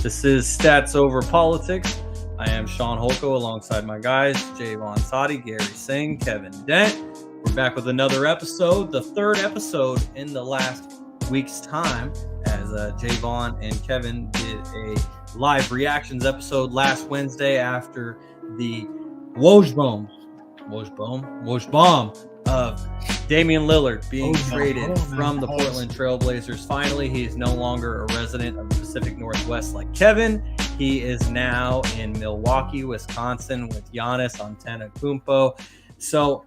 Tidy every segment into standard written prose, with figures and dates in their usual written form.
This is Stats Over Politics. I am Shaun Holko alongside my guys, Jaevon, Garry, Singh, Kevin Dent. We're back with another episode, the third episode in the last week's time, as Jaevon and Kevin did a live reactions episode last Wednesday after the Woj bomb of Damian Lillard being traded from the Portland Trailblazers. Finally, he is no longer a resident of the Pacific Northwest like Kevin. He is now in Milwaukee, Wisconsin with Giannis Antetokounmpo. So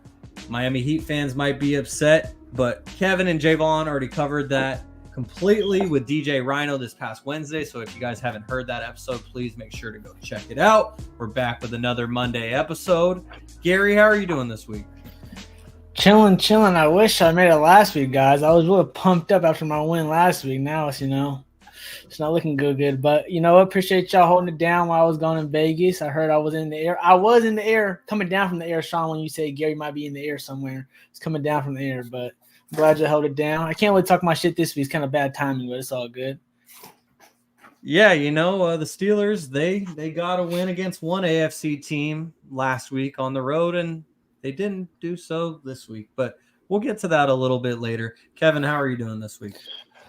Miami Heat fans might be upset, but Kevin and Jaevon already covered that completely with DJ Rhino this past Wednesday. So if you guys haven't heard that episode, please make sure to go check it out. We're back with another Monday episode. Garry, how are you doing this week? Chilling. I wish I made it last week, guys. I was really pumped up after my win last week. Now it's not looking good. But you know what? Appreciate y'all holding it down while I was gone in Vegas. I heard I was in the air. I was in the air, coming down from the air, Shaun, when you say Garry might be in the air somewhere. It's coming down from the air, but I'm glad you held it down. I can't really talk my shit this week. It's kind of bad timing, but it's all good. Yeah, the Steelers, they got a win against one AFC team last week on the road, and they didn't do so this week, but we'll get to that a little bit later. Kevin, how are you doing this week?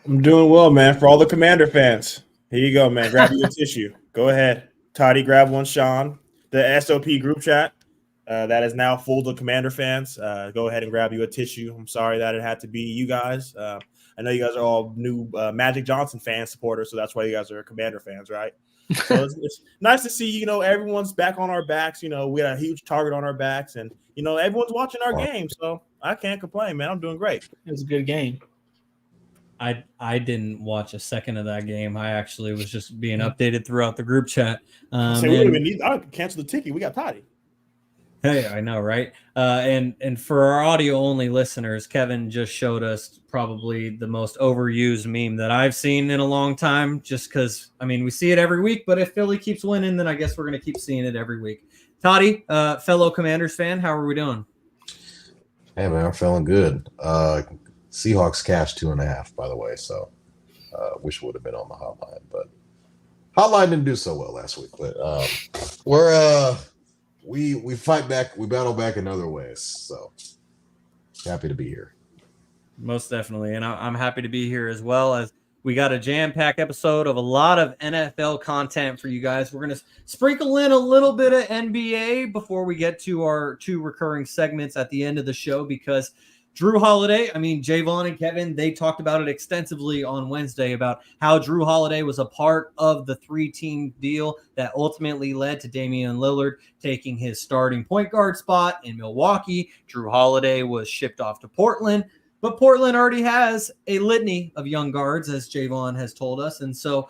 I'm doing well, man. For all the Commander fans, here you go, man. Grab your tissue. Go ahead. Toddy, grab one. Shaun, the SOP group chat that is now full of Commander fans. Go ahead and grab you a tissue. I'm sorry that it had to be you guys. I know you guys are all new Magic Johnson fan supporters, so that's why you guys are Commander fans, right? So it's nice to see, everyone's back on our backs. We got a huge target on our backs, and, everyone's watching our game. So I can't complain, man. I'm doing great. It was a good game. I didn't watch a second of that game. I actually was just being updated throughout the group chat. I cancel the ticket. We got Toddy. Hey, I know, right? And for our audio-only listeners, Kevin just showed us probably the most overused meme that I've seen in a long time, just because, we see it every week, but if Philly keeps winning, then I guess we're going to keep seeing it every week. Toddy, fellow Commanders fan, how are we doing? Hey, man, I'm feeling good. Seahawks cashed 2.5, by the way, so wish would have been on the hotline, but hotline didn't do so well last week. But we fight back, we battle back in other ways. So happy to be here. Most definitely, and I'm happy to be here as well. As we got a jam-packed episode of a lot of NFL content for you guys. We're going to sprinkle in a little bit of NBA before we get to our two recurring segments at the end of the show, because Jrue Holiday, Jaevon and Kevin, they talked about it extensively on Wednesday about how Jrue Holiday was a part of the three-team deal that ultimately led to Damian Lillard taking his starting point guard spot in Milwaukee. Jrue Holiday was shipped off to Portland, but Portland already has a litany of young guards, as Jaevon has told us. And so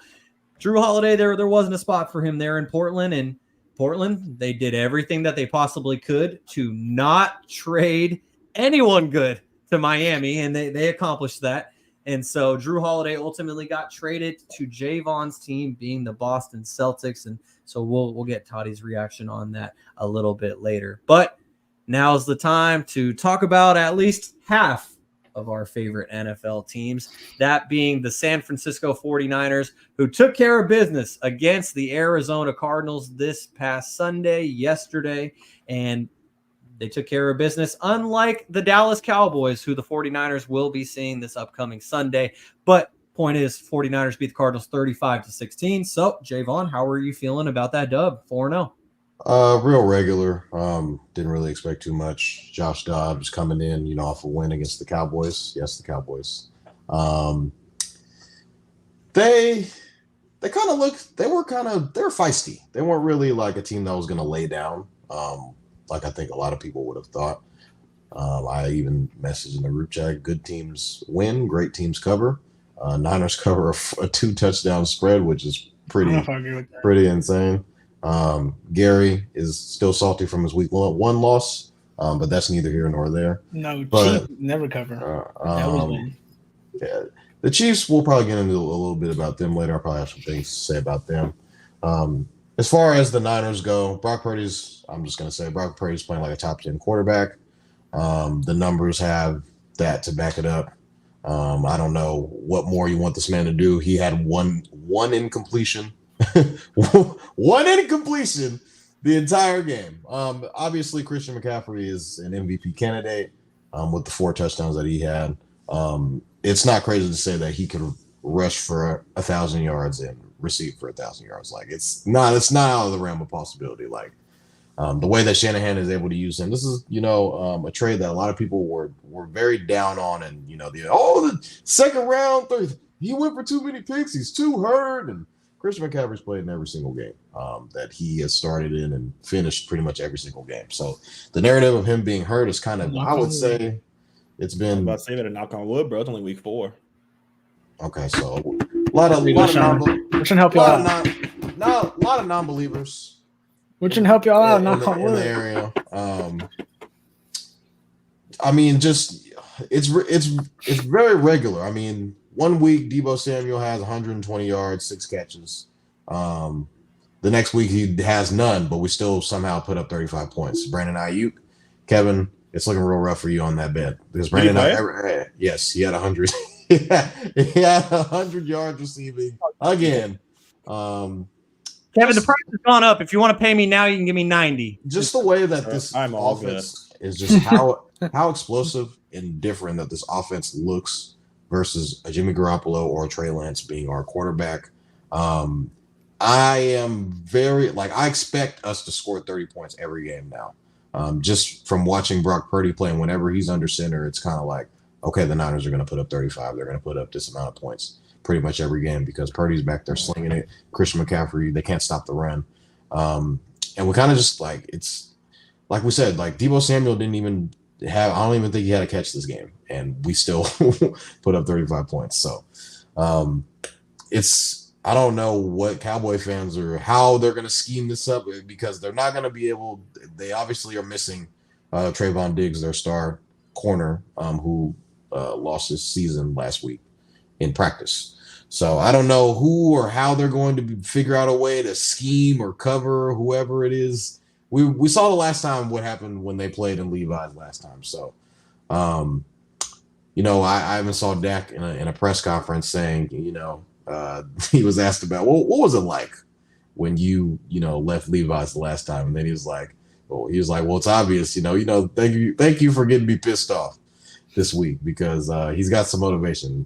Jrue Holiday, there wasn't a spot for him there in Portland. And Portland, they did everything that they possibly could to not trade anyone good to Miami, and they accomplished that. And so Jrue Holiday ultimately got traded to Jaevon's team, being the Boston Celtics. And so we'll get Toddy's reaction on that a little bit later. But now's the time to talk about at least half of our favorite NFL teams, that being the San Francisco 49ers, who took care of business against the Arizona Cardinals this past yesterday. And they took care of business, unlike the Dallas Cowboys, who the 49ers will be seeing this upcoming Sunday. But point is, 49ers beat the Cardinals 35-16. So, Jaevon, how are you feeling about that dub, 4-0? Real regular. Didn't really expect too much. Josh Dobbs coming in, off a win against the Cowboys. Yes, the Cowboys. They kind of looked. They were feisty. They weren't really like a team that was going to lay down. Like I think a lot of people would have thought. I even messaged in the group chat, good teams win, great teams cover. Niners cover a 2-touchdown spread, which is pretty insane. Garry is still salty from his week 1 loss, but that's neither here nor there. No, Chiefs never cover. Yeah, the Chiefs, we'll probably get into a little bit about them later. I'll probably have some things to say about them. As far as the Niners go, Brock Purdy's playing like a top 10 quarterback. The numbers have that to back it up. I don't know what more you want this man to do. He had one incompletion one incompletion the entire game. Obviously, Christian McCaffrey is an MVP candidate with the 4 touchdowns that he had. It's not crazy to say that he could rush for 1,000 yards and receive for 1,000 yards. Like it's not out of the realm of possibility. Like the way that Shanahan is able to use him, this is a trade that a lot of people were very down on, and the second round, he went for too many picks, he's too hurt, and Christian McCaffrey's played in every single game that he has started in and finished pretty much every single game. So the narrative of him being hurt is kind of, I would say, it's been. I'm about to say that, knock on wood, bro. It's only week 4. Okay, so a lot of non-believers. We're trying to help y'all out. In the area. I mean, just it's very regular. I mean, one week Deebo Samuel has 120 yards, 6 catches. The next week he has none, but we still somehow put up 35 points. Brandon Ayuk, Kevin, it's looking real rough for you on that bet because Brandon Ayuk, yes, he had 100. He had 100 yards receiving again. Kevin, the price has gone up. If you want to pay me now, you can give me 90. Just the way that this offense is just how explosive and different that this offense looks versus a Jimmy Garoppolo or a Trey Lance being our quarterback. I am I expect us to score 30 points every game now. Just from watching Brock Purdy play, and whenever he's under center, it's kind of like, okay, the Niners are going to put up 35. They're going to put up this amount of points pretty much every game because Purdy's back there slinging it. Christian McCaffrey, they can't stop the run. And we kind of just it's like we said, like Deebo Samuel didn't even have, I don't even think he had a catch this game, and we still put up 35 points. So I don't know what Cowboy fans or how they're going to scheme this up because they're not going to be able, they obviously are missing Trayvon Diggs, their star corner, who lost his season last week in practice. So I don't know who or how they're going to figure out a way to scheme or cover whoever it is. We saw the last time what happened when they played in Levi's last time. So, I even saw Dak in a press conference saying, he was asked about, well, what was it like when you left Levi's the last time? And then he was like, well, it's obvious, thank you for getting me pissed off this week because he's got some motivation,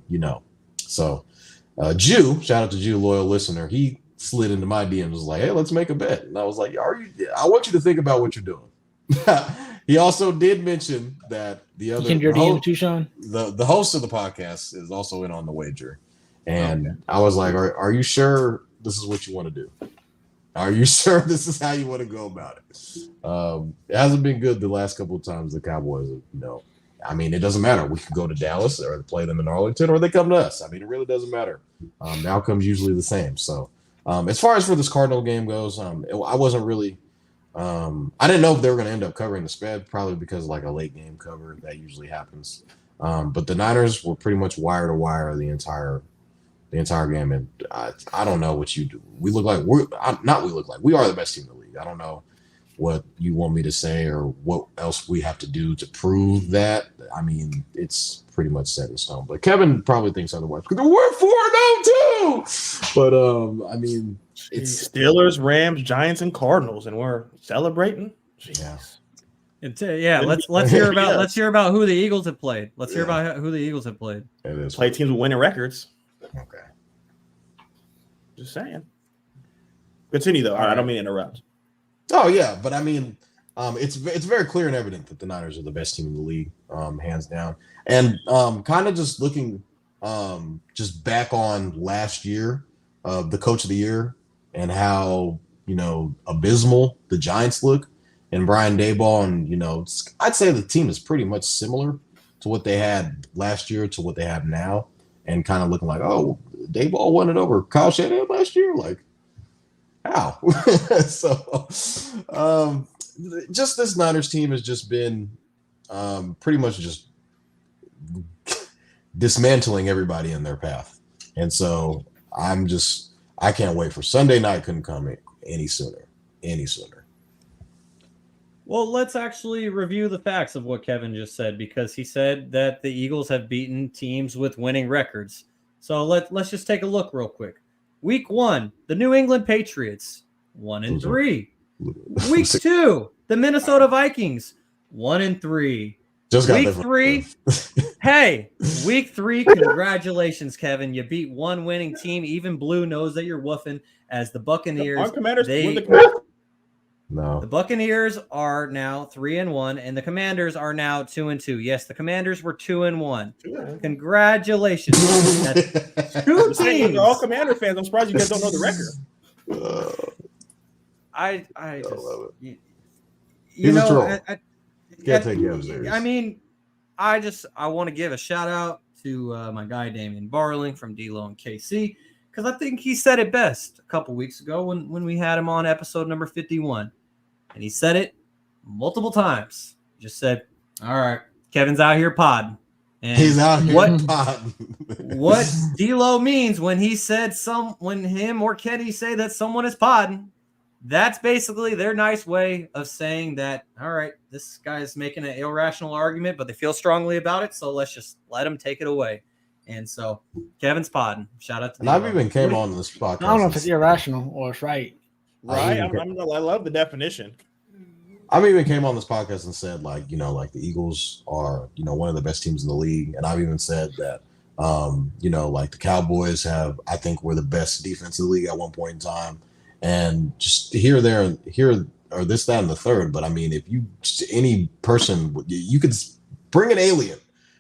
So shout out to Jew, loyal listener. He slid into my DMs, was like, hey, let's make a bet. And I was like, I want you to think about what you're doing. He also did mention that the other the host of the podcast is also in on the wager. And okay. I was like, are you sure this is what you want to do? Are you sure this is how you want to go about it? It hasn't been good the last couple of times the Cowboys, it doesn't matter. We could go to Dallas or play them in Arlington or they come to us. It really doesn't matter. The outcome's usually the same. So as far as for this Cardinal game goes, I wasn't really I didn't know if they were going to end up covering the spread, probably because like a late game cover that usually happens. But the Niners were pretty much wire to wire the entire game. And I don't know what you do. We are the best team in the league. I don't know what you want me to say or what else we have to do to prove that. It's pretty much set in stone. But Kevin probably thinks otherwise because we're 4-0 too. But it's Steelers, Rams, Giants, and Cardinals, and we're celebrating. Jeez. Yeah. Let's hear about who the Eagles have played. Let's hear about who the Eagles have played. Play teams with winning records. Okay. Just saying. Continue though. I don't mean to interrupt. Oh yeah, but it's very clear and evident that the Niners are the best team in the league, hands down. And kind of just looking just back on last year, the coach of the year and how abysmal the Giants look, and Brian Daboll, and I'd say the team is pretty much similar to what they had last year to what they have now, and kind of looking like, oh, Daboll won it over Kyle Shanahan last year, like. How? So, just this Niners team has just been pretty much just dismantling everybody in their path. And so I can't wait for Sunday night. Couldn't come any sooner. Well, let's actually review the facts of what Kevin just said, because he said that the Eagles have beaten teams with winning records. So let's just take a look real quick. Week 1, the New England Patriots, 1-3. Week 2, the Minnesota Vikings, 1-3. Just got Week that 3. Hey, week 3, congratulations, Kevin. You beat one winning team. Even Blue knows that you're woofing as the Buccaneers. No. The Buccaneers are now 3-1, and the Commanders are now 2-2. Yes, the Commanders were 2-1. Congratulations. That's 2 teams. All Commander fans. I'm surprised you guys don't know the record. I love it. He's a troll. Can't take him serious. I mean, I want to give a shout out to my guy Damian Barling from D-Lo and KC, because I think he said it best a couple weeks ago when we had him on episode number 51. And he said it multiple times. He just said, all right, Kevin's out here podding. And he's out here podding. What D-Lo means when he said when him or Kenny say that someone is podding, that's basically their nice way of saying that, all right, this guy is making an irrational argument, but they feel strongly about it, so let's just let him take it away. And so Kevin's podding. Shout out to And I've even came on this podcast. I don't know if it's irrational or it's right. Right? I love the definition. I've even came on this podcast and said, like, you know, like the Eagles are, you know, one of the best teams in the league. And I've even said that, you know, like the Cowboys I think were the best defense in the league at one point in time. And just here, or this, that, and the third. But I mean, if any person, you could bring an alien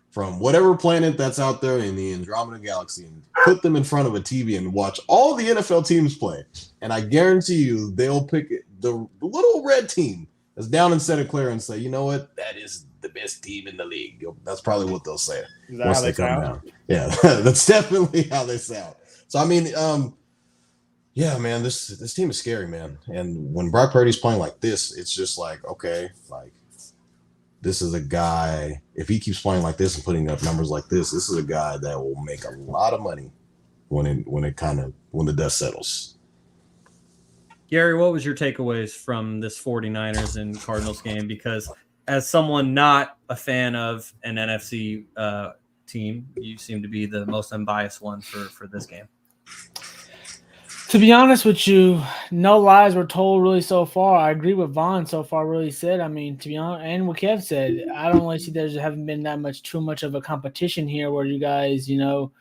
from whatever planet that's out there in the Andromeda Galaxy and put them in front of a TV and watch all the NFL teams play. And I guarantee you they'll pick the little red team that's down in Santa Clara and say, you know what, that is the best team in the league. That's probably what they'll say. Is that how they come down? Yeah, that's definitely how they sound. So, I mean, yeah, man, this team is scary, man. And when Brock Purdy's playing like this, it's just like, okay, like this is a guy, if he keeps playing like this and putting up numbers like this is a guy that will make a lot of money when the dust settles. Garry, what was your takeaways from this 49ers and Cardinals game? Because as someone not a fan of an NFC team, you seem to be the most unbiased one for this game. To be honest with you, no lies were told really so far. I agree with Vaughn so far really said. I mean, to be honest, and what Kev said, I don't really see there haven't been too much of a competition here where you guys, you know,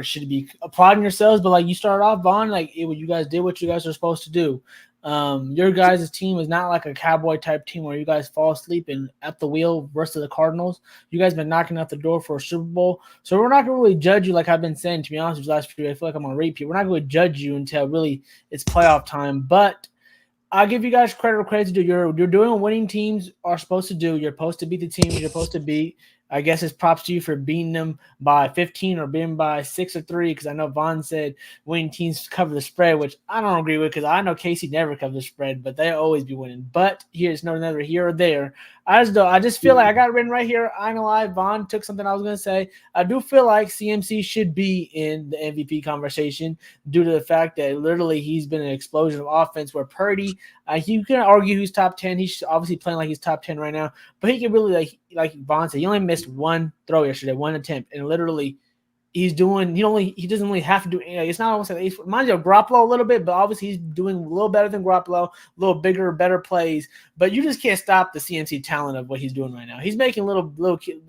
should be applauding yourselves. But like you started off, Vaughn, like you guys did what you guys are supposed to do. Your guys' team is not like a Cowboy type team where you guys fall asleep and at the wheel versus the Cardinals. You guys been knocking out the door for a Super Bowl. So we're not going to really judge you like I've been saying, to be honest with you, last few days. I feel like I'm on repeat. We're not going to judge you until really it's playoff time. But I'll give you guys credit where credit's due. You're doing what winning teams are supposed to do. You're supposed to beat the teams you're supposed to beat. I guess it's props to you for beating them by 15 or beating by 6 or 3, because I know Vaughn said winning teams cover the spread, which I don't agree with because I know Casey never covers the spread, but they always be winning. But here's another here or there. I just feel like I got it written right here. I ain't gonna lie, Vaughn took something I was gonna say. I do feel like CMC should be in the MVP conversation due to the fact that literally he's been an explosion of offense. Where Purdy, you can argue who's top 10. He's obviously playing like he's top 10 right now, but he can really like Vaughn said, he only missed one throw yesterday, one attempt, and literally he doesn't really have to do anything. It's not almost like it reminds you of Garoppolo a little bit, but obviously he's doing a little better than Garoppolo, a little bigger, better plays. But you just can't stop the CMC talent of what he's doing right now. He's making little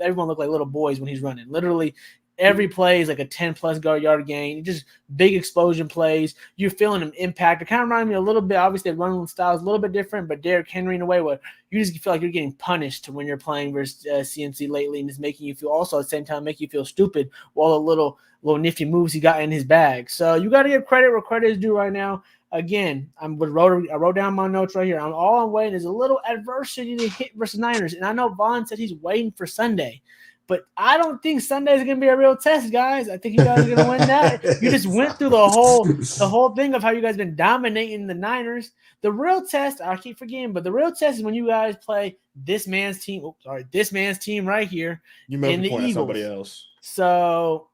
everyone look like little boys when he's running. Literally every play is like a 10-plus yard gain. Just big explosion plays. You're feeling him impact. It kind of reminds me a little bit. Obviously, the running style is a little bit different, but Derrick Henry in a way where you just feel like you're getting punished when you're playing versus CMC lately, and it's making you feel also at the same time make you feel stupid while the little nifty moves he got in his bag. So you got to give credit where credit is due right now. Again, I wrote down my notes right here. All I'm waiting is a little adversity to hit versus Niners, and I know Vaughn said he's waiting for Sunday. But I don't think Sunday is going to be a real test, guys. I think you guys are going to win that. You just went through the whole thing of how you guys been dominating the Niners. The real test, I keep forgetting, but the real test is when you guys play this man's team. This man's team right here. You made the point Eagles. at somebody else. So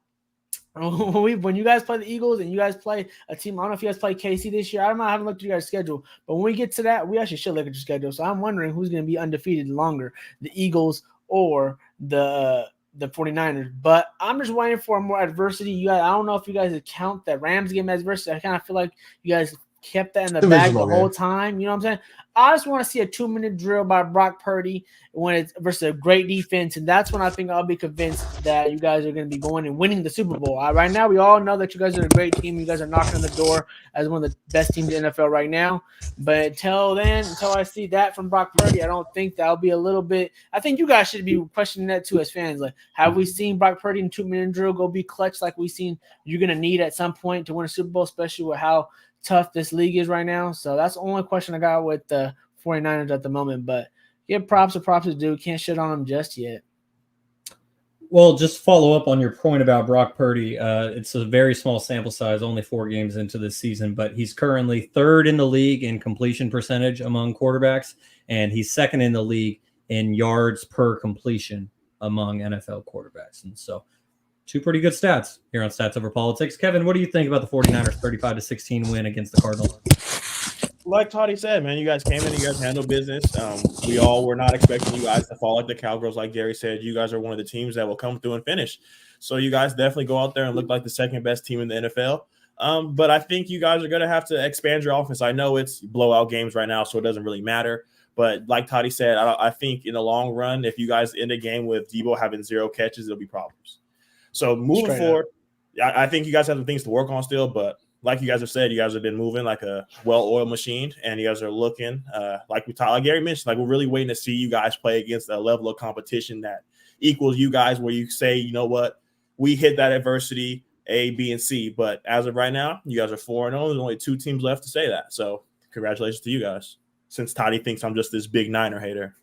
when you guys play the Eagles and you guys play a team, I don't know if you guys play KC this year. I don't know. I haven't looked at you guys' schedule, but when we get to that, we actually should look at your schedule. So I'm wondering who's going to be undefeated longer, the Eagles or the the 49ers. But I'm just waiting for more adversity. You guys, I don't know if you guys count that Rams game as adversity. I kind of feel like you guys kept that in the bag the whole time. You know what I'm saying? I just want to see a 2-minute drill by Brock Purdy when it's versus a great defense, and that's when I think I'll be convinced that you guys are going to be going and winning the Super Bowl. Right now, we all know that you guys are a great team. You guys are knocking on the door as one of the best teams in the NFL right now. But until I see that from Brock Purdy, I don't think that'll be a little bit. I think you guys should be questioning that too as fans. Like, have we seen Brock Purdy in 2-minute drill go be clutch like we've seen you're going to need at some point to win a Super Bowl, especially with how tough this league is right now? So that's the only question I got with the 49ers at the moment, but give props to do. Can't shit on them just yet. Well, just follow up on your point about Brock Purdy. It's a very small sample size, only 4 games into this season, but he's currently 3rd in the league in completion percentage among quarterbacks, and he's 2nd in the league in yards per completion among NFL quarterbacks. And so 2 pretty good stats here on Stats Over Politics. Kevin, what do you think about the 49ers 35-16 win against the Cardinals? Like Toddy said, man, you guys came in, you guys handled business. We all were not expecting you guys to fall like the Cowgirls. Like Garry said, you guys are one of the teams that will come through and finish. So you guys definitely go out there and look like the 2nd best team in the NFL. But I think you guys are going to have to expand your offense. I know it's blowout games right now, so it doesn't really matter. But like Toddy said, I think in the long run, if you guys end a game with Debo having 0 catches, it'll be problems. So moving forward, I think you guys have some things to work on still, but like you guys have said, you guys have been moving like a well-oiled machine, and you guys are looking like Garry mentioned, like we're really waiting to see you guys play against a level of competition that equals you guys, where you say, you know what, we hit that adversity A, B, and C. But as of right now, you guys are 4-0. There's only 2 teams left to say that. So congratulations to you guys. Since Toddy thinks I'm just this big Niner hater,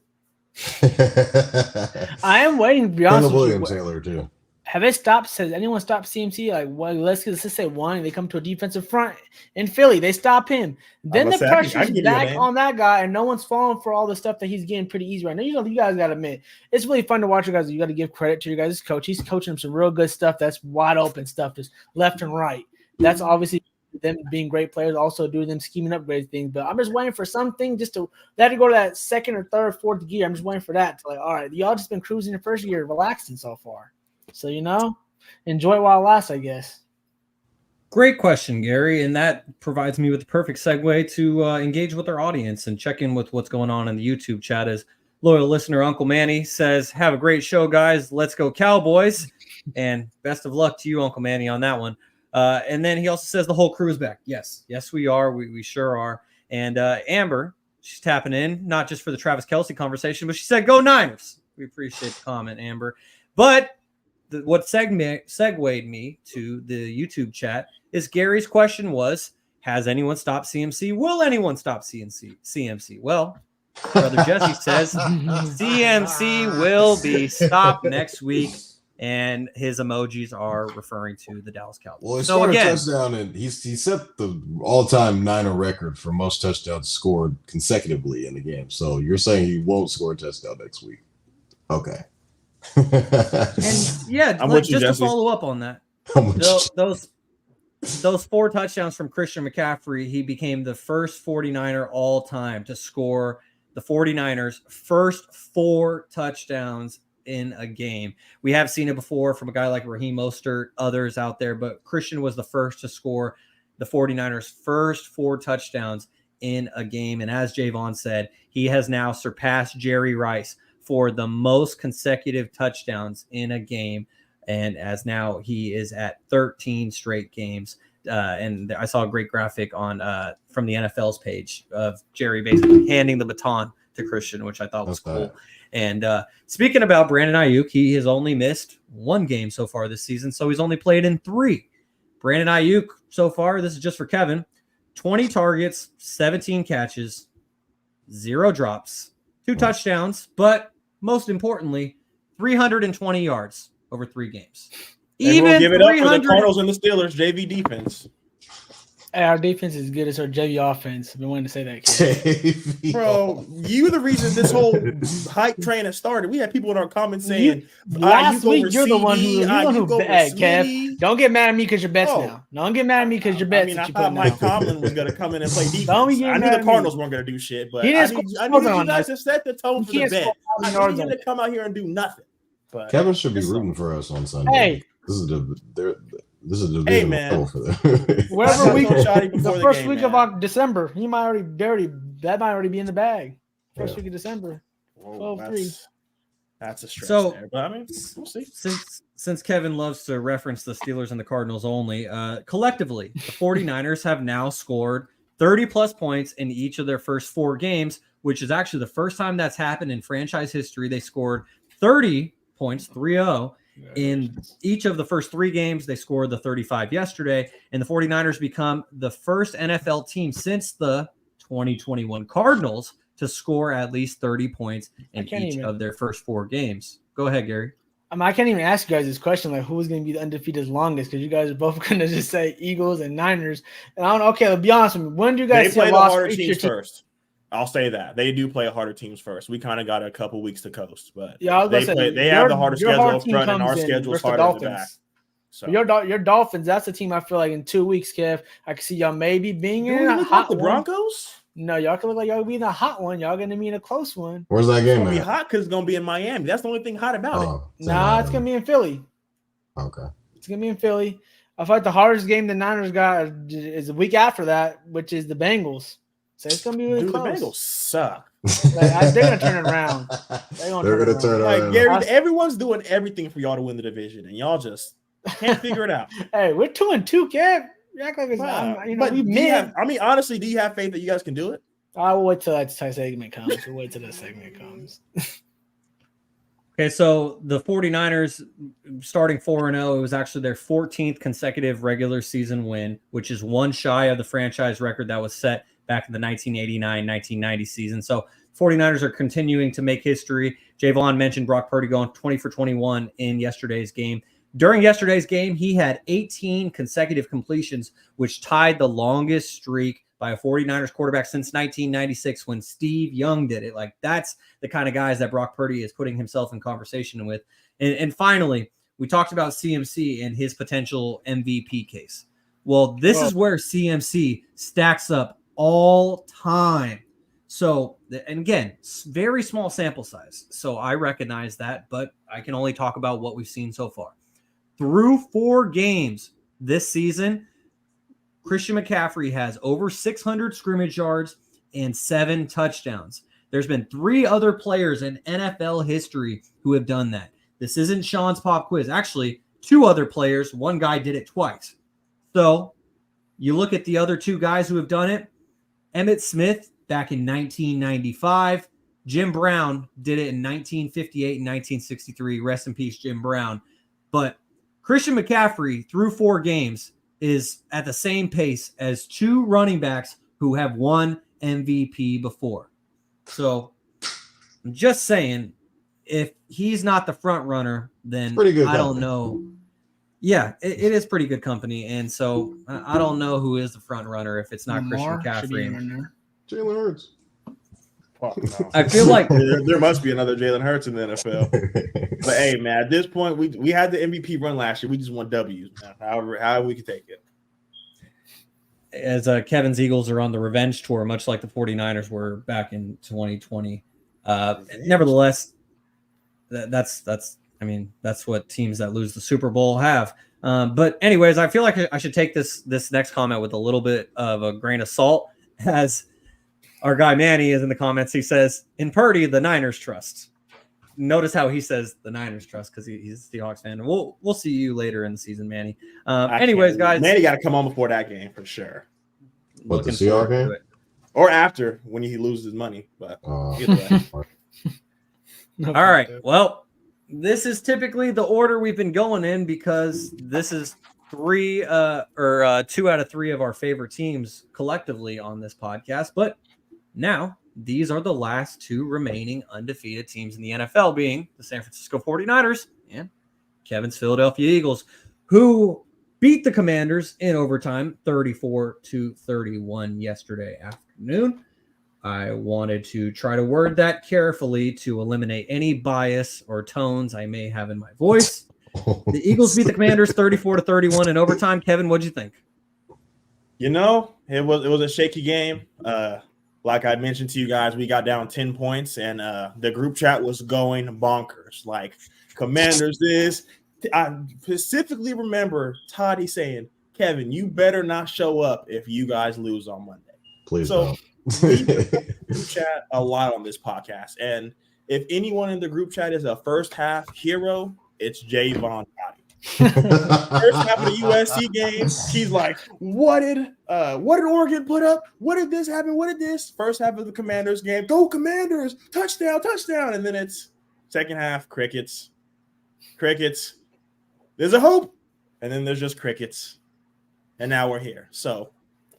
I am waiting to be honest with you. Taylor too. Have it stopped? Has anyone stopped CMC? Like, well, let's just say one. They come to a defensive front in Philly. They stop him. Then the pressure's back on that guy, and no one's falling for all the stuff that he's getting pretty easy right now. You guys got to admit, it's really fun to watch you guys. You got to give credit to your guys' coach. He's coaching them some real good stuff. That's wide open stuff, just left and right. That's obviously them being great players, also doing them scheming up great things. But I'm just waiting for something they had to go to that 2nd or 3rd, 4th gear. I'm just waiting for that. Like, all right, y'all just been cruising the first year, relaxing so far. So, enjoy it while it lasts, I guess. Great question, Garry. And that provides me with the perfect segue to engage with our audience and check in with what's going on in the YouTube chat. As loyal listener Uncle Manny says, have a great show, guys. Let's go Cowboys. And best of luck to you, Uncle Manny, on that one. And then he also says the whole crew is back. Yes, we are. We sure are. And Amber, she's tapping in, not just for the Travis Kelce conversation, but she said, go Niners. We appreciate the comment, Amber. But what segued me to the YouTube chat is Gary's question was, has anyone stopped CMC? Will anyone stop CMC? Well, Brother Jesse says CMC will be stopped next week, and his emojis are referring to the Dallas Cowboys. Well, he scored a touchdown, and he set the all-time Niner record for most touchdowns scored consecutively in the game. So you're saying he won't score a touchdown next week? Okay. And yeah, just to follow up on that, those 4 touchdowns from Christian McCaffrey, he became the first 49er all time to score the 49ers' first 4 touchdowns in a game. We have seen it before from a guy like Raheem Mostert, others out there, but Christian was the first to score the 49ers' first 4 touchdowns in a game. And as Jaevon said, he has now surpassed Jerry Rice for the most consecutive touchdowns in a game. And as now he is at 13 straight games. And I saw a great graphic on from the NFL's page of Jerry basically handing the baton to Christian, which I thought was cool. And speaking about Brandon Ayuk, he has only missed 1 game so far this season, so he's only played in 3. Brandon Ayuk so far, this is just for Kevin, 20 targets, 17 catches, 0 drops, 2 touchdowns, but most importantly, 320 yards over 3 games. And we'll give it up for the Cardinals and the Steelers, JV defense. Hey, our defense is good as our JV offense. I've been wanting to say that, kid. Bro, you the reason this whole hype train has started. We had people in our comments saying last week you're the one who bet, Kev. Don't get mad at me because you're bets now. Don't get mad at me because you're bets. I thought Mike Tomlin was going to come in and play defense. I knew the Cardinals weren't going to do shit, but I need you guys to set the tone for the bet. I need you to come out here and do nothing. But Kevin should be rooting for us on Sunday. Hey. This is the division Hey, man. battle for them. Whatever week, the first week of December, he might that might already be in the bag. First week of December. 12-3. That's a stretch So, there. But I mean, we'll see. Since Kevin loves to reference the Steelers and the Cardinals only, collectively, the 49ers have now scored 30-plus points in each of their first 4 games, which is actually the first time that's happened in franchise history. They scored 30 points, 3-0, in each of the first 3 games. They scored the 35 yesterday, and the 49ers become the first NFL team since the 2021 Cardinals to score at least 30 points in each of their first 4 games. Go ahead, Gary. I can't even ask you guys this question, like who's going to be the undefeated longest, because you guys are both going to just say Eagles and Niners. And I don't know. Okay, let's be honest with me. When do you guys play the harder teams first? I'll say that they do play harder teams first. We kind of got a couple weeks to coast, but they have the harder schedule up front, and our schedule is harder in the back. So your Dolphins, that's a team I feel like in 2 weeks, Kev, I can see y'all maybe being in a hot like the one. Broncos. No, y'all can look like y'all be in a hot one. Y'all gonna be in a close one. Where's that game? It's gonna be hot because it's gonna be in Miami. That's the only thing hot about it. Nah, it's gonna be in Philly. Okay, it's gonna be in Philly. I feel like the hardest game the Niners got is the week after that, which is the Bengals. So it's gonna be really close. The Bengals suck. They're gonna turn it around. They're gonna turn it around. Like Gary, everyone's doing everything for y'all to win the division, and y'all just can't figure it out. Hey, we're 2-2, Kev. You act like it's honestly, do you have faith that you guys can do it? I'll wait till that segment comes. Okay, so the 49ers starting 4-0, it was actually their 14th consecutive regular season win, which is one shy of the franchise record that was set back in the 1989-1990 season. So 49ers are continuing to make history. Jaevon mentioned Brock Purdy going 20 for 21 in yesterday's game. During yesterday's game, he had 18 consecutive completions, which tied the longest streak by a 49ers quarterback since 1996 when Steve Young did it. Like, that's the kind of guys that Brock Purdy is putting himself in conversation with. And finally, we talked about CMC and his potential MVP case. Well, this is where CMC stacks up all time. So, and again, very small sample size. So I recognize that, but I can only talk about what we've seen so far. Through 4 games this season, Christian McCaffrey has over 600 scrimmage yards and 7 touchdowns. There's been 3 other players in NFL history who have done that. This isn't Shaun's pop quiz. Actually, 2 other players. One guy did it twice. So you look at the other 2 guys who have done it. Emmitt Smith back in 1995. Jim Brown did it in 1958 and 1963. Rest in peace, Jim Brown. But Christian McCaffrey, through 4 games, is at the same pace as 2 running backs who have won MVP before. So I'm just saying, if he's not the front runner, then I don't know. Yeah, it is pretty good company. And so I don't know who is the front runner if it's not Christian McCaffrey. Jalen Hurts. Well, no. I feel like there must be another Jalen Hurts in the NFL. But hey, man, at this point, we had the MVP run last year. We just want W's, man. However we can take it. As Kevin's Eagles are on the revenge tour, much like the 49ers were back in 2020. Nevertheless, that's what teams that lose the Super Bowl have. But anyways, I feel like I should take this next comment with a little bit of a grain of salt, as our guy Manny is in the comments. He says, in Purdy, the Niners trust. Notice how he says the Niners trust, because he's a Seahawks fan. And we'll see you later in the season, Manny. Anyways, guys. Manny got to come on before that game for sure. What, the Seahawks game? Or after, when he loses money. But either way. All right. Well, this is typically the order we've been going in, because this is 2 out of 3 of our favorite teams collectively on this podcast. But now these are the last 2 remaining undefeated teams in the NFL, being the San Francisco 49ers and Kevin's Philadelphia Eagles, who beat the Commanders in overtime 34-31 yesterday afternoon. I wanted to try to word that carefully to eliminate any bias or tones I may have in my voice. The Eagles beat the Commanders 34-31 in overtime. Kevin, what'd you think? It was a shaky game. like I mentioned to you guys, we got down 10 points, and the group chat was going bonkers. Like, Commanders this. I specifically remember Toddy saying, Kevin, you better not show up if you guys lose on Monday. Please so don't. We group chat a lot on this podcast, and if anyone in the group chat is a first half hero, it's Jaevon. First half of the USC game, he's like, what did Oregon put up? What did this happen? What did this? First half of the Commanders game, go Commanders, touchdown, and then it's second half, crickets. There's a hope, and then there's just crickets, and now we're here. So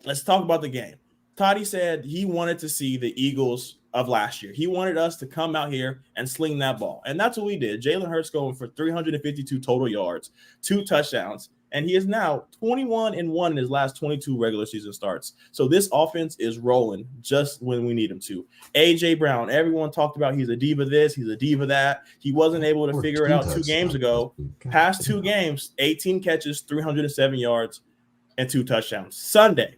let's talk about the game. Toddy said he wanted to see the Eagles of last year. He wanted us to come out here and sling that ball. And that's what we did. Jalen Hurts going for 352 total yards, 2 touchdowns, and he is now 21-1 in his last 22 regular season starts. So this offense is rolling just when we need him to. A.J. Brown, everyone talked about he's a diva this, he's a diva that. He wasn't able to figure it out 2 games ago. Past 2 games, 18 catches, 307 yards, and 2 touchdowns. Sunday.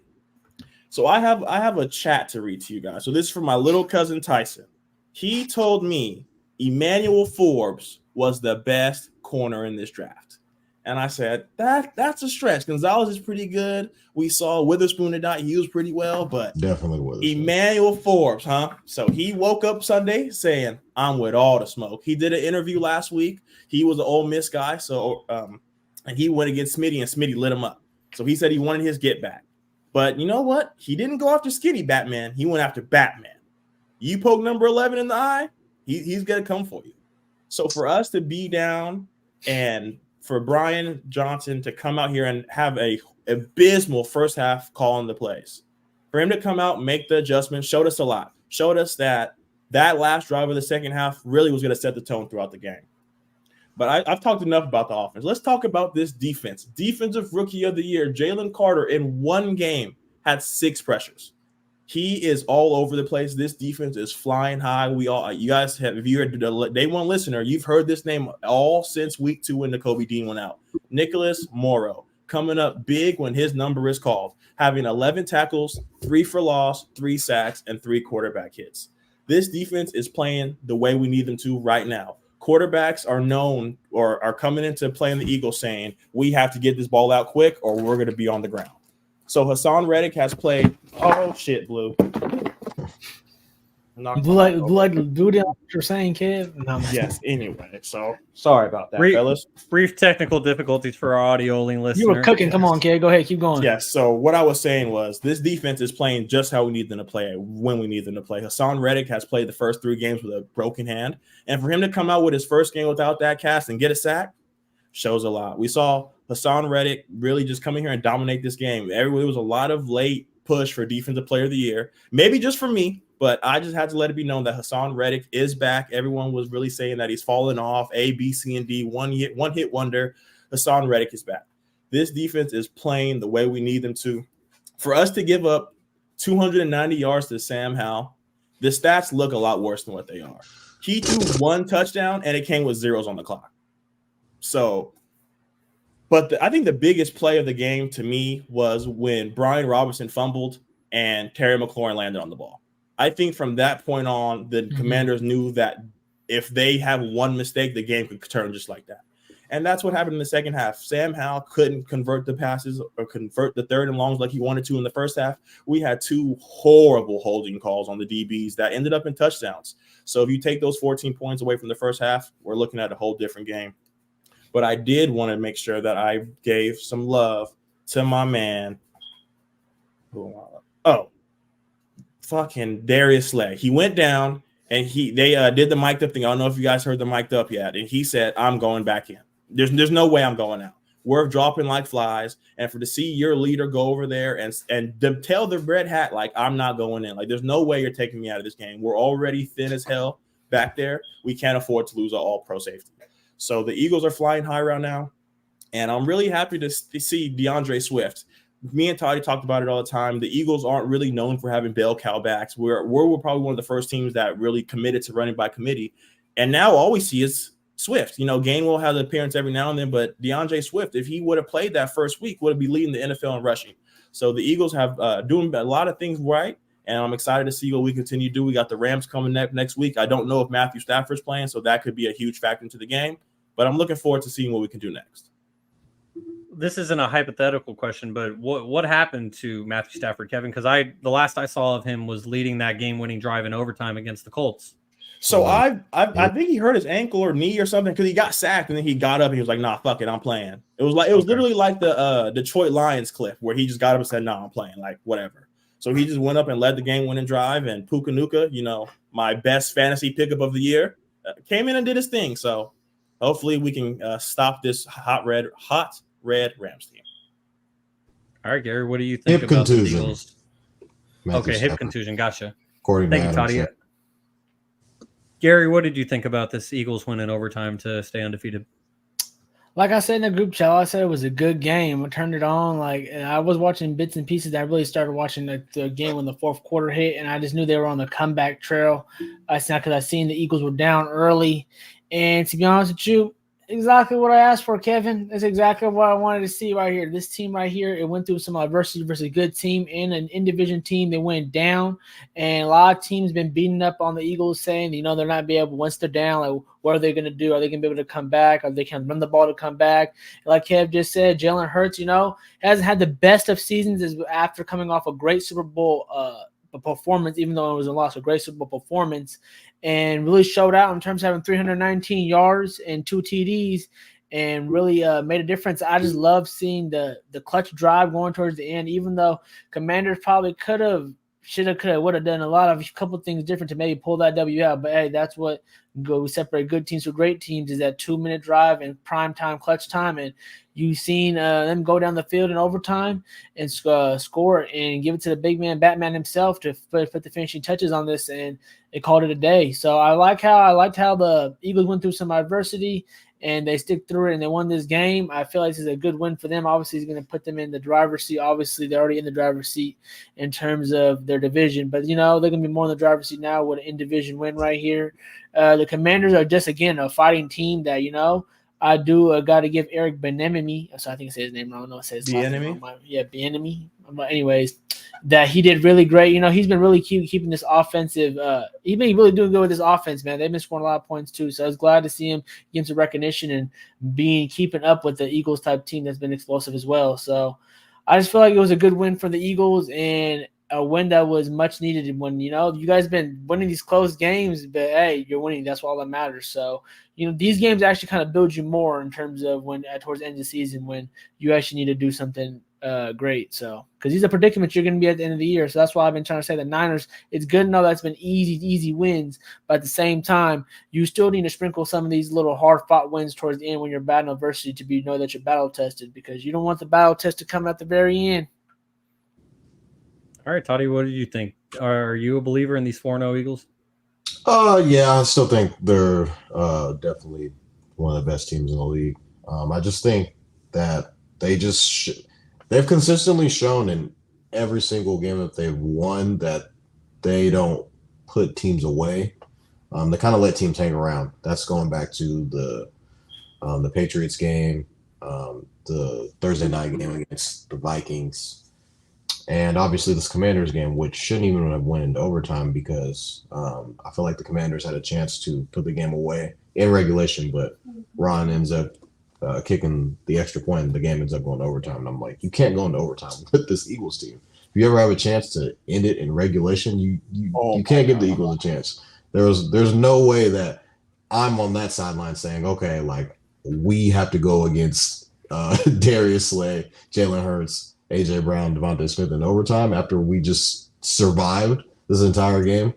So I have a chat to read to you guys. So this is from my little cousin Tyson. He told me Emmanuel Forbes was the best corner in this draft. And I said, that's a stretch. Gonzalez is pretty good. We saw Witherspoon tonight. He was pretty well, but definitely Witherspoon. Emmanuel Forbes, huh? So he woke up Sunday saying, I'm with all the smoke. He did an interview last week. He was an Ole Miss guy. So and he went against Smitty, and Smitty lit him up. So he said he wanted his get back. But you know what? He didn't go after skinny Batman. He went after Batman. You poke number 11 in the eye, he's going to come for you. So for us to be down and for Brian Johnson to come out here and have a abysmal first half calling the plays, for him to come out, make the adjustment, showed us a lot. Showed us that last drive of the second half really was going to set the tone throughout the game. But I've talked enough about the offense. Let's talk about this defense. Defensive Rookie of the Year, Jalen Carter, in 1 game had 6 pressures. He is all over the place. This defense is flying high. You guys have, if you're a day one listener, you've heard this name all since week 2 when the Kobe Dean went out. Nicholas Morrow coming up big when his number is called, having 11 tackles, 3 for loss, 3 sacks, and 3 quarterback hits. This defense is playing the way we need them to right now. Quarterbacks are known or are coming into playing the Eagles saying, we have to get this ball out quick or we're going to be on the ground. So Hassan Reddick has played. Oh, shit, Blue. Blue like what you're saying, kid? No, yes, anyway. So sorry about that, fellas. Brief technical difficulties for our audio-only listeners. You were cooking. Come on, kid. Go ahead. Keep going. Yes. So what I was saying was this defense is playing just how we need them to play when we need them to play. Hassan Reddick has played the first 3 games with a broken hand. And for him to come out with his first game without that cast and get a sack shows a lot. We saw Hassan Reddick really just come in here and dominate this game. There was a lot of late push for Defensive Player of the Year. Maybe just for me. But I just had to let it be known that Hassan Reddick is back. Everyone was really saying that he's fallen off. A, B, C, and D, one hit wonder. Hassan Reddick is back. This defense is playing the way we need them to. For us to give up 290 yards to Sam Howell, the stats look a lot worse than what they are. He threw 1 touchdown, and it came with zeros on the clock. So, but I think the biggest play of the game to me was when Brian Robinson fumbled and Terry McLaurin landed on the ball. I think from that point on, the Commanders knew that if they have one mistake, the game could turn just like that. And that's what happened in the second half. Sam Howell couldn't convert the passes or convert the 3rd and longs like he wanted to in the first half. We had 2 horrible holding calls on the DBs that ended up in touchdowns. So if you take those 14 points away from the first half, we're looking at a whole different game. But I did want to make sure that I gave some love to my man. Fucking Darius Slay. He went down and they did the mic'd up thing. I don't know if you guys heard the mic'd up yet. And he said, I'm going back in. There's no way I'm going out. We're dropping like flies. And to see your leader go over there and tell the red hat, like, I'm not going in. Like, there's no way you're taking me out of this game. We're already thin as hell back there. We can't afford to lose our all-pro safety. So the Eagles are flying high right now. And I'm really happy to see DeAndre Swift. Me and Toddy talked about it all the time. The Eagles aren't really known for having bell cow backs. We're probably one of the first teams that really committed to running by committee. And now all we see is Swift. You know, Gainwell has an appearance every now and then, but DeAndre Swift, if he would have played that first week, would have been leading the NFL in rushing. So the Eagles have doing a lot of things right. And I'm excited to see what we continue to do. We got the Rams coming next week. I don't know if Matthew Stafford's playing, so that could be a huge factor into the game. But I'm looking forward to seeing what we can do next. This isn't a hypothetical question, but what happened to Matthew Stafford, Kevin? Because the last I saw of him was leading that game-winning drive in overtime against the Colts. So I think he hurt his ankle or knee or something because he got sacked and then he got up and he was like, "Nah, fuck it, I'm playing." It was literally like the Detroit Lions clip where he just got up and said, "Nah, I'm playing," like whatever. So he just went up and led the game-winning drive, and Puka Nacua, my best fantasy pickup of the year, came in and did his thing. So hopefully we can stop this hot red Rams team. All right, Gary, what do you think Hip about contusion. the Eagles? Matthew Hip Stafford. contusion. Gotcha. According to Thank you, Adams, Toddy. Gary, what did you think about this Eagles win in overtime to stay undefeated? Like I said in the group chat, I said it was a good game. I turned it on. And I was watching bits and pieces. I really started watching the game when the fourth quarter hit, and I just knew they were on the comeback trail. Because I seen the Eagles were down early. And to be honest with you, exactly what I asked for, Kevin. That's exactly what I wanted to see right here. This team right here, it went through some adversity versus a good team and an in-division team. They went down, and a lot of teams been beating up on the Eagles, saying, they're not be able, once they're down, like, what are they going to do? Are they going to be able to come back? Are they can run the ball to come back? Like Kev just said, Jalen Hurts, hasn't had the best of seasons after coming off a great Super Bowl performance, even though it was a loss, a great Super Bowl performance, and really showed out in terms of having 319 yards and 2 TDs and really made a difference. I just love seeing the clutch drive going towards the end, even though Commanders probably could have, would have done a couple things different to maybe pull that W out. But hey, that's what we separate good teams from great teams, is that 2-minute drive and prime time, clutch time. And you've seen them go down the field in overtime and score and give it to the big man, Batman himself, to put the finishing touches on this, and they called it a day. So I liked how the Eagles went through some adversity and they stick through it and they won this game. I feel like this is a good win for them. Obviously, it's going to put them in the driver's seat. Obviously, they're already in the driver's seat in terms of their division, but they're going to be more in the driver's seat now with an in-division win right here. The Commanders are just, again, a fighting team that, I do got to give Eric Bieniemy. So I think I said his name wrong. No, it says Bieniemy. Bieniemy. But anyways, that he did really great. He's been really keeping this offensive. He's been really doing good with this offense, man. They've been scoring a lot of points too. So I was glad to see him getting some recognition and keeping up with the Eagles type team that's been explosive as well. So I just feel like it was a good win for the Eagles and a win that was much needed. When you guys been winning these close games, but hey, you're winning. That's all that matters. So these games actually kind of build you more in terms of when towards the end of the season when you actually need to do something great. So because these are predicaments you're going to be at the end of the year. So that's why I've been trying to say the Niners. It's good to know that's been easy wins, but at the same time, you still need to sprinkle some of these little hard fought wins towards the end when you're battling adversity to know that you're battle tested, because you don't want the battle test to come at the very end. All right, Toddy, what did you think? Are you a believer in these 4-0 Eagles? Yeah, I still think they're definitely one of the best teams in the league. I just think that they've consistently shown in every single game that they've won that they don't put teams away. They kind of let teams hang around. That's going back to the Patriots game, the Thursday night game against the Vikings, and obviously this Commanders game, which shouldn't even have went into overtime because I feel like the Commanders had a chance to put the game away in regulation, but Ron ends up kicking the extra point and the game ends up going to overtime. And I'm like, you can't go into overtime with this Eagles team. If you ever have a chance to end it in regulation, you can't give the Eagles a chance. There's no way that I'm on that sideline saying, okay, like we have to go against Darius Slay, Jalen Hurts, A.J. Brown, Devontae Smith in overtime after we just survived this entire game.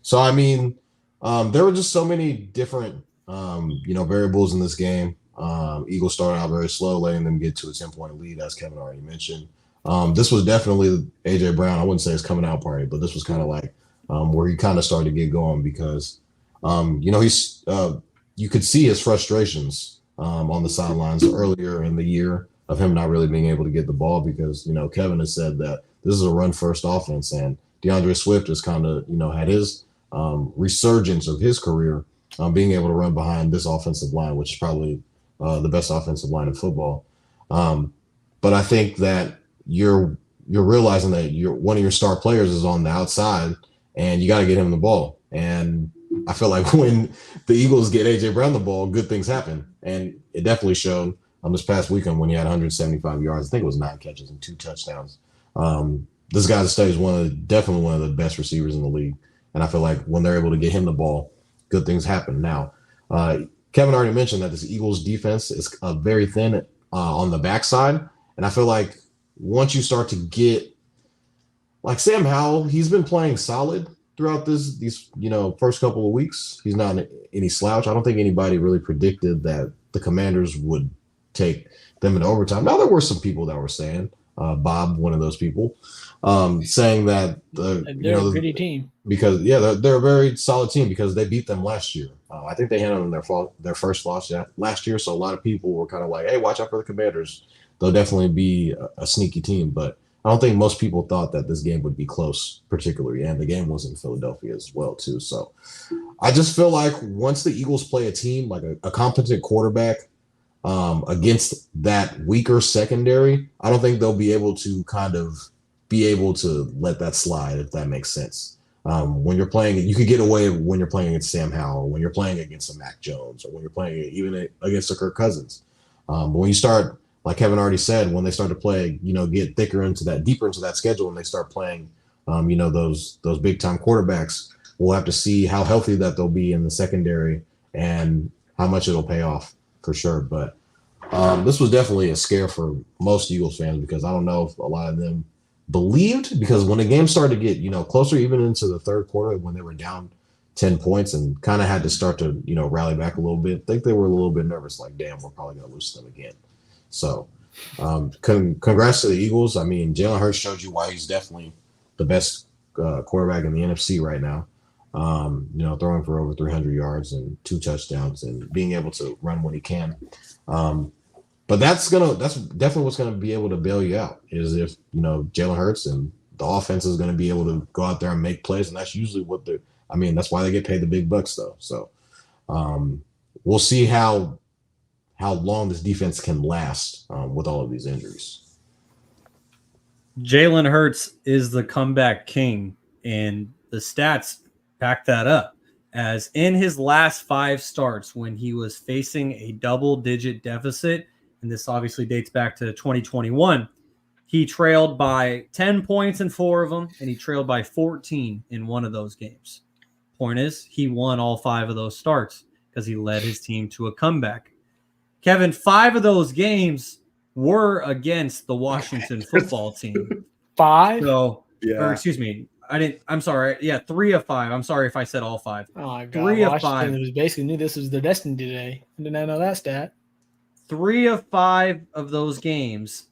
So, I mean, there were just so many different, variables in this game. Eagles started out very slow, letting them get to a 10-point lead, as Kevin already mentioned. This was definitely A.J. Brown. I wouldn't say his coming out party, but this was kind of like where he kind of started to get going because, he's you could see his frustrations on the sidelines earlier in the year of him not really being able to get the ball because, Kevin has said that this is a run-first offense, and DeAndre Swift has kind of, had his resurgence of his career being able to run behind this offensive line, which is probably the best offensive line in football. But I think that you're you're realizing that one of your star players is on the outside, and you got to get him the ball. And I feel like when the Eagles get AJ Brown the ball, good things happen, and it definitely showed on this past weekend when he had 175 yards. I think it was 9 catches and 2 touchdowns. This guy to stay is definitely one of the best receivers in the league, and I feel like when they're able to get him the ball, good things happen. Now, Kevin already mentioned that this Eagles defense is very thin on the backside, and I feel like once you start to get like Sam Howell, he's been playing solid throughout these first couple of weeks. He's not any slouch. I don't think anybody really predicted that the Commanders would take them into overtime. Now there were some people that were saying, Bob, one of those people, saying that they're a pretty team because they're a very solid team because they beat them last year. I think they handled them their first loss last year, so a lot of people were kind of like, "Hey, watch out for the Commanders. They'll definitely be a sneaky team." But I don't think most people thought that this game would be close, particularly, and the game was in Philadelphia as well too. So I just feel like once the Eagles play a team like a competent quarterback against that weaker secondary, I don't think they'll be able to let that slide, if that makes sense. When you're playing, you could get away when you're playing against Sam Howell, when you're playing against a Mac Jones, or when you're playing even against a Kirk Cousins. But when you start, like Kevin already said, when they start to play, get deeper into that schedule, and they start playing, those big time quarterbacks, we'll have to see how healthy that they'll be in the secondary and how much it'll pay off for sure. But this was definitely a scare for most Eagles fans because I don't know if a lot of them believed, because when the game started to get closer, even into the third quarter when they were down 10 points and kind of had to start to rally back a little bit, I think they were a little bit nervous, like, damn, we're probably going to lose them again. So congrats to the Eagles. I mean, Jalen Hurts showed you why he's definitely the best quarterback in the NFC right now. Throwing for over 300 yards and 2 touchdowns and being able to run when he can. But that's definitely what's gonna be able to bail you out, is if Jalen Hurts and the offense is gonna be able to go out there and make plays, and that's usually that's why they get paid the big bucks though. So we'll see how long this defense can last with all of these injuries. Jalen Hurts is the comeback king, and the stats back that up. As in his last 5 starts, when he was facing a double-digit deficit, and this obviously dates back to 2021, he trailed by 10 points in 4 of them, and he trailed by 14 in 1 of those games. Point is, he won all 5 of those starts because he led his team to a comeback. Kevin, 5 of those games were against the Washington football team. 5? So, Yeah. or excuse me, I'm sorry. Yeah, 3 of 5. I'm sorry if I said all 5. Oh my God. 3 of Washington 5. was basically knew this was their destiny today. I did not know that stat. 3 of 5 of those games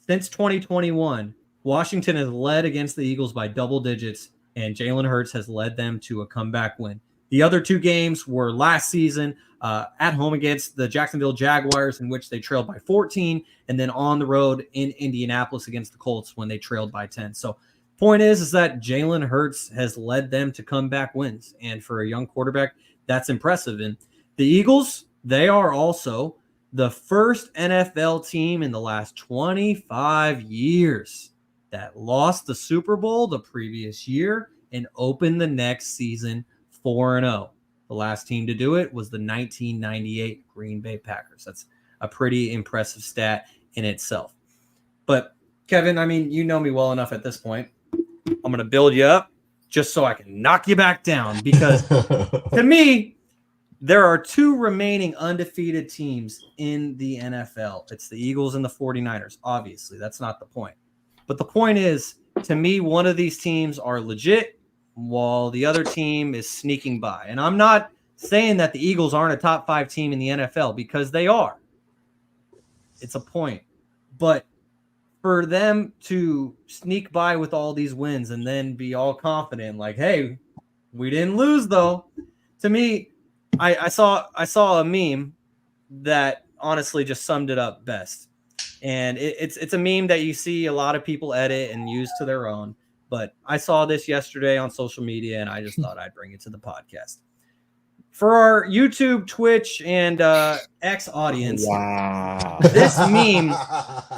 since 2021, Washington has led against the Eagles by double digits, and Jalen Hurts has led them to a comeback win. The other 2 games were last season at home against the Jacksonville Jaguars, in which they trailed by 14, and then on the road in Indianapolis against the Colts when they trailed by 10. So point is that Jalen Hurts has led them to comeback wins, and for a young quarterback, that's impressive. And the Eagles, they are also the first NFL team in the last 25 years that lost the Super Bowl the previous year and opened the next season 4-0. The last team to do it was the 1998 Green Bay Packers. That's a pretty impressive stat in itself. But Kevin, I mean, you know me well enough at this point. I'm going to build you up just so I can knock you back down, because to me, there are 2 remaining undefeated teams in the NFL. It's the Eagles and the 49ers. Obviously, that's not the point. But the point is, to me, one of these teams are legit while the other team is sneaking by. And I'm not saying that the Eagles aren't a top 5 team in the NFL, because they are. It's a point. But for them to sneak by with all these wins and then be all confident, like, hey, we didn't lose though. To me, I saw a meme that honestly just summed it up best. And it's a meme that you see a lot of people edit and use to their own. But I saw this yesterday on social media, and I just thought I'd bring it to the podcast. For our YouTube, Twitch, and X audience, Wow. this meme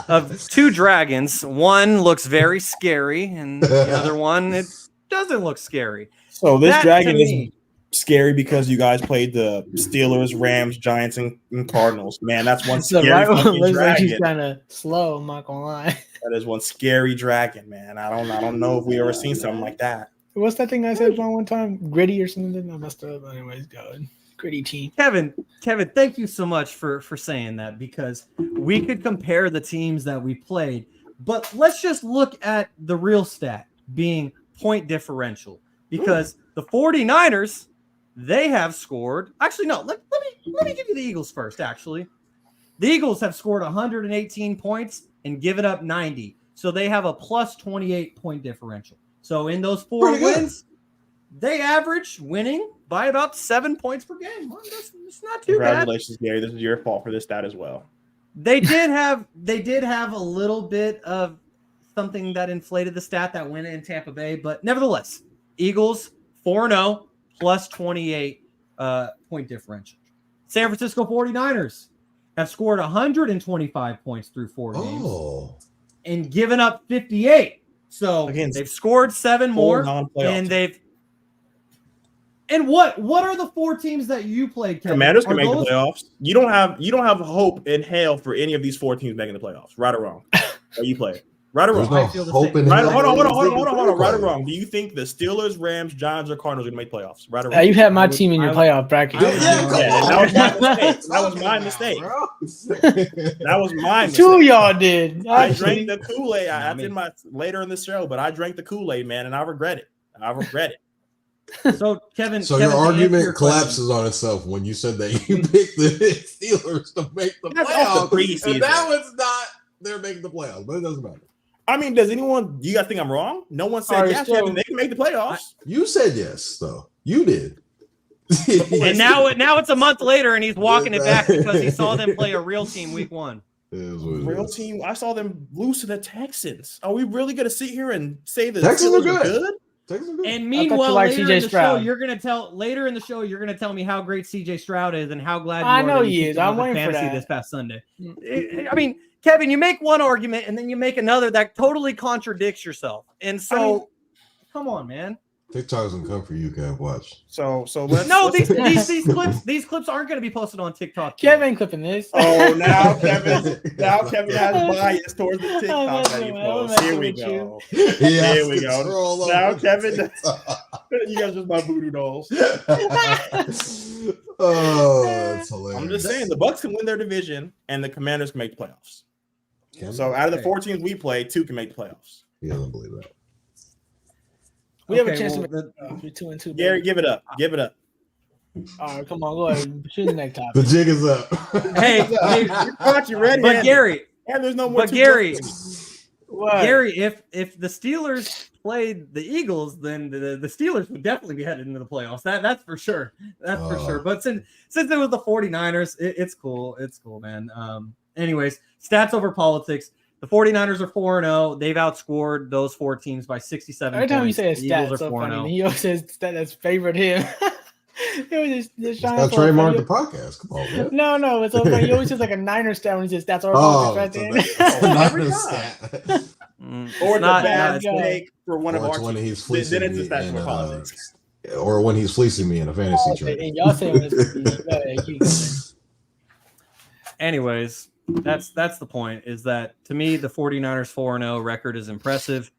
of two dragons, one looks very scary, and the other one, it doesn't look scary. So this That, dragon to is me, scary because you guys played the Steelers, Rams, Giants, and Cardinals. Man, that's one The scary right one fucking looks like he's dragon. kind of slow. I'm not gonna lie. That is one scary dragon, man. I don't know if we ever seen something like that. What's that thing I said one time? Gritty or something? I messed up. Anyways, going gritty team. Kevin, thank you so much for saying that, because we could compare the teams that we played, but let's just look at the real stat being point differential, because the 49ers, they have scored. Actually, no, let me give you the Eagles first. Actually, the Eagles have scored 118 points and given up 90, so they have a plus 28 point differential. So in those 4 wins, they average winning by about 7 points per game. Well, that's not too bad. Congratulations, Gary. This is your fault for this stat as well. They did have a little bit of something that inflated the stat that went in Tampa Bay, but nevertheless, Eagles 4-0 plus 28 point differential. San Francisco 49ers have scored 125 points through 4 games and given up 58. So Again, they've scored 7 more, and they've. And what are the 4 teams that you played, Kevin? Commanders can make the playoffs. You don't have hope in hell for any of these 4 teams making the playoffs. Right or wrong? Or you play it. Right or wrong? No hope in right, hell. hold on. Right or wrong? Do you think the Steelers, Rams, Giants, or Cardinals are going to make playoffs? Right or wrong? You had my team in your playoff bracket. That was my mistake. That was my mistake. 2 of y'all did. I drank the Kool-Aid. I did my later in the show, but I drank the Kool-Aid, man, and I regret it. So Kevin, your argument collapses on itself when you said that you picked the Steelers to make the playoffs. And that was not they're making the playoffs, but it doesn't matter. I mean, do you guys think I'm wrong? No one said yes, Kevin. They can make the playoffs. You said yes, though. You did. And now it's a month later, and he's walking it back because he saw them play a real team week 1. Real team. I saw them lose to the Texans. Are we really going to sit here and say the Texans are good? good? And meanwhile, later in the show, you're gonna tell me how great CJ Stroud is and how glad I know he is. I'm waiting for that this past Sunday. I mean, Kevin, you make one argument and then you make another that totally contradicts yourself. And so, come on, man. TikTok's gonna come for you, Kev. Watch. So let's these clips aren't gonna be posted on TikTok. Kevin ain't clipping this. Oh, now Kevin has bias towards the TikTok that you post. Here we go. Here we go. Now Kevin, you guys just my voodoo dolls. Oh, that's hilarious. I'm just saying the Bucs can win their division and the Commanders can make the playoffs. So out of the 4 teams we play, 2 can make the playoffs. He doesn't believe that. We have a chance to make 2-2. Gary, give it up. All right, come on, go ahead. Choose the next topic. The jig is up. Hey, you ready? But Gary, and there's no more. But Gary, what? Gary, if the Steelers played the Eagles, then the Steelers would definitely be headed into the playoffs. That's for sure. That's for sure. But since it was the 49ers, it's cool. It's cool, man. Anyways, stats over politics. The 49ers are 4-0. They've outscored those 4 teams by 67 Every time points. you say a stat, it's so funny. He always says stat that's favored him. It was just Shaun trademark the podcast. Come on, man. No, it's so funny. He always says like a Niner stat when he says stats over politics right there. Niner stat. Or the bad take for one of our when teams. he's fleecing then it's me a stat in, for politics. or when he's fleecing me in a fantasy trade. And y'all say Anyways, that's the point, is that to me the 49ers 4-0 record is impressive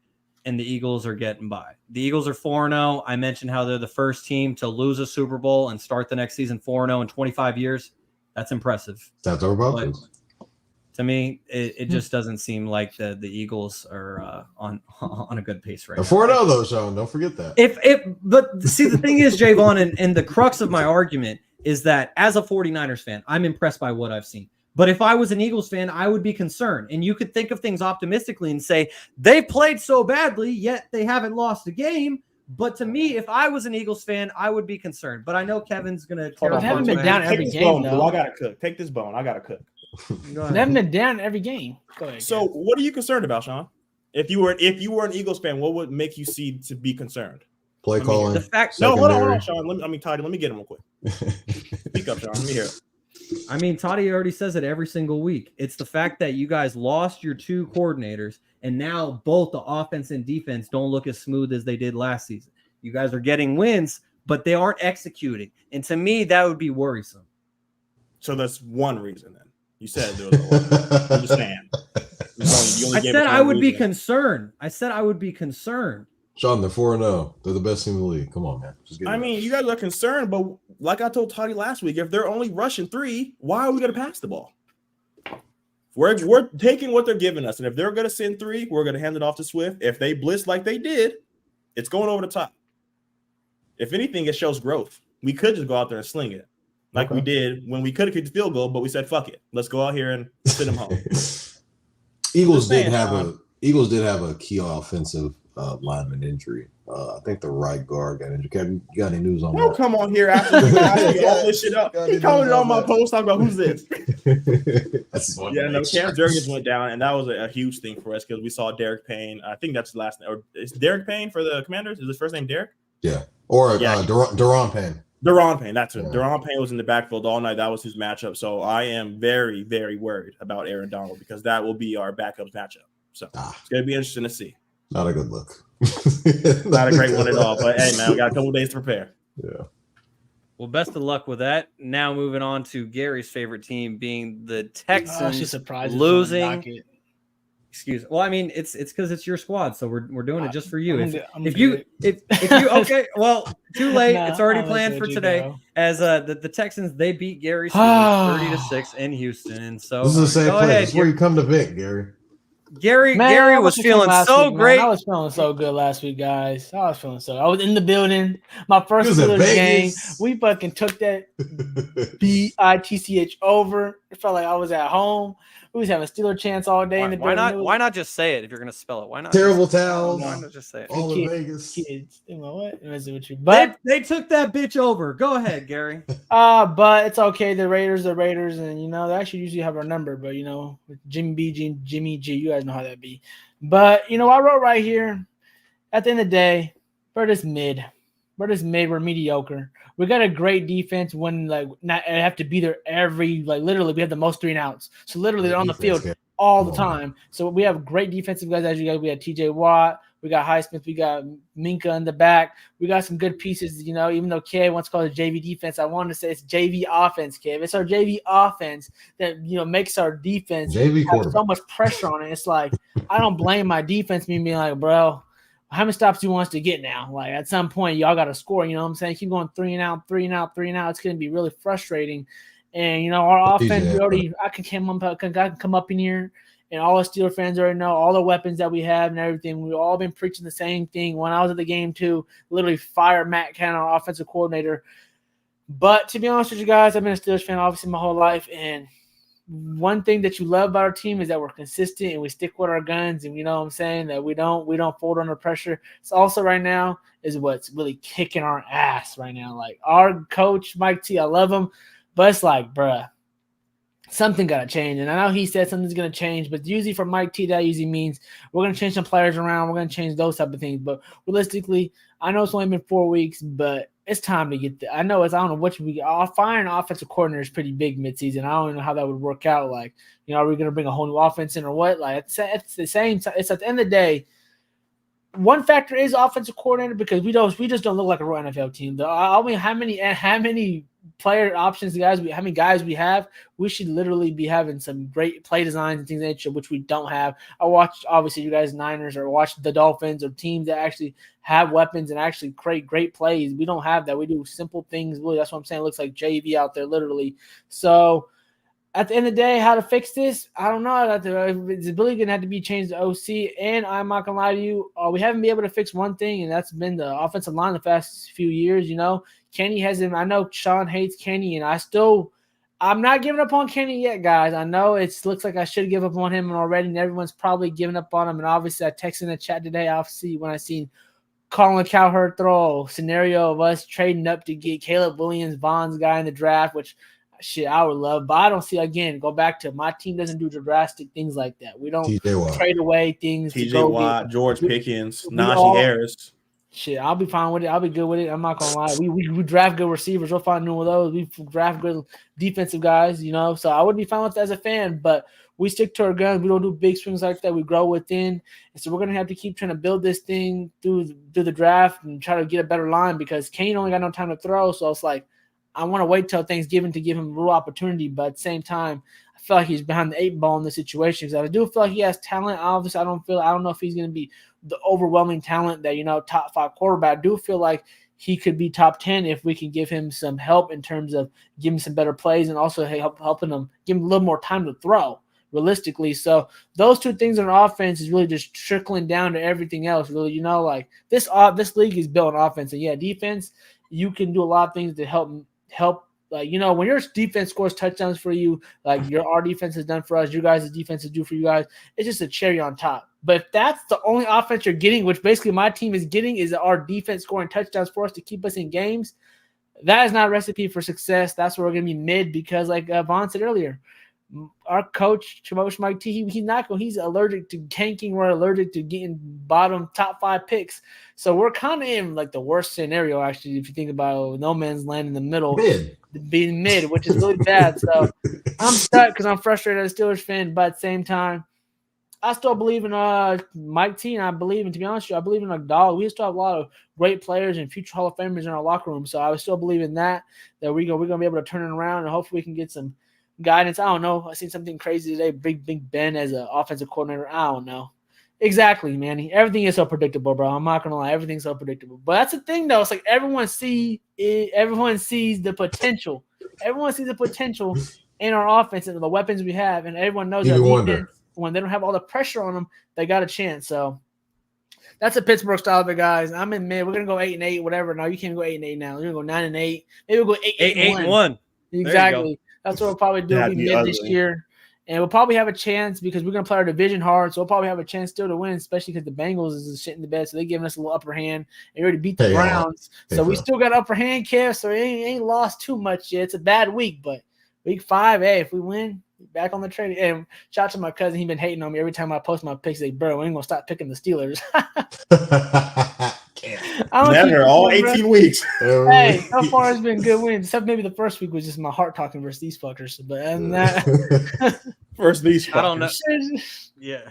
and the Eagles are getting by. The Eagles are 4-0. I mentioned how they're the first team to lose a Super Bowl and start the next season 4-0 in 25 years. That's impressive. That's our politics. To me, it just doesn't seem like the Eagles are on a good pace right now. 4-0 though, Shaun. Don't forget that. But see, the thing is, Jaevon, and the crux of my argument is that as a 49ers fan, I'm impressed by what I've seen. But if I was an Eagles fan, I would be concerned. And you could think of things optimistically and say, they played so badly, yet they haven't lost a game. But to me, if I was an Eagles fan, I would be concerned. But I know Kevin's going to tear They haven't been down every game, though. I got to cook. Take this bone. I got to cook. They haven't been down every game. Go ahead. So what are you concerned about, Shaun? If you were an Eagles fan, what would make you see to be concerned? Play calling. The fact. No, hold on, secondary. Sean. Todd, let me get him real quick. Speak up, Sean. Let me hear it. I mean, Toddy already says it every single week. It's the fact that you guys lost your two coordinators, and now both the offense and defense don't look as smooth as they did last season. You guys are getting wins, but they aren't executing. And to me, that would be worrisome. So that's one reason then. You said there was a lot. I'm just saying. I said I would be concerned. Sean, they're 4-0. They're the best team in the league. Come on, man. You guys are concerned, but like I told Toddy last week, if they're only rushing 3, why are we going to pass the ball? We're taking what they're giving us, and if they're going to send 3, we're going to hand it off to Swift. If they blitz like they did, it's going over the top. If anything, it shows growth. We could just go out there and sling it, like we did when we could have kicked the field goal, but we said, fuck it. Let's go out here and send them home. Eagles did have a key offensive lineman injury. I think the right guard got injured. Kevin, you got any news on that? Don't come on here after you all this shit up. He commented on my post talking about who's this. Cam Jurgens went down, and that was a huge thing for us because we saw Derek Payne. I think that's the last name. Or is Derek Payne for the Commanders? Is his first name Derek? Yeah. Or Daron Payne. Daron Payne, that's it. Yeah. Daron Payne was in the backfield all night. That was his matchup. So I am very, very worried about Aaron Donald because that will be our backup matchup. So it's going to be interesting to see. Not a good look. Not a great one at all. But hey, man, we got a couple days to prepare. Yeah. Well, best of luck with that. Now moving on to Gary's favorite team being the Texans losing. Excuse me. Well, I mean, it's because it's your squad, so we're doing it just for you. If you okay, well, too late. It's already planned for today. As the Texans, they beat Gary's 30-6 in Houston, and so this is the same place. This is where you come to vent, Gary. Gary was feeling so great. I was feeling so good last week, guys. I was in the building. My first Steelers game. We fucking took that BITCH over. It felt like I was at home. We was having Steeler chants all day in the building. Why not just say it if you're gonna spell it? Why not? Terrible towels. Why not just say it? All in Vegas. Kids. You know what? But they took that bitch over. Go ahead, Gary. But it's okay. The Raiders, and they actually usually have our number. But with Jimmy B, Jimmy G, you guys know how that be. But I wrote right here. At the end of the day, we're just mid. We're mediocre. We got a great defense when not have to be there every literally we have the most 3-and-outs. So literally they're on the field all the time. So we have great defensive guys as you guys. We have TJ Watt, we got Highsmith, we got Minka in the back. We got some good pieces, even though Kev wants to call it JV defense, I wanted to say it's JV offense, Kev. It's our JV offense that makes our defense have so much pressure on it. It's like I don't blame my defense me being like, bro, how many stops do you want us to get now? Like at some point, y'all got to score. You know what I'm saying? Keep going 3-and-out. It's going to be really frustrating. And our offense, I can come up in here, and all the Steeler fans already know all the weapons that we have and everything. We've all been preaching the same thing. When I was at the game too, literally fire Matt Cannon, our offensive coordinator. But to be honest with you guys, I've been a Steelers fan obviously my whole life, and one thing that you love about our team is that we're consistent and we stick with our guns, and that we don't fold under pressure. It's also right now is what's really kicking our ass right now. Like our coach Mike T, I love him, but it's like, bruh, something got to change. And I know he said something's going to change, but usually for Mike T, that usually means we're going to change some players around. We're going to change those type of things. But realistically, I know it's only been 4 weeks, but it's time to get I don't know what firing an offensive coordinator is pretty big midseason. I don't know how that would work out. Like, are we going to bring a whole new offense in or what? Like, it's the same. It's at the end of the day, one factor is offensive coordinator because we just don't look like a real NFL team. I mean, how many player options how many guys we have? We should literally be having some great play designs and things like that, which we don't have. I watched obviously you guys Niners or watch the Dolphins or teams that actually have weapons and actually create great plays. We don't have that. We do simple things. Really, that's what I'm saying. It looks like JV out there literally. So at the end of the day, how to fix this? I don't know. It's really going to have to be changed to OC. And I'm not going to lie to you, we haven't been able to fix one thing, and that's been the offensive line the past few years. Kenny hasn't. I know Shaun hates Kenny, and I'm not giving up on Kenny yet, guys. I know it looks like I should give up on him already, and everyone's probably giving up on him. And obviously, I texted in the chat today, obviously, when I seen Colin Cowherd throw a scenario of us trading up to get Caleb Williams, Von's guy in the draft, which – shit, I would love, but I don't see, again, go back to my team doesn't do drastic things like that. We don't trade away things. TJ Watt, George Pickens, Najee Harris. Shit, I'll be fine with it. I'll be good with it. I'm not gonna lie. We draft good receivers. We'll find new one of those. We draft good defensive guys, So I would be fine with it as a fan, but we stick to our guns. We don't do big swings like that. We grow within, and so we're gonna have to keep trying to build this thing through the draft and try to get a better line because Kane only got no time to throw. So it's like I want to wait till Thanksgiving to give him a real opportunity, but at the same time, I feel like he's behind the 8 ball in this situation because I do feel like he has talent. Obviously, I don't know if he's gonna be the overwhelming talent that, top 5 quarterback. I do feel like he could be top 10 if we can give him some help in terms of giving some better plays and also helping him, give him a little more time to throw realistically. So those two things on offense is really just trickling down to everything else. Really, like this league is built on offense. And yeah, defense, you can do a lot of things to help. Like, when your defense scores touchdowns for you, like our defense has done for us, your guys' defense is due for you guys, it's just a cherry on top. But if that's the only offense you're getting, which basically my team is getting, is our defense scoring touchdowns for us to keep us in games, that is not a recipe for success. That's where we're going to be mid because, like Vaughn said earlier, our coach, Mike T, he's allergic to tanking. We're allergic to getting bottom top 5 picks. So we're kind of in like the worst scenario, actually, if you think about it, no man's land in the middle, being mid, which is really bad. So I'm stuck because I'm frustrated as a Steelers fan, but at the same time, I still believe in Mike T, and I believe in, to be honest with you, I believe in a dog. We still have a lot of great players and future Hall of Famers in our locker room. So I would still believe in that we're going to be able to turn it around, and hopefully we can get some guidance. I don't know. I seen something crazy today. Big Ben as an offensive coordinator. I don't know. Exactly, Manny. Everything is so predictable, bro. I'm not gonna lie. Everything's so predictable. But that's the thing, though. It's like everyone sees the potential. Everyone sees the potential in our offense and the weapons we have, and everyone knows that defense, when they don't have all the pressure on them, they got a chance. So that's a Pittsburgh style of it, guys. I'm in mid. We're gonna go 8-8, whatever. No, you can't go 8-8 now. You're gonna go 9-8. Maybe we'll go 8-1. Exactly. That's what we'll probably do. We'll be mid this year. And we'll probably have a chance because we're going to play our division hard. So we'll probably have a chance still to win, especially because the Bengals is the shit in the bed. So they're giving us a little upper hand. And we already beat the Browns. So we still got upper hand, Kev. So it ain't lost too much yet. It's a bad week. But week 5, hey, if we win, back on the trade. And shout out to my cousin. He's been hating on me every time I post my picks. Like, bro, we ain't going to stop picking the Steelers. Never, all 18 weeks. Hey, so far it's been good wins. Except maybe the first week was just my heart talking versus these fuckers. But versus these fuckers. I don't know. Yeah.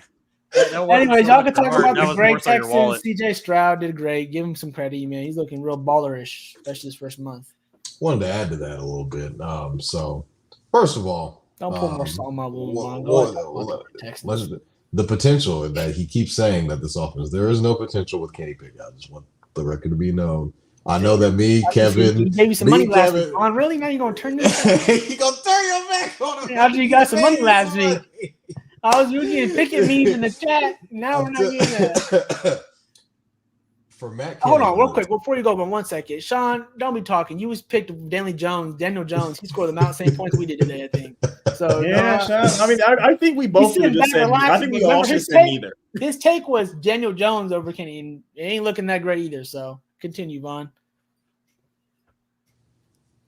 Anyways, y'all can talk about the great Texans. CJ Stroud did great. Give him some credit, man. He's looking real ballerish, especially this first month. Wanted to add to that a little bit. So, first of all, don't put more salt on my wound. The potential that he keeps saying that this offense, there is no potential with Kenny Pickett. I just want the record to be known. I know that Kevin. You gave me some money last week. On really? Now you're going to turn this? You're going to turn your back on him. After you got some money last week. I was getting Pickett memes in the chat. Now we're not getting that. For Matt, hold on, real quick before you go, but 1 second, Shaun, don't be talking. You was picked Daniel Jones. He scored the amount same points we did today, I think. So yeah, Shaun. I mean, I think we both just said. I think we all should say neither. His take was Daniel Jones over Kenny, and it ain't looking that great either. So continue, Vaughn.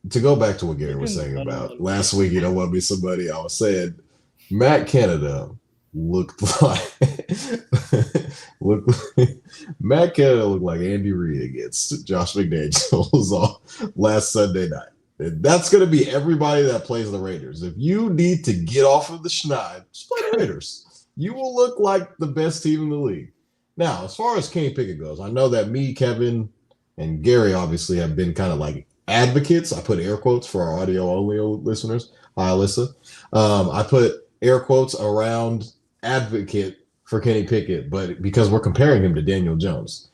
To go back to what Garry was saying about last week, you don't want to be somebody. I was saying Matt Canada looked like Matt Canada looked like Andy Reid against Josh McDaniels on last Sunday night. And that's going to be everybody that plays the Raiders. If you need to get off of the schneid, just play the Raiders. You will look like the best team in the league. Now, as far as Kenny Pickett goes, I know that me, Kevin, and Garry obviously have been kind of like advocates. I put air quotes for our audio-only listeners. Hi, Alyssa. I put air quotes around advocate for Kenny Pickett, but because we're comparing him to Daniel Jones.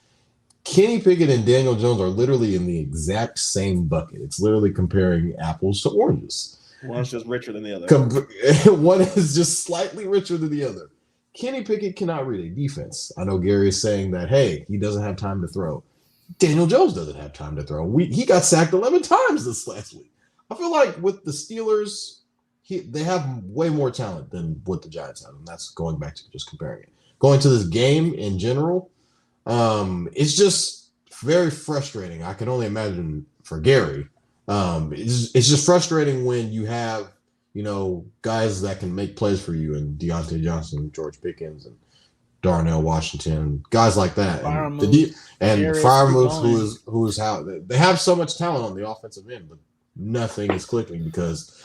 Kenny Pickett and Daniel Jones are literally in the exact same bucket. It's literally comparing apples to oranges. One's just richer than the other. One is just slightly richer than the other. Kenny Pickett cannot read a defense. I know Garry is saying that, hey, he doesn't have time to throw. Daniel Jones doesn't have time to throw. He got sacked 11 times this last week. I feel like with the Steelers, they have way more talent than what the Giants have, and that's going back to just comparing it. Going to this game in general, it's just very frustrating. I can only imagine for Garry. It's just frustrating when you have, guys that can make plays for you, and Deontay Johnson, George Pickens, and Darnell Washington, guys like that, and Garry, Freiermuth, who's how they have so much talent on the offensive end, but nothing is clicking because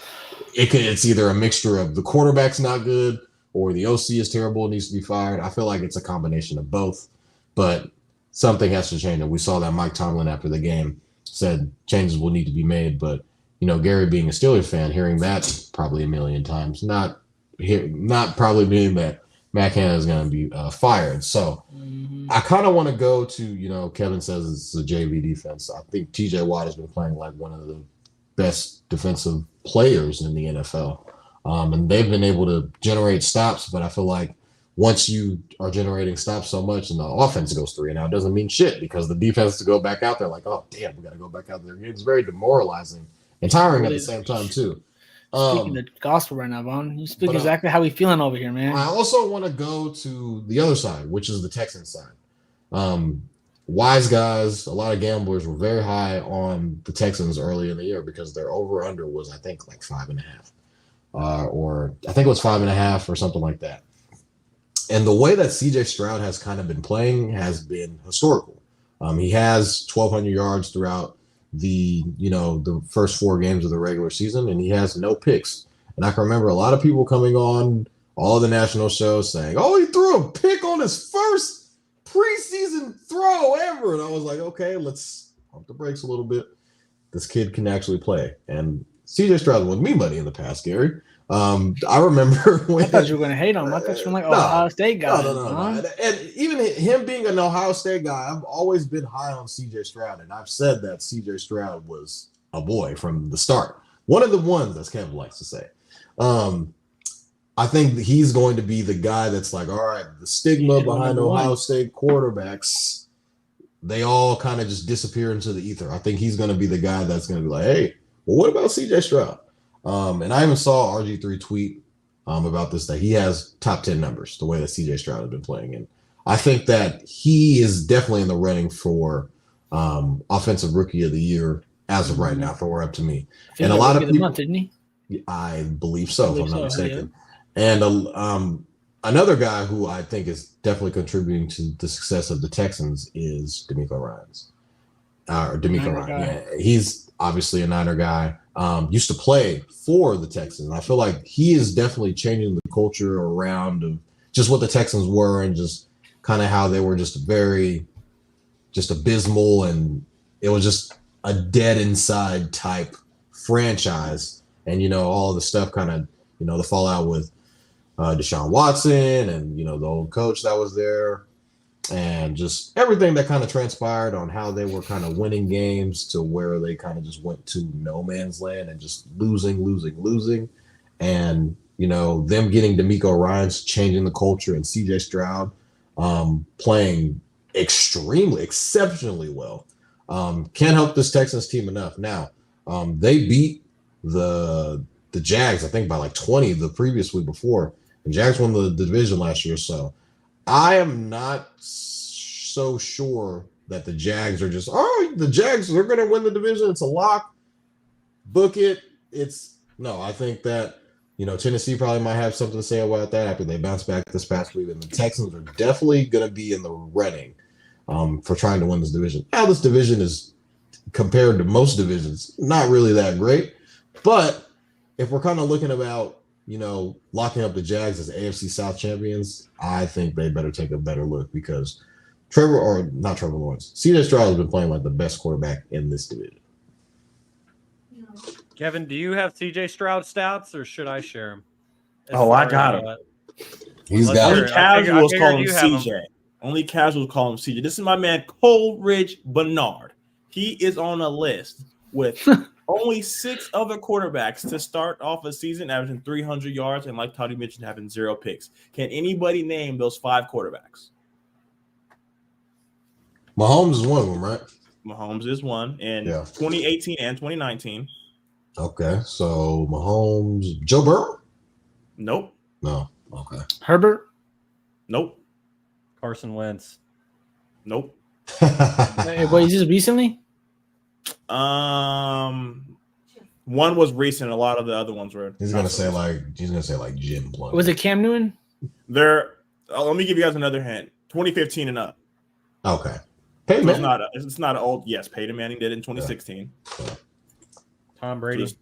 it's either a mixture of the quarterback's not good or the OC is terrible and needs to be fired. I feel like it's a combination of both, but something has to change. And we saw that Mike Tomlin after the game said changes will need to be made. But, Garry being a Steelers fan, hearing that probably a million times, not probably meaning that Matt Canada is going to be fired. So I kind of want to go to, Kevin says it's a JV defense. I think TJ Watt has been playing like one of the best defensive players in the NFL. And they've been able to generate stops, but I feel like once you are generating stops so much and the offense goes 3-and-out, it doesn't mean shit because the defense to go back out there like, oh, damn, we got to go back out there. It's very demoralizing and tiring at the same time, too. Speaking the gospel right now, Von. You speak exactly how we feeling over here, man. I also want to go to the other side, which is the Texans side. Wise guys, a lot of gamblers were very high on the Texans early in the year because their over-under was, I think, like 5.5. Or I think it was 5.5 or something like that. And the way that CJ Stroud has kind of been playing has been historical. He has 1,200 yards throughout the first 4 games of the regular season, and he has no picks. And I can remember a lot of people coming on all the national shows saying, oh, he threw a pick on his first preseason throw ever. And I was like, okay, let's pump the brakes a little bit. This kid can actually play. And CJ Stroud won me money in the past, Garry. I remember when I thought you were going to hate on him. I thought you were like Ohio State guy. No. And even him being an Ohio State guy, I've always been high on CJ Stroud. And I've said that CJ Stroud was a boy from the start. One of the ones, as Kevin likes to say. I think he's going to be the guy that's like, all right, the stigma behind Ohio State quarterbacks, they all kind of just disappear into the ether. I think he's going to be the guy that's going to be like, hey, well, what about CJ Stroud? And I even saw RG3 tweet about this, that he has top 10 numbers, the way that CJ Stroud has been playing. And I think that he is definitely in the running for offensive rookie of the year as of right now, if it were up to me. And a lot of people, didn't he? I believe so, if I'm not mistaken. Yeah. And another guy who I think is definitely contributing to the success of the Texans is DeMeco Ryans. Yeah. He's obviously a Niner guy. Used to play for the Texans. I feel like he is definitely changing the culture around of just what the Texans were and just kind of how they were just abysmal, and it was just a dead inside type franchise. And, all of the stuff kind of, the fallout with Deshaun Watson and, the old coach that was there, and just everything that kind of transpired on how they were kind of winning games to where they kind of just went to no man's land and just losing. And, them getting DeMeco Ryans, changing the culture, and CJ Stroud playing exceptionally well. Can't help this Texans team enough. Now, they beat the Jags, I think, by like 20 the previous week before. And Jags won the division last year, so I am not so sure that the Jags are just, the Jags, they're going to win the division. It's a lock. Book it. I think that, Tennessee probably might have something to say about that after they bounce back this past week. And the Texans are definitely going to be in the running for trying to win this division. Now, this division is, compared to most divisions, not really that great. But if we're kind of looking about, locking up the Jags as AFC South champions, I think they better take a better look because CJ Stroud has been playing like the best quarterback in this division. Kevin, do you have CJ Stroud stats, or should I share them? I got him. He's got Only casuals call him CJ. Only casuals call him CJ. This is my man Coleridge Bernard. He is on a list with only 6 other quarterbacks to start off a season averaging 300 yards and, like Toddy mentioned, having 0 picks. Can anybody name those 5 quarterbacks? Mahomes is one of them, right? Mahomes is one in 2018 and 2019. Okay, so Mahomes, Joe Burrow? Nope. No. Okay. Herbert? Nope. Carson Wentz? Nope. Wait, is this recently? One was recent. A lot of the other ones were. He's gonna say like Jim Plum. Was it Cam Newton? let me give you guys another hint. 2015 and up. Okay. Hey, So man. it's not an old. Yes, Peyton Manning did it in 2016. Yeah. Tom Brady. So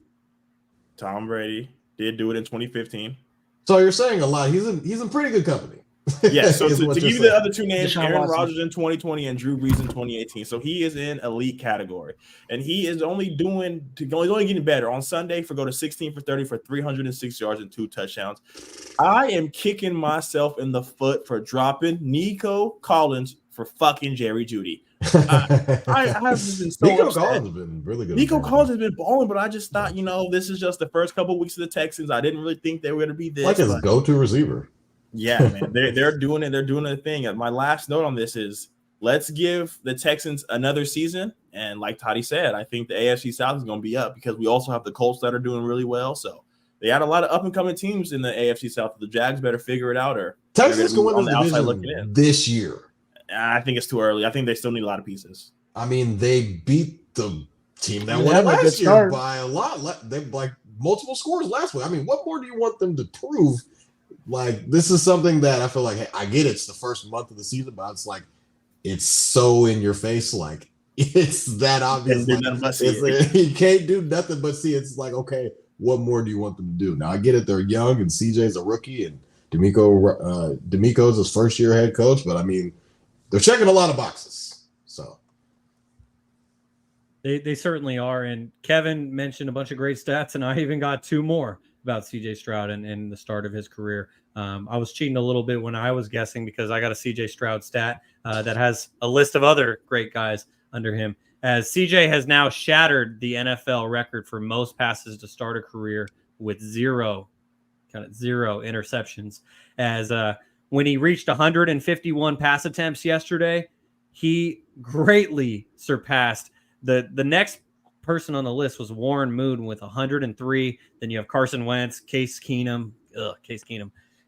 Tom Brady did do it in 2015. So you're saying a lot. He's in pretty good company. Yeah, so is to what give you're you saying. the other two names, Deshaun Aaron Watson. Rodgers in 2020 and Drew Brees in 2018. So he is in elite category. And he is only getting better. On Sunday, go to 16 for 30 for 306 yards and 2 touchdowns. I am kicking myself in the foot for dropping Nico Collins for fucking Jerry Jeudy. I have been so Nico upset. Collins has been really good. Nico Collins has been balling, but I just thought, this is just the first couple of weeks of the Texans. I didn't really think they were going to be this. Like his go-to receiver. Yeah, man, they're doing it. They're doing a thing. My last note on this is let's give the Texans another season. And like Toddy said, I think the AFC South is going to be up because we also have the Colts that are doing really well. So they had a lot of up-and-coming teams in the AFC South. The Jags better figure it out, or Texans can win on this the outside division looking in. this year. I think it's too early. I think they still need a lot of pieces. I mean, they beat the team that They won have a good last year start. by a lot. They like multiple scores last week. I mean, what more do you want them to prove? Like, this is something that I feel like, hey, I get it's the first month of the season, but it's like it's so in your face, like it's that obvious. Like, you can't do nothing but see. It's like, okay, what more do you want them to do? Now I get it; they're young, and CJ's a rookie, and D'Amico's his first year head coach. But I mean, they're checking a lot of boxes. So They certainly are. And Kevin mentioned a bunch of great stats, and I even got 2 more about CJ Stroud and the start of his career. I was cheating a little bit when I was guessing because I got a CJ Stroud stat that has a list of other great guys under him. As CJ has now shattered the NFL record for most passes to start a career with zero interceptions. As when he reached 151 pass attempts yesterday, he greatly surpassed the next person on the list was Warren Moon with 103. Then you have Carson Wentz, Case Keenum,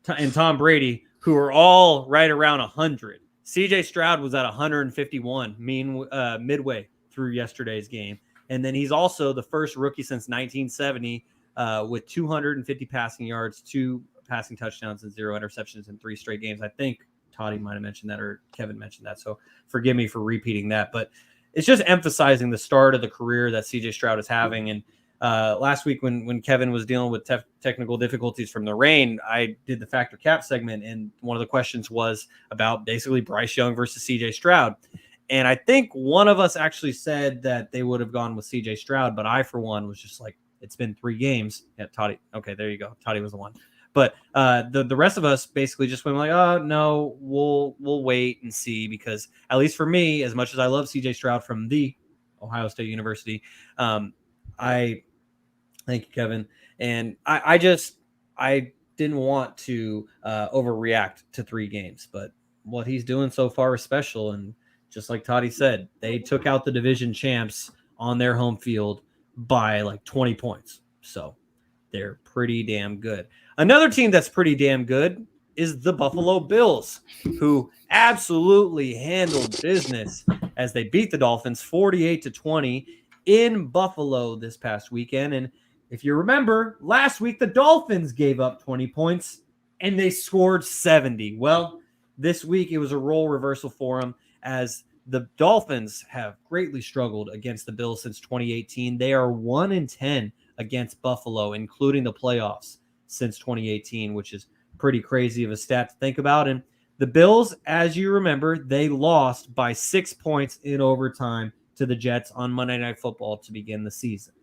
and Tom Brady, who are all right around 100. CJ Stroud was at 151 midway through yesterday's game. And then he's also the first rookie since 1970 with 250 passing yards, 2 passing touchdowns, and 0 interceptions in 3 straight games. I think Toddy might have mentioned that, or Kevin mentioned that. So forgive me for repeating that. But it's just emphasizing the start of the career that CJ Stroud is having. And last week when Kevin was dealing with technical difficulties from the rain, I did the Factor Cap segment, and one of the questions was about basically Bryce Young versus CJ Stroud. And I think one of us actually said that they would have gone with CJ Stroud, but I, for one, was just like, it's been 3 games. Yeah, Toddy. Okay, there you go. Toddy was the one. But the rest of us basically just went like, oh, no, we'll wait and see, because at least for me, as much as I love CJ Stroud from the Ohio State University, I thank you, Kevin. And I didn't want to overreact to 3 games, but what he's doing so far is special. And just like Toddy said, they took out the division champs on their home field by like 20 points. So they're pretty damn good. Another team that's pretty damn good is the Buffalo Bills, who absolutely handled business as they beat the Dolphins 48-20 in Buffalo this past weekend. And if you remember, last week the Dolphins gave up 20 points and they scored 70. Well, this week it was a role reversal for them, as the Dolphins have greatly struggled against the Bills since 2018. They are 1-10 against Buffalo, including the playoffs, since 2018, which is pretty crazy of a stat to think about. And the Bills, as you remember, they lost by 6 points in overtime to the Jets on Monday Night Football to begin the season.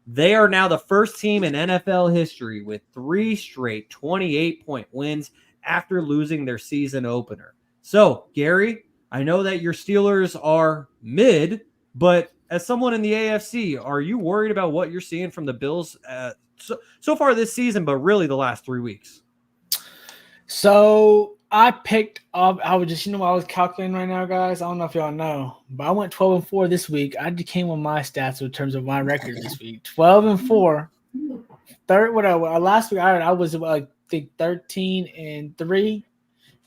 They are now the first team in NFL history with 3 straight 28-point wins after losing their season opener. So, Garry, I know that your Steelers are mid, but as someone in the AFC, are you worried about what you're seeing from the Bills so far this season, but really the last 3 weeks? So I picked up, I was calculating right now, guys. I don't know if y'all know, but I went 12-4 this week. I just came with my stats in terms of my record this week. 12-4. Last week I was I think 13-3.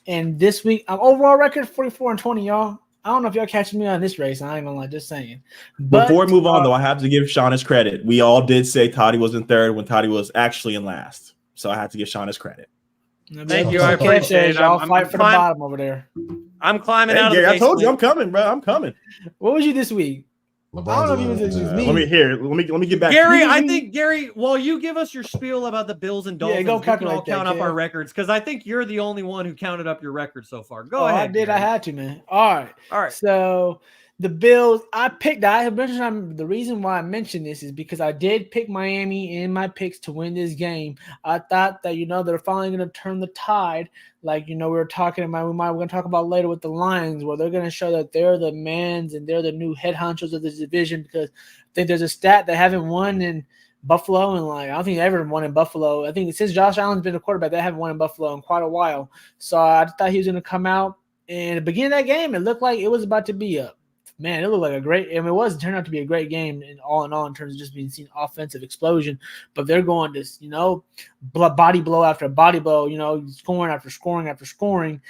And this week, overall record 44-20, y'all. I don't know if y'all catching me on this race. I ain't gonna lie, just saying. But, before we move on, though, I have to give Shaun his credit. We all did say Toddy was in third when Toddy was actually in last. So I have to give Shaun his credit. Thank you. Come I on. appreciate it. Y'all fight for the bottom over there. I'm climbing Hey, out Gary, of the I told you I'm basement. coming, bro. I'm coming. What was you this week? LeBron's I don't know if you was just me. Let me get back. Gary, I think Gary, while you give us your spiel about the Bills and Yeah, Dolphins, go we can all calculate that, count up kid. our records because I think you're the only one who counted up your record so far. Go ahead. I did. Gary. I had to, man. All right. All right. So the Bills, I have mentioned the reason why I mentioned this is because I did pick Miami in my picks to win this game. I thought that they're finally going to turn the tide, like we were talking about. We're going to talk about later with the Lions, where they're going to show that they're the mans and they're the new head honchos of this division. Because I think there's a stat they haven't won in Buffalo, and I don't think they ever won in Buffalo. I think since Josh Allen's been a quarterback, they haven't won in Buffalo in quite a while. So I thought he was going to come out. And at the beginning of that game, it looked like it was about to be it looked like a great, it turned out to be a great game in all in terms of just being seen offensive explosion. But they're going to, body blow after body blow, scoring after scoring after scoring.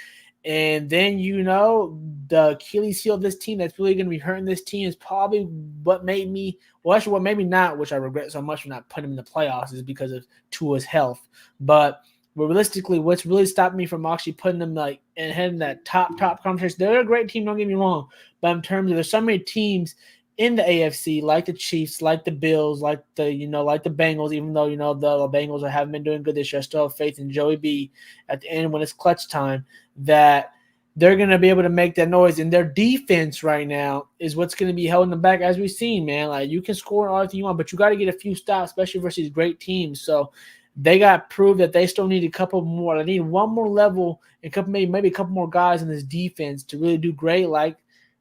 And then, the Achilles heel of this team that's really going to be hurting this team is probably what made me, what made me not, which I regret so much for not putting him in the playoffs, is because of Tua's health. But realistically, what's really stopped me from actually putting them and heading that top conversation, they're a great team, don't get me wrong. But in terms of, there's so many teams in the AFC, like the Chiefs, like the Bills, like the Bengals, even though, the Bengals haven't been doing good this year, I still have faith in Joey B at the end when it's clutch time, that they're going to be able to make that noise. And their defense right now is what's going to be holding them back, as we've seen, man. You can score all you want, but you got to get a few stops, especially versus great teams. So they got proved that they still need a couple more. They need one more level and maybe a couple more guys in this defense to really do great. Like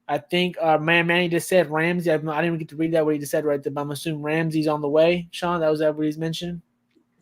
I think Manny just said Ramsey. I didn't even get to read that what he just said right there, but I'm assuming Ramsey's on the way. Shaun, that was what he's mentioned.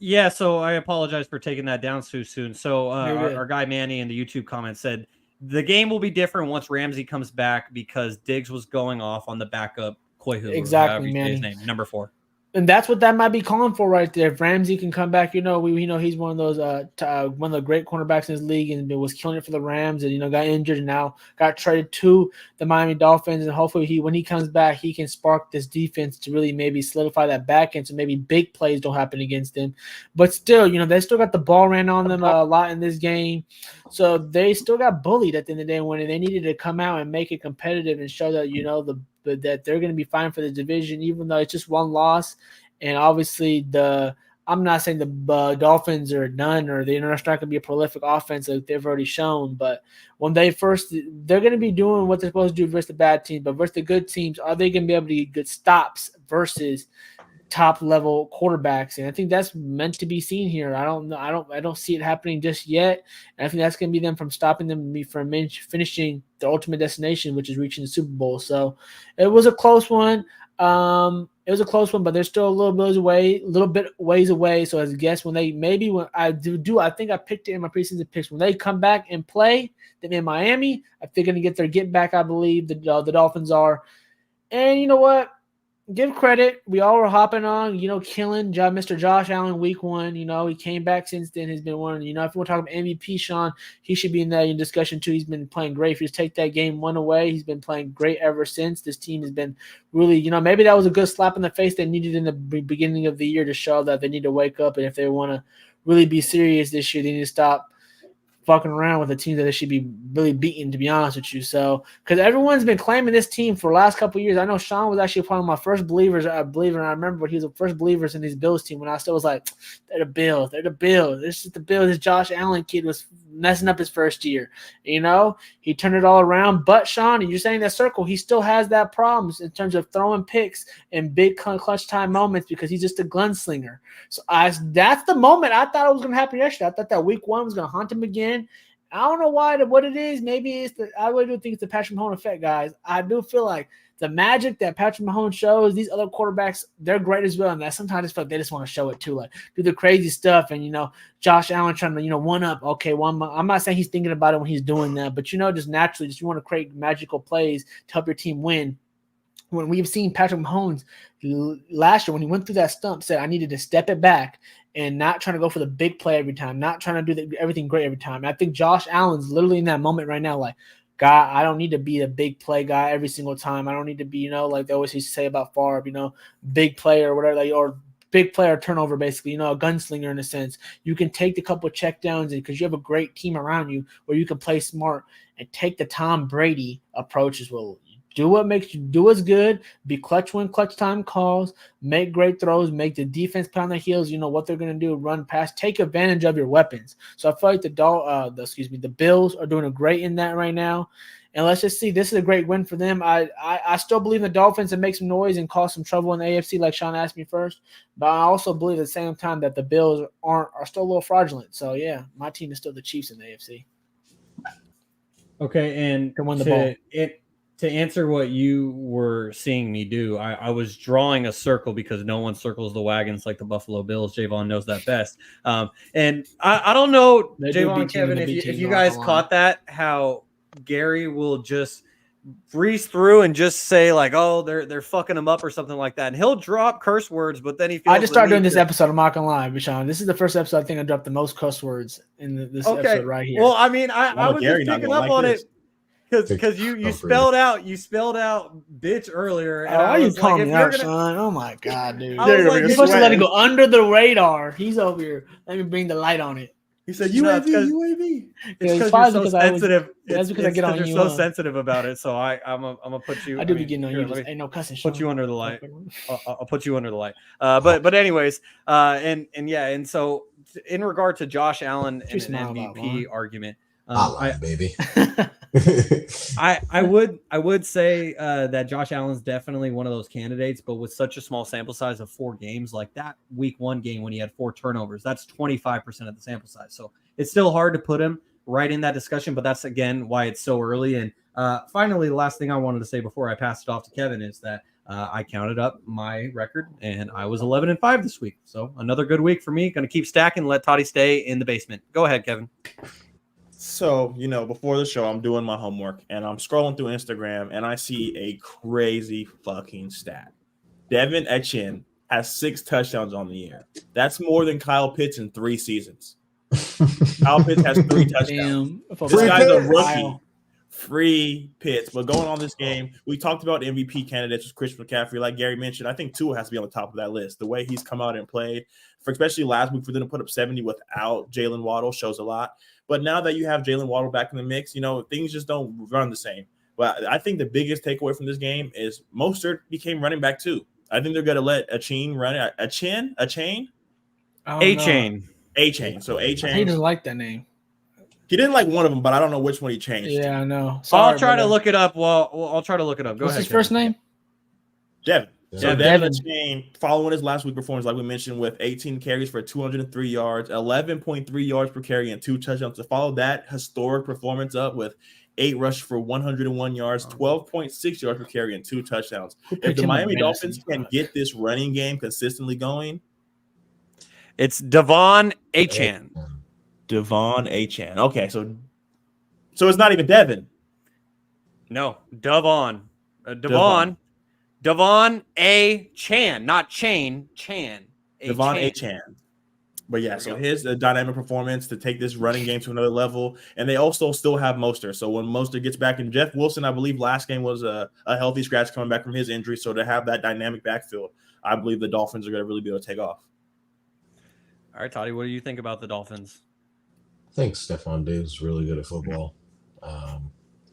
Yeah, so I apologize for taking that down so soon. So our guy Manny in the YouTube comments said the game will be different once Ramsey comes back because Diggs was going off on the backup Koihu. Exactly, Manny. His name, number 4. And that's what that might be calling for right there. If Ramsey can come back, we know he's one of those one of the great cornerbacks in his league, and was killing it for the Rams, and got injured and now got traded to the Miami Dolphins. And hopefully when he comes back, he can spark this defense to really maybe solidify that back end, so maybe big plays don't happen against them. But still, they still got the ball ran on them a lot in this game, so they still got bullied at the end of the day when they needed to come out and make it competitive and show that that they're going to be fine for the division, even though it's just one loss. And obviously, I'm not saying the Dolphins are done or they're not going to be a prolific offense like they've already shown. But when they're going to be doing what they're supposed to do versus the bad teams. But versus the good teams, are they going to be able to get good stops versus top level quarterbacks? And I think that's meant to be seen here. I don't see it happening just yet. And I think that's going to be them from stopping them from finishing their ultimate destination, which is reaching the Super Bowl. So it was a close one. But they're still a little bit ways away. So as a guess, I think I picked it in my preseason picks. When they come back and play, then in Miami, I think they're going to get their get back. I believe the Dolphins are. And you know what? Give credit. We all were hopping on, killing Mr. Josh Allen week 1. He came back since then. Has been one. If you want to talk about MVP, Shaun, he should be in that discussion too. He's been playing great. If you just take that game 1 away, he's been playing great ever since. This team has been really, maybe that was a good slap in the face they needed in the beginning of the year to show that they need to wake up. And if they want to really be serious this year, they need to stop fucking around with a team that they should be really beating, to be honest with you. So, because everyone's been claiming this team for the last couple of years. I know Shaun was actually one of my first believers. And I remember he was the first believers in these Bills team when I still was like, they're the Bills. This is the Bills. This Josh Allen kid was messing up his first year. He turned it all around. But Shaun, you're saying that circle, he still has that problems in terms of throwing picks and big clutch time moments because he's just a gunslinger. So that's the moment I thought it was going to happen yesterday. I thought that week 1 was going to haunt him again. I don't know what it is. Maybe I really do think it's the Patrick Mahomes effect, guys. I do feel like the magic that Patrick Mahomes shows, these other quarterbacks, they're great as well. And that sometimes I just feel like they just want to show it too, like do the crazy stuff. And, Josh Allen trying to, one up. Okay, I'm not saying he's thinking about it when he's doing that, but, just naturally, you want to create magical plays to help your team win. When we've seen Patrick Mahomes last year, when he went through that stump, said, I needed to step it back and not trying to go for the big play every time, not trying to do everything great every time. And I think Josh Allen's literally in that moment right now, like, God, I don't need to be a big play guy every single time. I don't need to be, like they always used to say about Favre, big play or whatever, or big player turnover, basically, a gunslinger in a sense. You can take the couple of checkdowns because you have a great team around you where you can play smart and take the Tom Brady approach as well. Do what makes you do what's good, be clutch when clutch time calls, make great throws, make the defense pound their heels. You know what they're going to do, run past, take advantage of your weapons. So I feel like the Bills are doing a great in that right now. And let's just see, this is a great win for them. I still believe in the Dolphins and make some noise and cause some trouble in the AFC, like Shaun asked me first. But I also believe at the same time that the Bills are still a little fraudulent. So yeah, my team is still the Chiefs in the AFC. Okay, and to win the ball. To answer what you were seeing me do, I was drawing a circle because no one circles the wagons like the Buffalo Bills. Jaevon knows that best. And I don't know, Jaevon and Kevin, if you guys caught that, how Garry will just breeze through and just say like, "Oh, they're fucking him up" or something like that, and he'll drop curse words, but then he feels. I just started doing this episode. I'm not gonna lie, Shaun. This is the first episode I think I dropped the most curse words in this episode right here. Well, I mean, I was just picking up on it. Because you spelled out bitch earlier. And why you calling me out, Shaun? Oh my god, dude! You're supposed to let it go under the radar. He's over here. Let me bring the light on it. He said UAV. It's because you're so sensitive. That's because I get on you. You're so sensitive about it. So I'm gonna put you. I do be getting on you. Ain't no cussing. Put you under the light. I'll put you under the light. But anyways, and so in regard to Josh Allen and an MVP argument, baby. I would say that Josh Allen's definitely one of those candidates, but with such a small sample size of 4 games, like that week 1 game when he had 4 turnovers, that's 25% of the sample size. So it's still hard to put him right in that discussion, but that's again why it's so early. And finally, the last thing I wanted to say before I pass it off to Kevin is that I counted up my record and I was 11-5 this week. So another good week for me. Going to keep stacking, let Toddy stay in the basement. Go ahead, Kevin. So, before the show, I'm doing my homework and I'm scrolling through Instagram and I see a crazy fucking stat. Devin Etienne has 6 touchdowns on the year. That's more than Kyle Pitts in 3 seasons. Kyle Pitts has 3 touchdowns. This guy's a rookie. Free Pitts. But going on this game, we talked about MVP candidates with Christian McCaffrey. Like Garry mentioned, I think Tua has to be on the top of that list. The way he's come out and played, especially last week for them to put up 70 without Jalen Waddle shows a lot. But now that you have Jalen Waddle back in the mix, things just don't run the same. But I think the biggest takeaway from this game is Mostert became running back too. I think they're going to let Achane run it. A-chain? A-chain. So A-chain. He doesn't like that name. He didn't like one of them, but I don't know which one he changed. Yeah, I know. Sorry, I'll try to look it up. I'll try to look it up. Go ahead. What's his first name? Devin. So Devin Chain, following his last week performance, like we mentioned, with 18 carries for 203 yards, 11.3 yards per carry, and 2 touchdowns. To follow that historic performance up with 8 rushes for 101 yards, 12.6 yards per carry, and 2 touchdowns. If the Miami Dolphins can get this running game consistently going, it's Devon Achane. Devon Achane. Okay, so it's not even Devin. No, Devon. Devon A. Chan, not Chain. Chan. Devon A. Chan. But yeah, so his dynamic performance to take this running game to another level. And they also still have Mostert. So when Mostert gets back, and Jeff Wilson, I believe last game was a healthy scratch coming back from his injury. So to have that dynamic backfield, I believe the Dolphins are going to really be able to take off. All right, Toddy, what do you think about the Dolphins? I think Stephon Diggs is really good at football.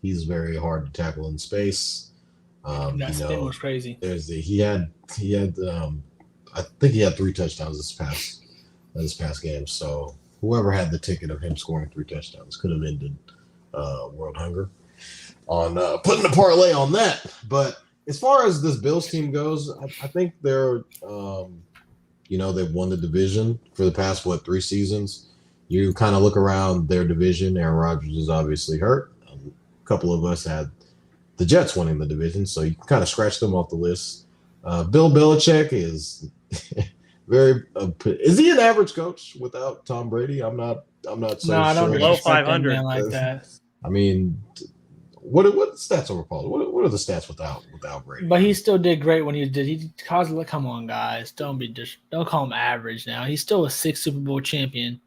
He's very hard to tackle in space. That spin was crazy. He had I think he had 3 touchdowns this past game. So whoever had the ticket of him scoring 3 touchdowns could have ended world hunger on putting a parlay on that. But as far as this Bills team goes, I think they're they've won the division for the past 3 seasons. You kind of look around their division. Aaron Rodgers is obviously hurt. A couple of us had the Jets winning the division, so you can kind of scratch them off the list. Bill Belichick is very. Is he an average coach without Tom Brady? I'm not so sure. I don't below 500 like that. I mean, what stats over Paul? What are the stats without Brady? But he still did great when he did. He caused. Come on, guys, don't call him average now. He's still a 6 Super Bowl champion.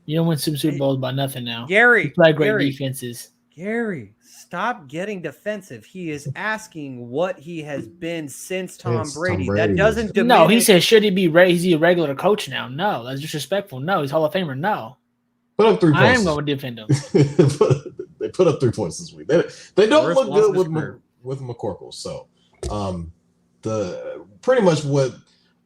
You don't win Super Bowls by nothing now. Garry, you play great defenses. Gary, stop getting defensive. He is asking what he has been since Tom Brady. That doesn't diminish. No, he said, should he be is he a regular coach now? No, that's disrespectful. No, he's Hall of Famer. No. Put up 3 points. I am going to defend him. They put up 3 points this week. They don't look good with McCorkle. So the pretty much what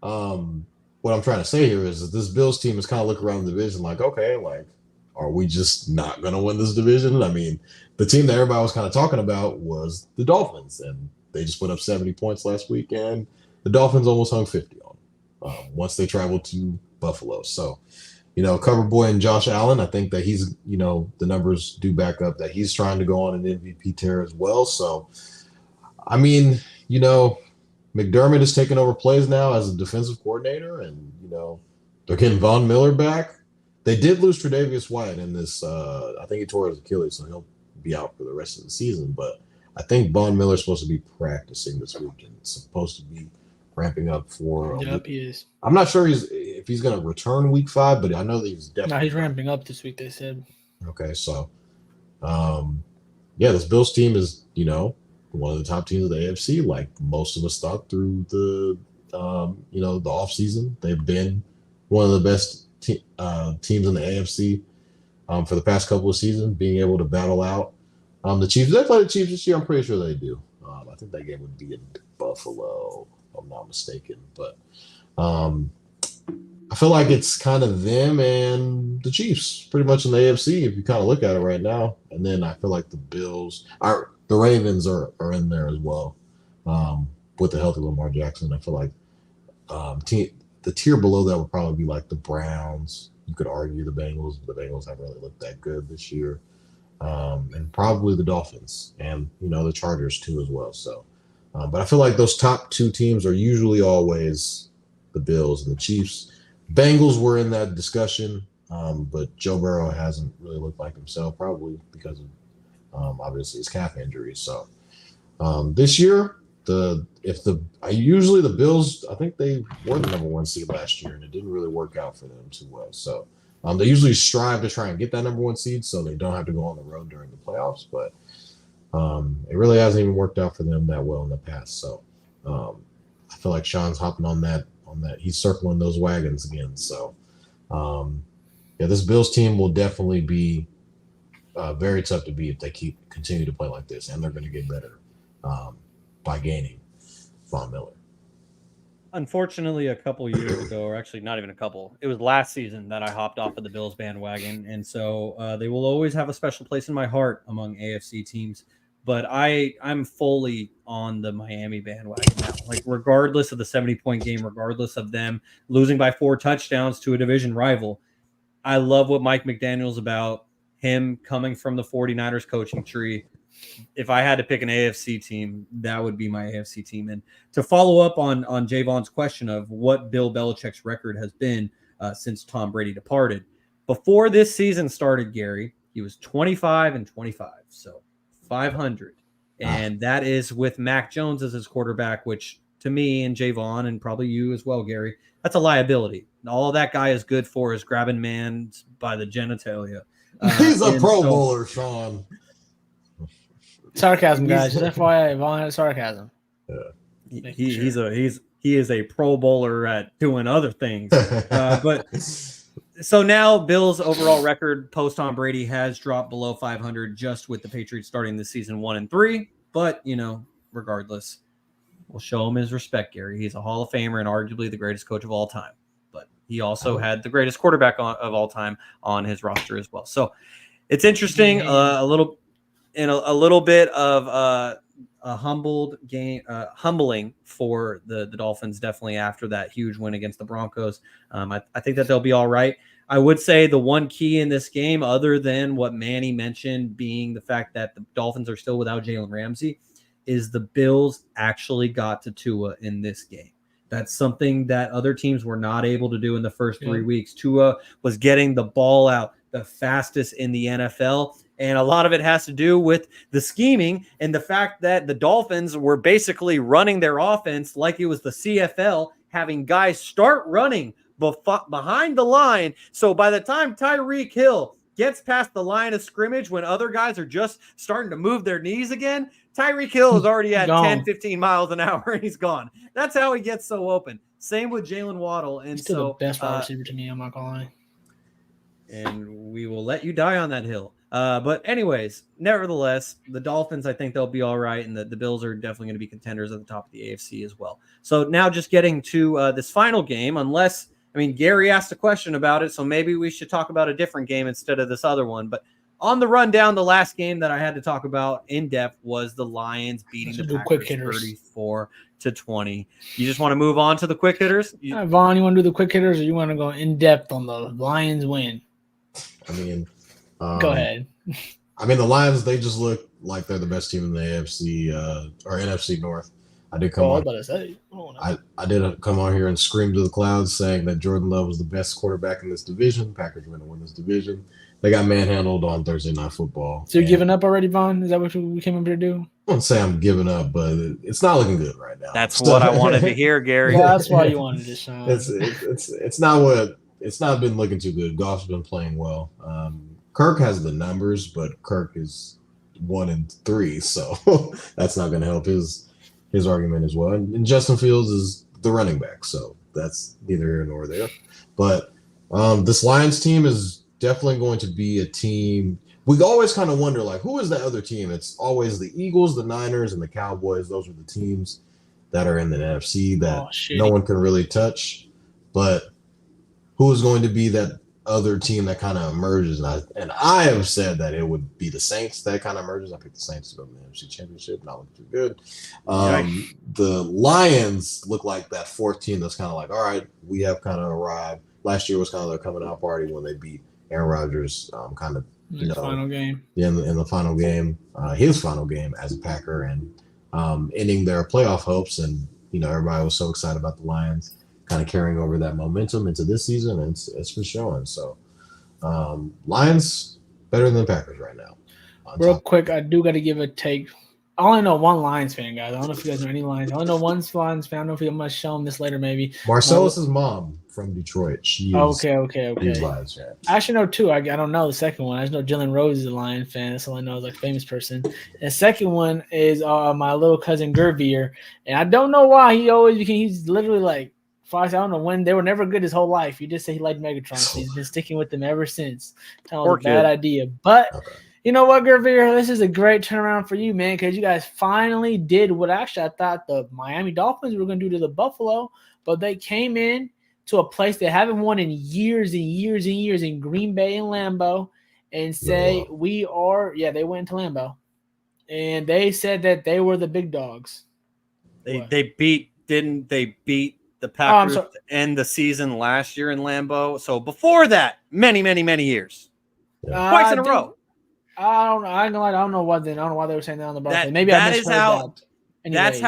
I'm trying to say here is that this Bills team is kind of looking around the division like, okay, like, are we just not going to win this division? I mean, the team that everybody was kind of talking about was the Dolphins, and they just put up 70 points last week, and the Dolphins almost hung 50 on them once they traveled to Buffalo. So, Cover Boy and Josh Allen, I think that he's, the numbers do back up that he's trying to go on an MVP tear as well. So, I mean, McDermott is taking over plays now as a defensive coordinator, and, they're getting Von Miller back. They did lose Tre'Davious White in this. I think he tore his Achilles, so he'll be out for the rest of the season. But I think Von Miller's supposed to be practicing this week and supposed to be ramping up for. Yep, he is. I'm not sure if he's going to return week 5, but I know that he's definitely. No, he's ramping up this week. They said. Okay, so, this Bills team is one of the top teams of the AFC. Like most of us thought through the the offseason, they've been one of the best teams in the AFC for the past couple of seasons, being able to battle out the Chiefs. They play the Chiefs this year. I'm pretty sure they do. I think that game would be in Buffalo, if I'm not mistaken. But I feel like it's kind of them and the Chiefs pretty much in the AFC if you kind of look at it right now. And then I feel like the Ravens are in there as well with the healthy Lamar Jackson. I feel like the tier below that would probably be like the Browns. You could argue the Bengals. The Bengals haven't really looked that good this year. And probably the Dolphins and, the Chargers too as well. So, but I feel like those top 2 teams are usually always the Bills and the Chiefs. Bengals were in that discussion, but Joe Burrow hasn't really looked like himself, probably because of obviously his calf injury. So this year, usually the Bills, I think they were the number 1 seed last year, and it didn't really work out for them too well. So they usually strive to try and get that number 1 seed, so they don't have to go on the road during the playoffs. But it really hasn't even worked out for them that well in the past. So I feel like Shaun's hopping on that. He's circling those wagons again. So this Bills team will definitely be very tough to beat if they continue to play like this, and they're going to get better by gaining Von Miller. Unfortunately, a couple years ago, or actually not even a couple, it was last season that I hopped off of the Bills bandwagon. And so they will always have a special place in my heart among AFC teams. But I'm fully on the Miami bandwagon now. Like, regardless of the 70-point game, regardless of them losing by 4 touchdowns to a division rival, I love what Mike McDaniel's about, him coming from the 49ers coaching tree. If I had to pick an AFC team, that would be my AFC team. And to follow up on Jaevon's question of what Bill Belichick's record has been since Tom Brady departed, before this season started, Gary, he was 25-25, so 500. And that is with Mac Jones as his quarterback, which to me and Jaevon and probably you as well, Gary, that's a liability. All that guy is good for is grabbing man by the genitalia. He's a Pro Bowler, Shaun. Sarcasm, guys. Just FYI, Vonny, sarcasm. Yeah. He is a Pro Bowler at doing other things. But so now Bill's overall record post Tom Brady has dropped below 500 just with the Patriots starting this season 1-3. But regardless, we'll show him his respect, Gary. He's a Hall of Famer and arguably the greatest coach of all time. But he also had the greatest quarterback of all time on his roster as well. So it's interesting. A little bit of a humbling for the Dolphins, definitely after that huge win against the Broncos. I think that they'll be all right. I would say the one key in this game, other than what Manny mentioned being the fact that the Dolphins are still without Jalen Ramsey, is the Bills actually got to Tua in this game. That's something that other teams were not able to do in the first 3 weeks. Tua was getting the ball out the fastest in the NFL. And a lot of it has to do with the scheming and the fact that the Dolphins were basically running their offense like it was the CFL, having guys start running behind the line. So by the time Tyreek Hill gets past the line of scrimmage when other guys are just starting to move their knees again, Tyreek Hill is already at 10, 15 miles an hour and he's gone. That's how he gets so open. Same with Jalen Waddle. And He's still the best wide receiver to me, I'm not gonna lie. And we will let you die on that hill. But anyways, nevertheless, the Dolphins, I think they'll be all right. And the Bills are definitely going to be contenders at the top of the AFC as well. So now just getting to this final game, Garry asked a question about it, so maybe we should talk about a different game instead of this other one. But on the rundown, the last game that I had to talk about in depth was the Lions beating the Packers 34-20. You just want to move on to the quick hitters? Vaughn, you want to do the quick hitters, or you want to go in depth on the Lions win? Go ahead. The Lions, they just look like they're the best team in the AFC or NFC North. I did come on. I did come on here and scream to the clouds saying that Jordan Love was the best quarterback in this division. Packers are going to win this division. They got manhandled on Thursday Night Football. So you're giving up already, Vaughn? Is that what we came up here to do? I wouldn't say I'm giving up, but it's not looking good right now. That's what I wanted to hear, Garry. Yeah, that's why you wanted to, Shaun. It's not been looking too good. Goff's been playing well. Kirk has the numbers, but Kirk is 1-3, so that's not going to help his argument as well. And Justin Fields is the running back, so that's neither here nor there. But this Lions team is definitely going to be a team. We always kind of wonder, like, who is that other team? It's always the Eagles, the Niners, and the Cowboys. Those are the teams that are in the NFC that no one can really touch. But who is going to be that other team that kind of emerges? And I have said that it would be the Saints that kind of emerges. I picked the Saints to go to the NFC Championship. Not looking too good. The Lions look like that fourth team that's kind of like, all right, we have kind of arrived. Last year was kind of their coming out party when they beat Aaron Rodgers Final game. In the final game, his final game as a Packer, and ending their playoff hopes. And, everybody was so excited about the Lions kind of carrying over that momentum into this season, and it's for showing. So, Lions better than the Packers right now. Real quick, I do got to give a take. I only know one Lions fan, guys. I don't know if you guys know any Lions. I only know one Lions fan. I don't know if I'm going to show him this later, maybe. Marcellus's mom from Detroit. She is okay. Lions fan. I actually know two. I don't know the second one. I just know Jalen Rose is a Lions fan. That's all I know, is like a famous person. And the second one is my little cousin Gervier. And I don't know why he's literally like, I don't know when. They were never good his whole life. He just said he liked Megatron. So he's been sticking with them ever since. That was a bad idea. But you know what, Gervier? This is a great turnaround for you, man, because you guys finally did what actually I thought the Miami Dolphins were going to do to the Buffalo. But they came in to a place they haven't won in years and years and years in Green Bay and Lambeau and say they went to Lambeau. And they said that they were the big dogs. They beat the Packers to end the season last year in Lambeau. So before that, many, many, many years. Twice in a row. I don't know. I don't know why they were saying that on the birthday. Maybe that I misheard that. Anyways.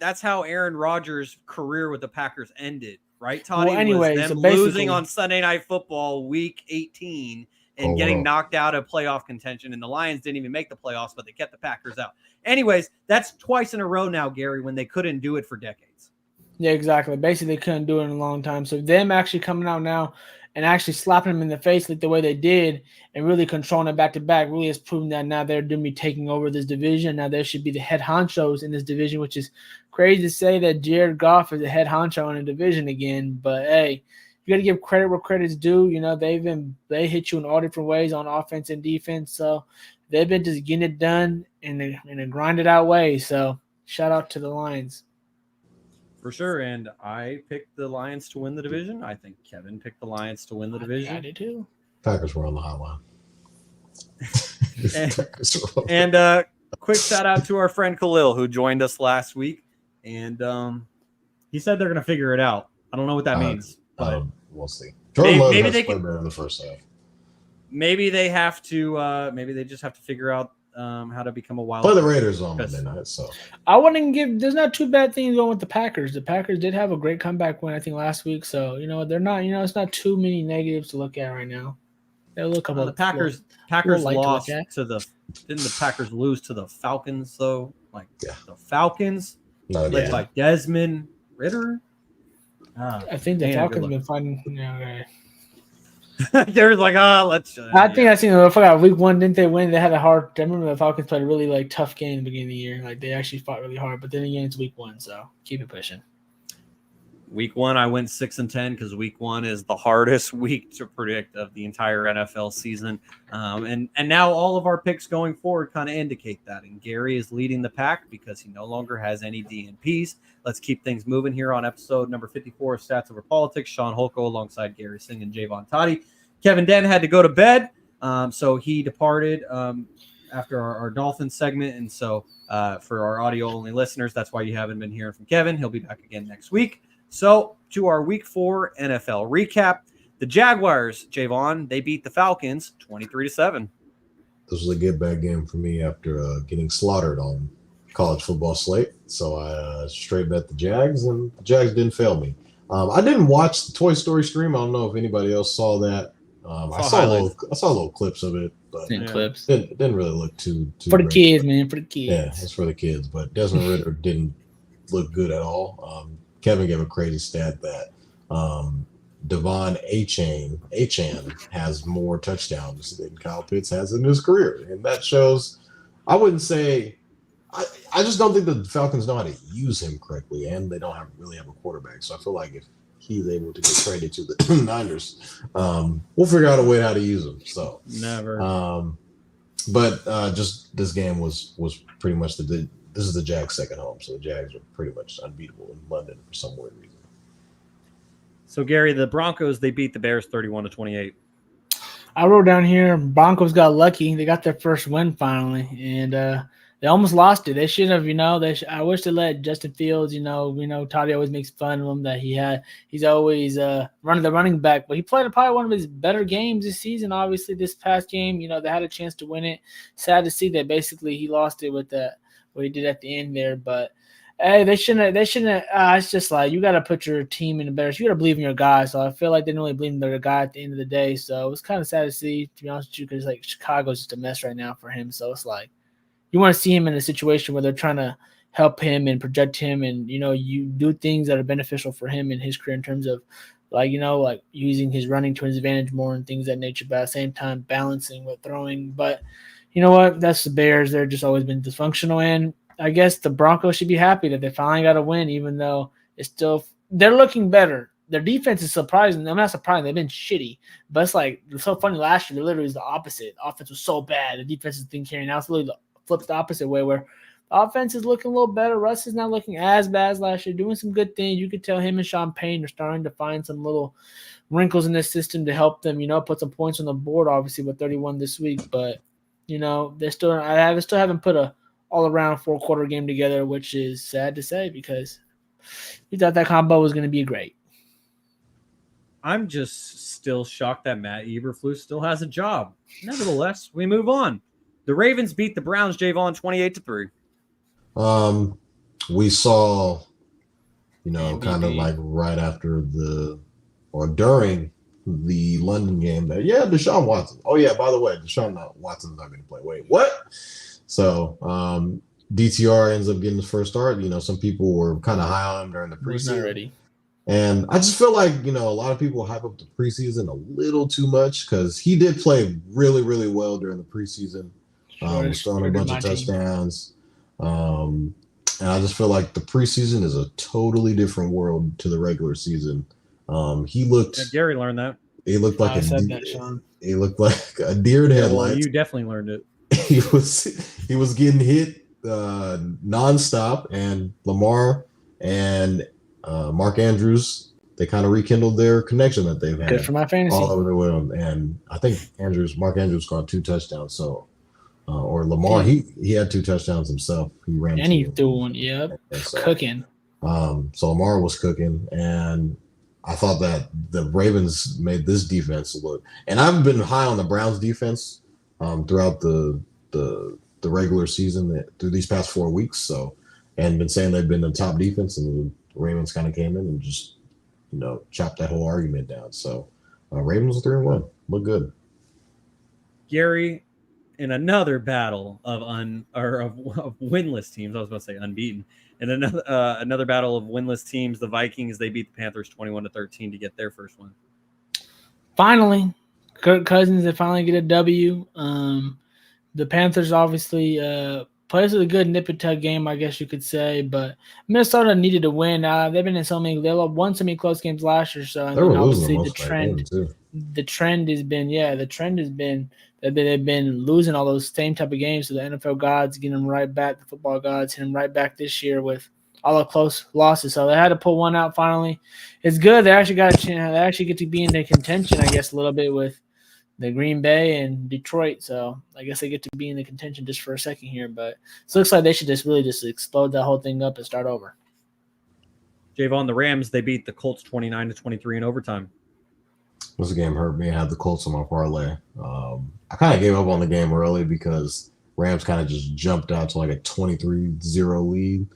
That's how Aaron Rodgers' career with the Packers ended, right, Toddy? Well, anyways, was them losing on Sunday Night Football Week 18 and getting knocked out of playoff contention. And the Lions didn't even make the playoffs, but they kept the Packers out. Anyways, that's twice in a row now, Garry, when they couldn't do it for decades. Yeah, exactly. Basically, they couldn't do it in a long time. So them actually coming out now and actually slapping them in the face like the way they did and really controlling it back-to-back really has proven that now they're going to be taking over this division. Now they should be the head honchos in this division, which is crazy to say that Jared Goff is the head honcho in a division again. But, hey, you got to give credit where credit's due. They hit you in all different ways on offense and defense. So they've been just getting it done in a grinded-out way. So shout out to the Lions. For sure, and I picked the Lions to win the division. I think Kevin picked the Lions to win the division. I did too. Packers were on the hotline. and quick shout out to our friend Khalil who joined us last week, and he said they're going to figure it out. I don't know what that means. But we'll see. Maybe they can play better in the first half. Maybe they have to. Maybe they just have to figure out how to become a wild. Play the Raiders on Monday night. So I wouldn't give. There's not too bad things going with the Packers. The Packers did have a great comeback win, I think, last week. So they're not. It's not too many negatives to look at right now. They'll look up. The Packers lost to the. Didn't the Packers lose to the Falcons though? The Falcons. Led by Desmond Ritter. I think the Falcons have been fighting. Gary's like, let's. I think I seen. I forgot week 1. Didn't they win? They had a hard. I remember the Falcons played a really like tough game at the beginning of the year. Like they actually fought really hard. But then again, it's week 1, so keep it pushing. Week 1, I went 6-10 because week 1 is the hardest week to predict of the entire NFL season. And now all of our picks going forward kind of indicate that. And Garry is leading the pack because he no longer has any DNPs. Let's keep things moving here on episode number 54 of Stats Over Politics. Shaun Holko alongside Garry Singh and Jaevon Toddy. Kevin Den had to go to bed, so he departed after our Dolphins segment. And so for our audio-only listeners, that's why you haven't been hearing from Kevin. He'll be back again next week. So, to our Week 4 NFL recap, the Jaguars, Jaevon, they beat the Falcons 23-7. This was a get-back game for me after getting slaughtered on college football slate. So I straight bet the Jags, and the Jags didn't fail me. I didn't watch the Toy Story stream. I don't know if anybody else saw that. I saw little clips of it, but Clips. It didn't really look too For the great. kids, man. For the kids. Yeah, it's for the kids. But Desmond Ridder didn't look good at all. Kevin gave a crazy stat that Devon Achan has more touchdowns than Kyle Pitts has in his career. And that shows, I wouldn't say, I just don't think the Falcons know how to use him correctly, and they don't really have a quarterback. So I feel like if he's able to get traded to the Niners, we'll figure out a way how to use him. So Never. But just this game was pretty much this is the Jags' second home, so the Jags are pretty much unbeatable in London for some weird reason. So, Garry, the Broncos, they beat the Bears 31-28. I wrote down here, Broncos got lucky. They got their first win finally, and they almost lost it. They should have, I wish they let Justin Fields, Toddy always makes fun of him that he's always running the running back, but he played probably one of his better games this season. Obviously, this past game, they had a chance to win it. Sad to see that basically he lost it with what he did at the end there, but hey, they shouldn't. It's just like you got to put your team in a better. You got to believe in your guy. So I feel like they didn't really believe in their guy at the end of the day. So it was kind of sad to see, to be honest with you, because like Chicago's just a mess right now for him. So it's like you want to see him in a situation where they're trying to help him and project him, and you do things that are beneficial for him in his career in terms of like using his running to his advantage more and things of that nature, but at the same time balancing with throwing. But you know what? That's the Bears. They're just always been dysfunctional, and I guess the Broncos should be happy that they finally got a win, even though they're looking better. Their defense is surprising. I'm not surprised. They've been shitty, but it's like it's so funny. Last year, literally was the opposite. The offense was so bad. The defense is being carried. Now it's literally flips the opposite way, where the offense is looking a little better. Russ is not looking as bad as last year, doing some good things. You could tell him and Sean Payne are starting to find some little wrinkles in this system to help them, put some points on the board, obviously, with 31 this week. But, they still haven't put a all-around four-quarter game together, which is sad to say because we thought that combo was going to be great. I'm just still shocked that Matt Eberflus still has a job. Nevertheless, we move on. The Ravens beat the Browns, Jaevon, 28-3. We saw, MVP. kind of like right after during the London game that, Deshaun Watson. Oh, yeah, by the way, Deshaun Watson's not going to play. Wait, what? So DTR ends up getting the first start. Some people were kind of high on him during the preseason. Ready. And I just feel like, a lot of people hype up the preseason a little too much because he did play really, really well during the preseason. Was throwing a bunch of touchdowns. And I just feel like the preseason is a totally different world to the regular season. He looked. Gary learned that. He looked like Sean. He looked like a deer in headlights. Well, you definitely learned it. He was getting hit nonstop, and Lamar and Mark Andrews, they kind of rekindled their connection that they've had. Good for my fantasy. All over the world. And I think Mark Andrews scored 2 touchdowns. So, or Lamar, he had 2 touchdowns himself. He ran. And he threw one. Yep. So, cooking. So Lamar was cooking, and I thought that the Ravens made this defense look. And I've been high on the Browns defense throughout the regular season through these past 4 weeks. So, and been saying they've been the top defense, and the Ravens kind of came in and just chopped that whole argument down. So, Ravens 3-1, look good. Gary, in another battle of winless teams, I was about to say unbeaten. In another battle of winless teams, the Vikings, they beat the Panthers 21-13 to get their first win. Finally, Kirk Cousins they finally get a W. The Panthers obviously plays a good nip and tuck game, I guess you could say, but Minnesota needed to win. They've been in they won so many close games last year, so They were losing obviously most of that game too. the trend has been they've been losing all those same type of games. So the NFL gods getting them right back, the football gods hitting them right back this year with all the close losses. So they had to pull one out finally. It's good. They actually got a chance. They actually get to be in the contention, I guess, a little bit with the Green Bay and Detroit. So I guess they get to be in the contention just for a second here. But it looks like they should just really just explode that whole thing up and start over. Jaevon, the Rams, they beat the Colts 29-23 in overtime. This game hurt me. I had the Colts on my parlay. I kind of gave up on the game early because Rams kind of just jumped out to like a 23-0 lead,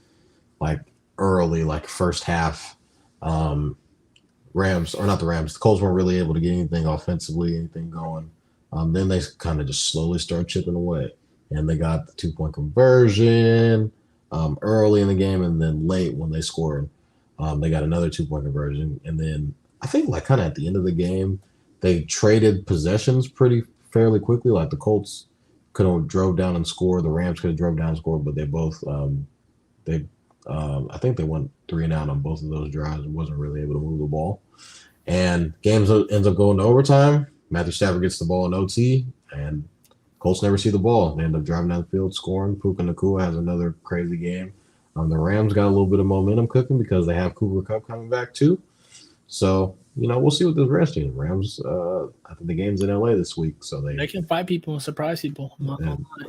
like early, like first half. The Colts weren't really able to get anything offensively, anything going. Then they kind of just slowly start chipping away. And they got the 2-point conversion early in the game, and then late when they scored, they got another 2-point conversion. And then I think like kind of at the end of the game, they traded possessions fairly quickly. Like the Colts could have drove down and scored. The Rams could have drove down and scored, but they both I think they went 3 and out on both of those drives and wasn't really able to move the ball. And games ends up going to overtime. Matthew Stafford gets the ball in OT, and Colts never see the ball. They end up driving down the field, scoring. Puka Nacua has another crazy game. The Rams got a little bit of momentum cooking because they have Cooper Kupp coming back too. So, we'll see what this rest team. Rams, I think the game's in LA this week, so they can fight people and surprise people.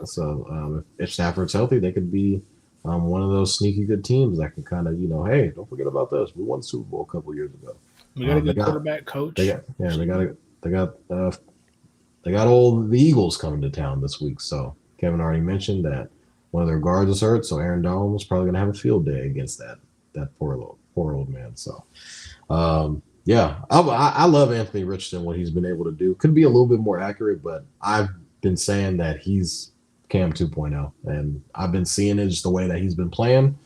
So if Stafford's healthy, they could be one of those sneaky good teams that can kind of, hey, don't forget about this. We won the Super Bowl a couple years ago. We got a good quarterback coach. They got all the Eagles coming to town this week. So Kevin already mentioned that one of their guards is hurt, so Aaron Donald was probably going to have a field day against that poor old man. So, I love Anthony Richardson, what he's been able to do. Could be a little bit more accurate, but I've been saying that he's Cam 2.0, and I've been seeing it just the way that he's been playing,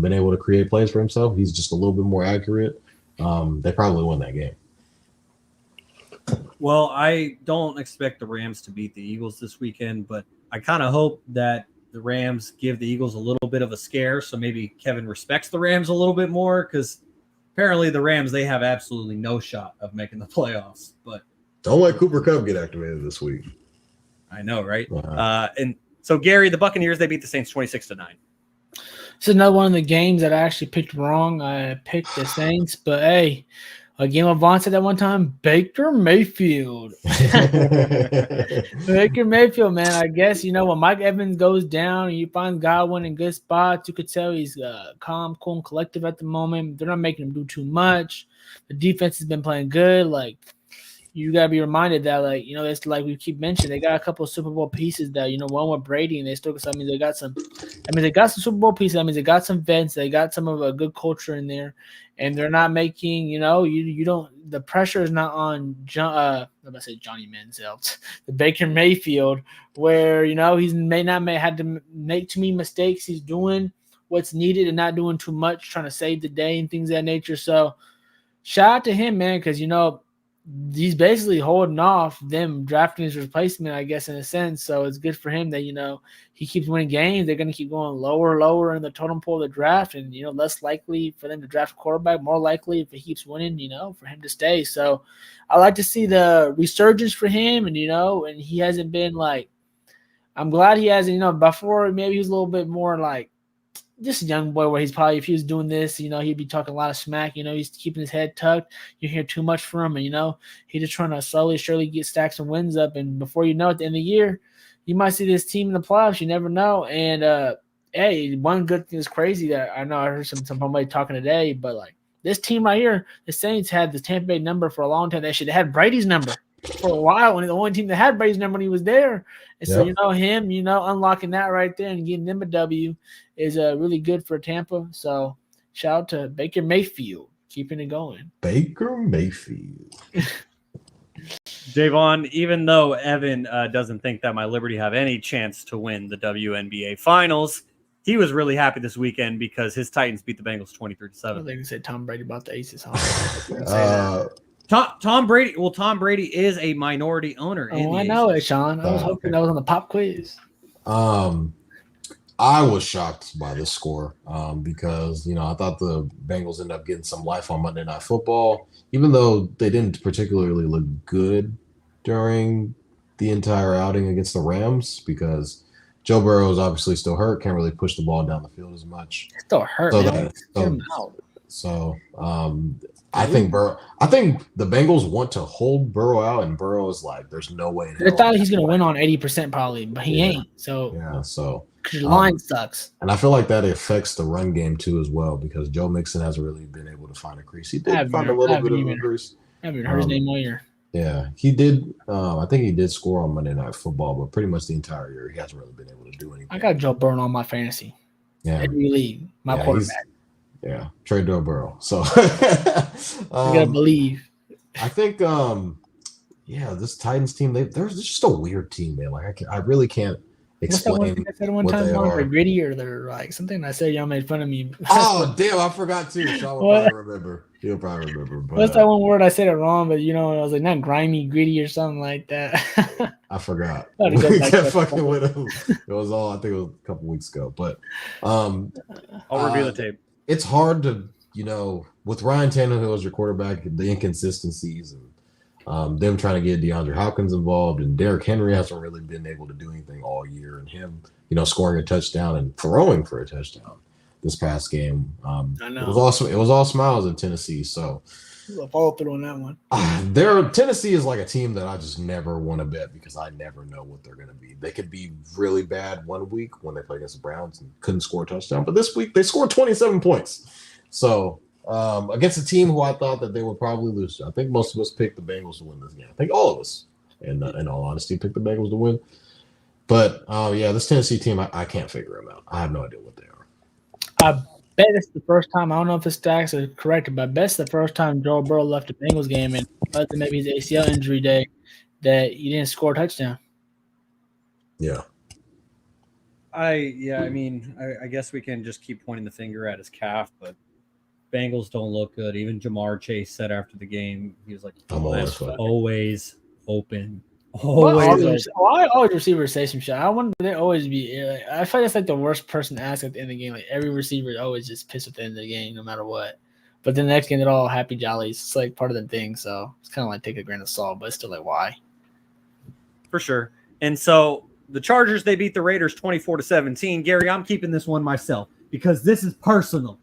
been able to create plays for himself. He's just a little bit more accurate. They probably won that game. Well, I don't expect the Rams to beat the Eagles this weekend, but I kind of hope that the Rams give the Eagles a little bit of a scare, so maybe Kevin respects the Rams a little bit more, because apparently the Rams, they have absolutely no shot of making the playoffs. But don't let Cooper Kupp get activated this week. I know, right? And so, Garry, the Buccaneers, they beat the Saints 26-9. This is another one of the games that I actually picked wrong. I picked the Saints, but hey, a game of Vonny said that one time, Baker Mayfield. Baker Mayfield, man. I guess, when Mike Evans goes down and you find Godwin in good spots, you could tell he's calm, cool, and collective at the moment. They're not making him do too much. The defense has been playing good. Like, you got to be reminded that, it's like we keep mentioning, they got a couple of Super Bowl pieces that, one with Brady, and they still got they got some Super Bowl pieces. That means they got some vets. They got some of a good culture in there, and they're not making, you don't, the pressure is not on I'm going to say Johnny Manziel, the Baker Mayfield, where, he's had to make too many mistakes. He's doing what's needed and not doing too much, trying to save the day and things of that nature. So shout out to him, man, because, he's basically holding off them drafting his replacement, I guess, in a sense. So it's good for him that, he keeps winning games. They're going to keep going lower in the totem pole of the draft, and, less likely for them to draft a quarterback, more likely if he keeps winning, for him to stay. So I like to see the resurgence for him, and, and he hasn't been I'm glad he hasn't, before maybe he was a little bit more just a young boy where he's probably, if he was doing this, he'd be talking a lot of smack. He's keeping his head tucked. You hear too much from him, and, he's just trying to slowly, surely get stacks and wins up. And before you know it, at the end of the year, you might see this team in the playoffs. You never know. And, hey, one good thing is crazy that I know I heard somebody talking today, but, this team right here, the Saints had the Tampa Bay number for a long time. They should have had Brady's number for a while, and the only team that had Brady's number when he was there. And so, him, unlocking that right there and getting them a W is really good for Tampa. So, shout out to Baker Mayfield, keeping it going. Baker Mayfield. Jaevon, even though Evan doesn't think that my Liberty have any chance to win the WNBA Finals, he was really happy this weekend because his Titans beat the Bengals 23-7. I think you said Tom Brady bought the Aces. Tom Brady. Well, Tom Brady is a minority owner. Oh, I know it, Shaun. I was hoping that was on the pop quiz. I was shocked by this score because, I thought the Bengals ended up getting some life on Monday Night Football, even though they didn't particularly look good during the entire outing against the Rams because Joe Burrow is obviously still hurt, can't really push the ball down the field as much. Still hurt, man. I think the Bengals want to hold Burrow out, and Burrow is like, there's no way. They thought he's going to win on 80% probably, but he ain't. So because your line sucks. And I feel like that affects the run game too as well because Joe Mixon hasn't really been able to find a crease. He did find a little bit of a crease. I haven't heard his name all year. Yeah, he did. I think he did score on Monday Night Football, but pretty much the entire year he hasn't really been able to do anything. I got Joe Burrow on my fantasy. Yeah, every league, my quarterback. Yeah, trade Joe Burrow. So you gotta believe. I think, this Titans team, they're just a weird team, man. Like I really can't explain. What's that one thing I said one time? They're gritty or they're like something I said. Y'all made fun of me. Oh damn, I forgot too. Shaun will probably remember. He'll probably remember. But, what's that one word I said it wrong? But I was like not grimy, gritty or something like that. I forgot. We kept fucking with him. It was all. I think it was a couple weeks ago. But I'll review the tape. It's hard to, with Ryan Tannehill as your quarterback, the inconsistencies and them trying to get DeAndre Hopkins involved, and Derrick Henry hasn't really been able to do anything all year, and him, scoring a touchdown and throwing for a touchdown this past game. I know. It was all smiles in Tennessee. So I'll follow through on that one. Tennessee is like a team that I just never want to bet because I never know what they're going to be. They could be really bad one week when they play against the Browns and couldn't score a touchdown, but this week they scored 27 points. So against a team who I thought that they would probably lose to. I think most of us picked the Bengals to win this game. I think all of us, in all honesty, picked the Bengals to win. But this Tennessee team, I can't figure them out. I have no idea what they are. I bet it's the first time. I don't know if the stats are correct, but I bet it's the first time Joe Burrow left the Bengals game and other than maybe his ACL injury day that he didn't score a touchdown. Yeah. I guess we can just keep pointing the finger at his calf, but Bengals don't look good. Even Jamar Chase said after the game, he was like, always open. Why always receivers say some shit? I wonder they always be. I feel like it's like the worst person to ask at the end of the game. Like every receiver is always just pissed at the end of the game, no matter what. But then the next game, they're all happy jollies. It's like part of the thing. So it's kind of like take a grain of salt, but it's still like why? For sure. And so the Chargers, they beat the Raiders 24-17. Garry, I'm keeping this one myself because this is personal.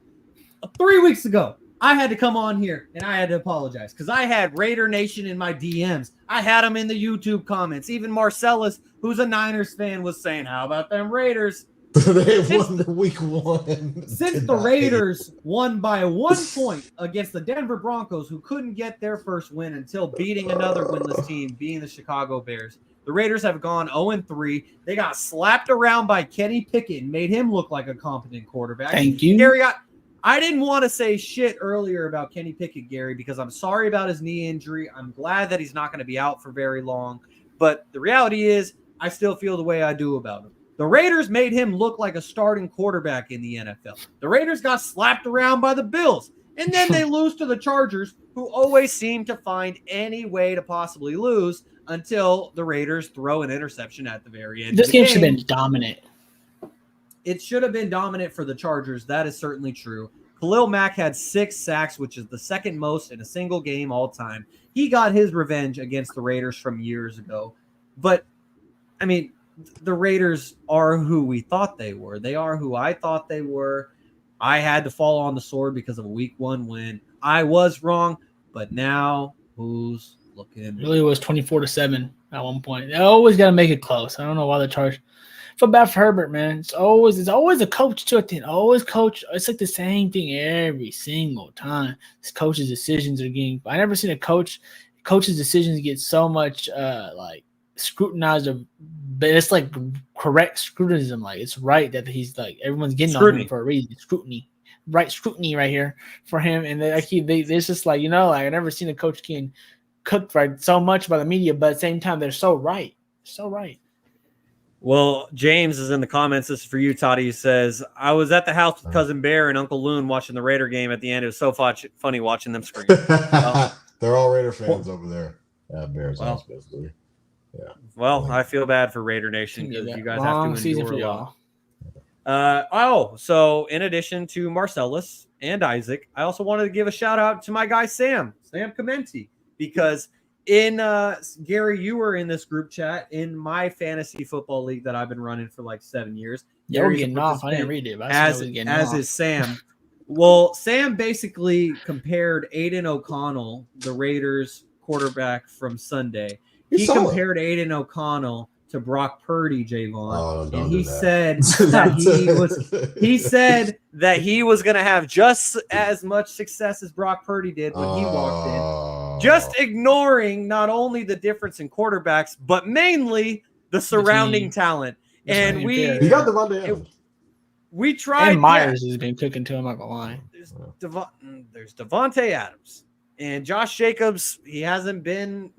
3 weeks ago, I had to come on here and I had to apologize because I had Raider Nation in my DMs. I had them in the YouTube comments. Even Marcellus, who's a Niners fan, was saying, how about them Raiders? They won the week one. Since the Raiders won by 1 point against the Denver Broncos, who couldn't get their first win until beating another winless team, being the Chicago Bears, the Raiders have gone 0-3. They got slapped around by Kenny Pickett and made him look like a competent quarterback. Thank you. Garry, I didn't want to say shit earlier about Kenny Pickett, Garry, because I'm sorry about his knee injury. I'm glad that he's not going to be out for very long. But the reality is, I still feel the way I do about him. The Raiders made him look like a starting quarterback in the NFL. The Raiders got slapped around by the Bills. And then they lose to the Chargers, who always seem to find any way to possibly lose until the Raiders throw an interception at the very end. This game should have been dominant. It should have been dominant for the Chargers. That is certainly true. Khalil Mack had 6 sacks, which is the second most in a single game all time. He got his revenge against the Raiders from years ago. But, the Raiders are who we thought they were. They are who I thought they were. I had to fall on the sword because of a week 1 win. I was wrong, but now who's looking? It really was 24-7 at one point. They always got to make it close. I don't know why the Chargers. Feel bad for Herbert, man. It's always a coach too. Always coach. It's like the same thing every single time. This coach's decisions are getting. I never seen a coach's decisions get so much scrutinized. But it's like correct scrutinism. Like it's right that he's like everyone's getting on him for a reason. Scrutiny right here for him. And it's just like I never seen a coach getting cooked right so much by the media, but at the same time they're so right. So right. Well, James is in the comments. This is for you, Toddy. He says, I was at the house with Cousin Bear and Uncle Loon watching the Raider game at the end. It was so funny watching them scream. They're all Raider fans over there at Bears Well, house, basically. Yeah. Well, I feel bad for Raider Nation because you guys have to season endure for y'all. y'all. So in addition to Marcellus and Isaac, I also wanted to give a shout out to my guy Sam Commenti, because in Gary, you were in this group chat in my fantasy football league that I've been running for like 7 years. Yeah, we're getting off. I didn't read it, but as is Sam. Well, Sam basically compared Aiden O'Connell, the Raiders quarterback from Sunday. He compared Aiden O'Connell to Brock Purdy, Jaevon, and he said that he was going to have just as much success as Brock Purdy did when he walked in, just ignoring not only the difference in quarterbacks, but mainly the surrounding talent. And he got Devontae Adams. We tried. And Myers has been cooking to him. I'm not gonna lie. There's Devontae Adams. And Josh Jacobs, he hasn't been.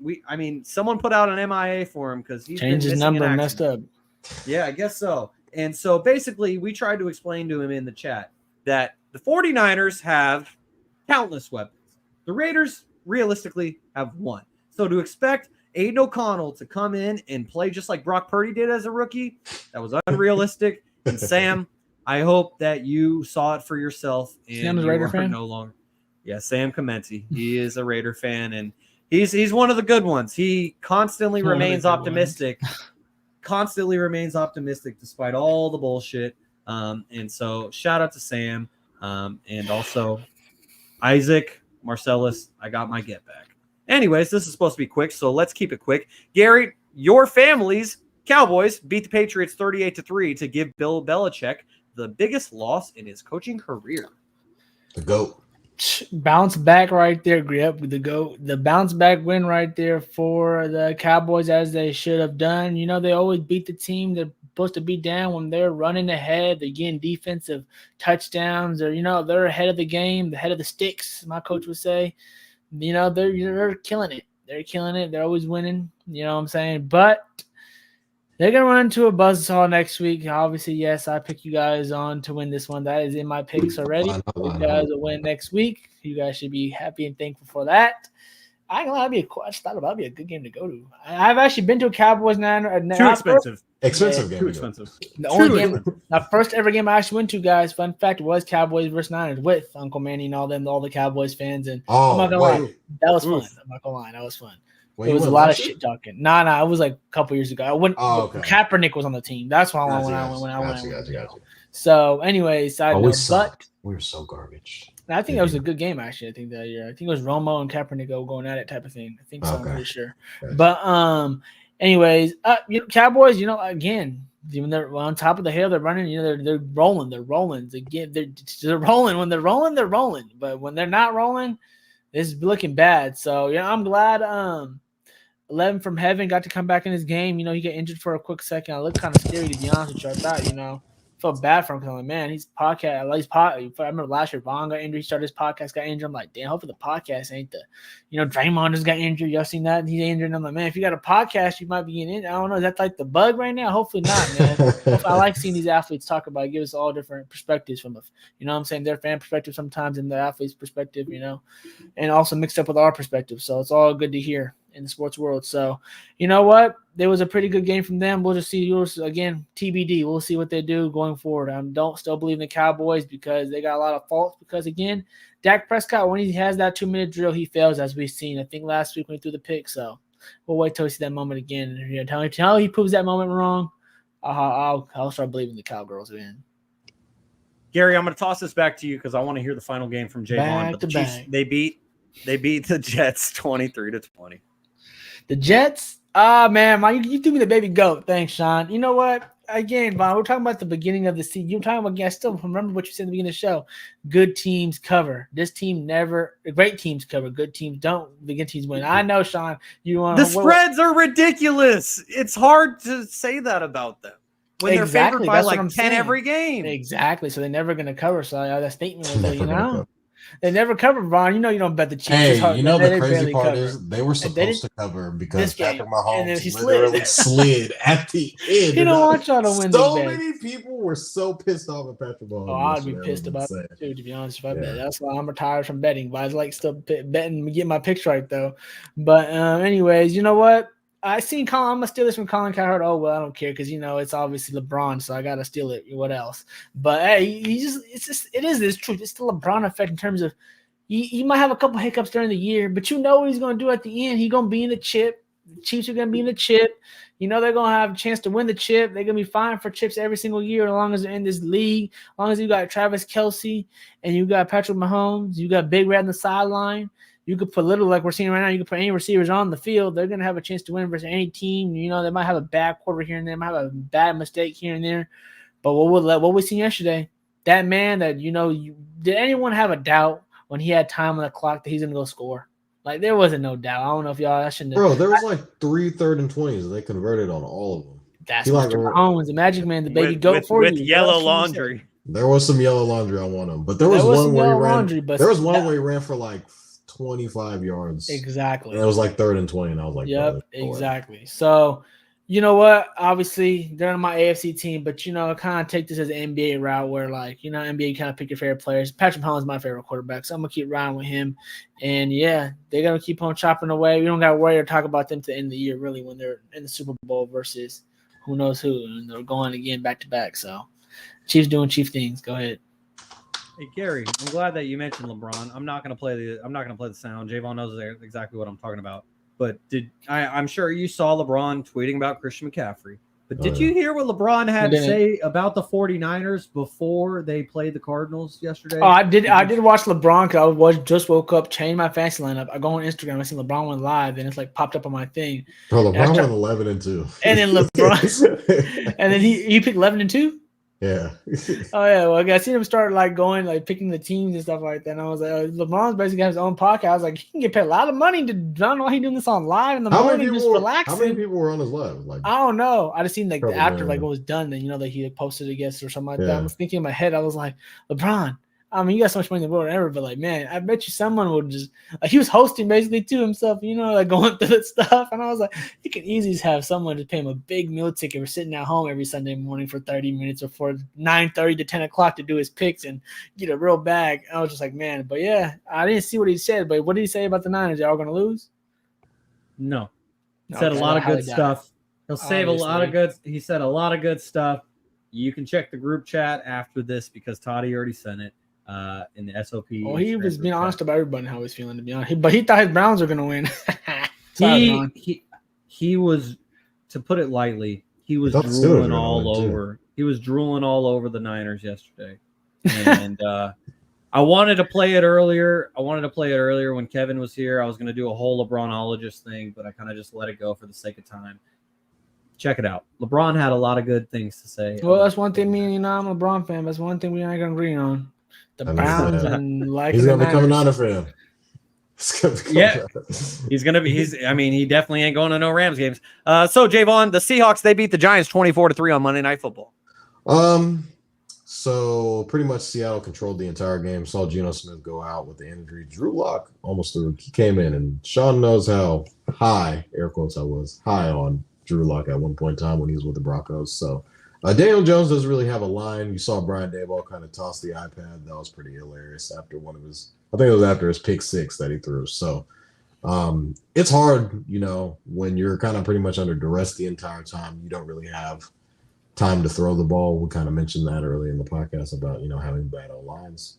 Someone put out an MIA for him because he's changed his number, messed up. Yeah, I guess so. And so basically, we tried to explain to him in the chat that the 49ers have countless weapons. The Raiders realistically have one. So to expect Aiden O'Connell to come in and play just like Brock Purdy did as a rookie, that was unrealistic. And Sam, I hope that you saw it for yourself. And Sam's a Raider fan? No longer. Yeah, Sam Commenti. He is a Raider fan, and he's one of the good ones. He constantly remains optimistic. Constantly remains optimistic despite all the bullshit. And so shout out to Sam. And also Isaac, Marcellus, I got my get back. Anyways, this is supposed to be quick, so let's keep it quick. Gary, your family's Cowboys beat the Patriots 38-3 to give Bill Belichick the biggest loss in his coaching career. The GOAT. Bounce back right there, Grip. The GOAT. The bounce back win right there for the Cowboys, as they should have done. You know, they always beat the team they're supposed to be down when they're running ahead. They're getting defensive touchdowns, or, you know, they're ahead of the game, the head of the sticks, my coach would say. You know, they're killing it. They're killing it. They're always winning. You know what I'm saying? But they're going to run into a buzzsaw next week. Obviously, yes, I picked you guys on to win this one. That is in my picks already. You guys will win next week. You guys should be happy and thankful for that. I ain't gonna lie, I just thought it'd be a good game to go to. I've actually been to a Cowboys Niner. Too expensive. Expensive game. Too expensive. The only game, the first ever game I actually went to, guys, fun fact, was Cowboys versus Niners with Uncle Manny and all the Cowboys fans. And I'm not gonna lie, that was fun. I'm not gonna lie, that was fun. It was a lot of shit talking. Nah, it was like a couple years ago. I went. Okay. Kaepernick was on the team. That's why I went. So, anyways, side note, but we were so garbage. I think that was a good game, actually. I think that year. I think it was Romo and Kaepernick going at it type of thing. I think so. I'm pretty sure. Okay. But anyways, Cowboys. You know, again, when they're on top of the hill, they're running. You know, they're rolling. They're rolling. Again, they're rolling. When they're rolling, they're rolling. But when they're not rolling, it's looking bad. So yeah, I'm glad. 11 from Heaven got to come back in this game. You know, he got injured for a quick second. I looked kind of scary, to be honest with you. I thought, you know, felt bad for him because I'm like, man, I remember last year, Vaughn got injured. He started his podcast, got injured. I'm like, damn, hopefully the podcast ain't Draymond just got injured. Y'all seen that? He's injured. And I'm like, man, if you got a podcast, you might be getting injured. I don't know. Is that like the bug right now? Hopefully not, man. I like seeing these athletes talk about it. Give us all different perspectives from, you know what I'm saying, their fan perspective sometimes and the athlete's perspective, you know, and also mixed up with our perspective. So it's all good to hear in the sports world. So, you know what? There was a pretty good game from them. We'll just see. Again, TBD. We'll see what they do going forward. I don't still believe in the Cowboys because they got a lot of faults. Because, again, Dak Prescott, when he has that 2-minute drill, he fails, as we've seen. I think last week when he threw the pick. So we'll wait till we see that moment again. And, you know, until he proves that moment wrong, I'll start believing the Cowgirls win. Gary, I'm going to toss this back to you because I want to hear the final game from Jaevon. But the Chiefs, they beat the Jets 23-20. The Jets, man, you threw me the baby goat. Thanks, Shaun. You know what? Again, Von, we're talking about the beginning of the season. You're talking about, I still remember what you said at the beginning of the show. Good teams cover. This team great teams cover. Good teams don't. The good teams win. I know, Shaun. The spreads are ridiculous. It's hard to say that about them when they're favored by like 10 every game. Exactly. So they're never going to cover. So that statement was, you know. They never covered, Ron. You know you don't bet the Chiefs. Hey, Hard, you know they the crazy barely part cover. is they were supposed to cover because this game, Patrick and then he Mahomes literally slid at the end. He don't want y'all to win this So bet. many people were so pissed off at Patrick Mahomes. Oh, I'd be pissed about it too, to be honest. If I bet, that's why I'm retired from betting. But I like still betting, get my picks right though. But anyways, you know what? I seen Colin. I'm gonna steal this from Colin Cowherd. Oh well, I don't care because it's obviously LeBron, so I gotta steal it. What else? But hey, it's true. It's the LeBron effect in terms of he might have a couple hiccups during the year, but you know what he's gonna do at the end. He's gonna be in the chip. The Chiefs are gonna be in the chip. You know they're gonna have a chance to win the chip. They're gonna be fine for chips every single year as long as they're in this league. As long as you got Travis Kelce and you got Patrick Mahomes, you got Big Red on the sideline. You could put like we're seeing right now. You could put any receivers on the field. They're gonna have a chance to win versus any team. You know they might have a bad quarter here and there, might have a bad mistake here and there. But what we seen yesterday, that man that did anyone have a doubt when he had time on the clock that he's gonna go score? Like there wasn't no doubt. I don't know if y'all. I shouldn't. Bro, there was like 3 3rd and 20s. They converted on all of them. That's Mr. Mahomes, the Magic Man, the baby goat for with you. Yellow laundry. There was some yellow laundry on one of them, but there was one where he ran. There was one where he ran for like 25 yards. Exactly. And it was like 3rd and 20, and I was like, yep, exactly. So, you know what? Obviously, they're on my AFC team, but I kind of take this as an NBA route where, NBA kind of pick your favorite players. Patrick Mahomes is my favorite quarterback, so I'm gonna keep riding with him. And yeah, they're gonna keep on chopping away. We don't gotta worry or talk about them to the end of the year, really, when they're in the Super Bowl versus who knows who, and they're going again back to back. So, Chiefs doing Chief things. Go ahead. Hey Gary, I'm glad that you mentioned LeBron. I'm not gonna play the sound. Jaevon knows exactly what I'm talking about. But I'm sure you saw LeBron tweeting about Christian McCaffrey. But did you hear what LeBron had to say about the 49ers before they played the Cardinals yesterday? Oh, I did watch LeBron because I just woke up, changed my fantasy lineup. I go on Instagram, I see LeBron went live, and it's like popped up on my thing. Bro, LeBron went 11-2. And then LeBron, and then he picked 11-2. Yeah. Oh yeah. Well, I seen him start picking the teams and stuff like that. And I was like, LeBron's basically got his own podcast. I was like, he can get paid a lot of money to. I don't know why he's doing this on live in the morning, just relaxing. How many people were on his live? I don't know. I just seen after it was done, then that he posted it, or something like that. I was thinking in my head, I was like, LeBron. I mean, you got so much money in the world, whatever, but man, I bet you someone would just he was hosting basically to himself, going through that stuff. And I was like, you could easily have someone to pay him a big meal ticket for sitting at home every Sunday morning for 30 minutes or for 9:30 to 10 o'clock to do his picks and get a real bag. And I was just like, man, but yeah, I didn't see what he said, but what did he say about the Niners? Y'all gonna lose? No. He said a lot of good stuff. He'll save a lot of good. He said a lot of good stuff. You can check the group chat after this because Toddy already sent it. In the SOP. Well, he was being honest about everybody how he's feeling, to be honest. But he thought his Browns were going to win. he was, to put it lightly, he was drooling all over. He was drooling all over the Niners yesterday, and I wanted to play it earlier. When Kevin was here. I was going to do a whole LeBronologist thing, but I kind of just let it go for the sake of time. Check it out. LeBron had a lot of good things to say. Well, that's one thing. I'm a LeBron fan. That's one thing we ain't going to agree on. The Browns and he's gonna become a Niner fan. He's gonna be. He definitely ain't going to no Rams games. So Jaevon, the Seahawks, they beat the Giants 24-3 on Monday Night Football. So pretty much Seattle controlled the entire game. Saw Geno Smith go out with the injury. Drew Lock almost threw. He came in, and Shaun knows how high, air quotes, I was high on Drew Lock at one point in time when he was with the Broncos. So. Daniel Jones doesn't really have a line. You saw Brian Daboll kind of toss the iPad. That was pretty hilarious after one of his – I think it was after his pick six that he threw. So it's hard, when you're kind of pretty much under duress the entire time. You don't really have time to throw the ball. We kind of mentioned that earlier in the podcast about, having bad O-lines.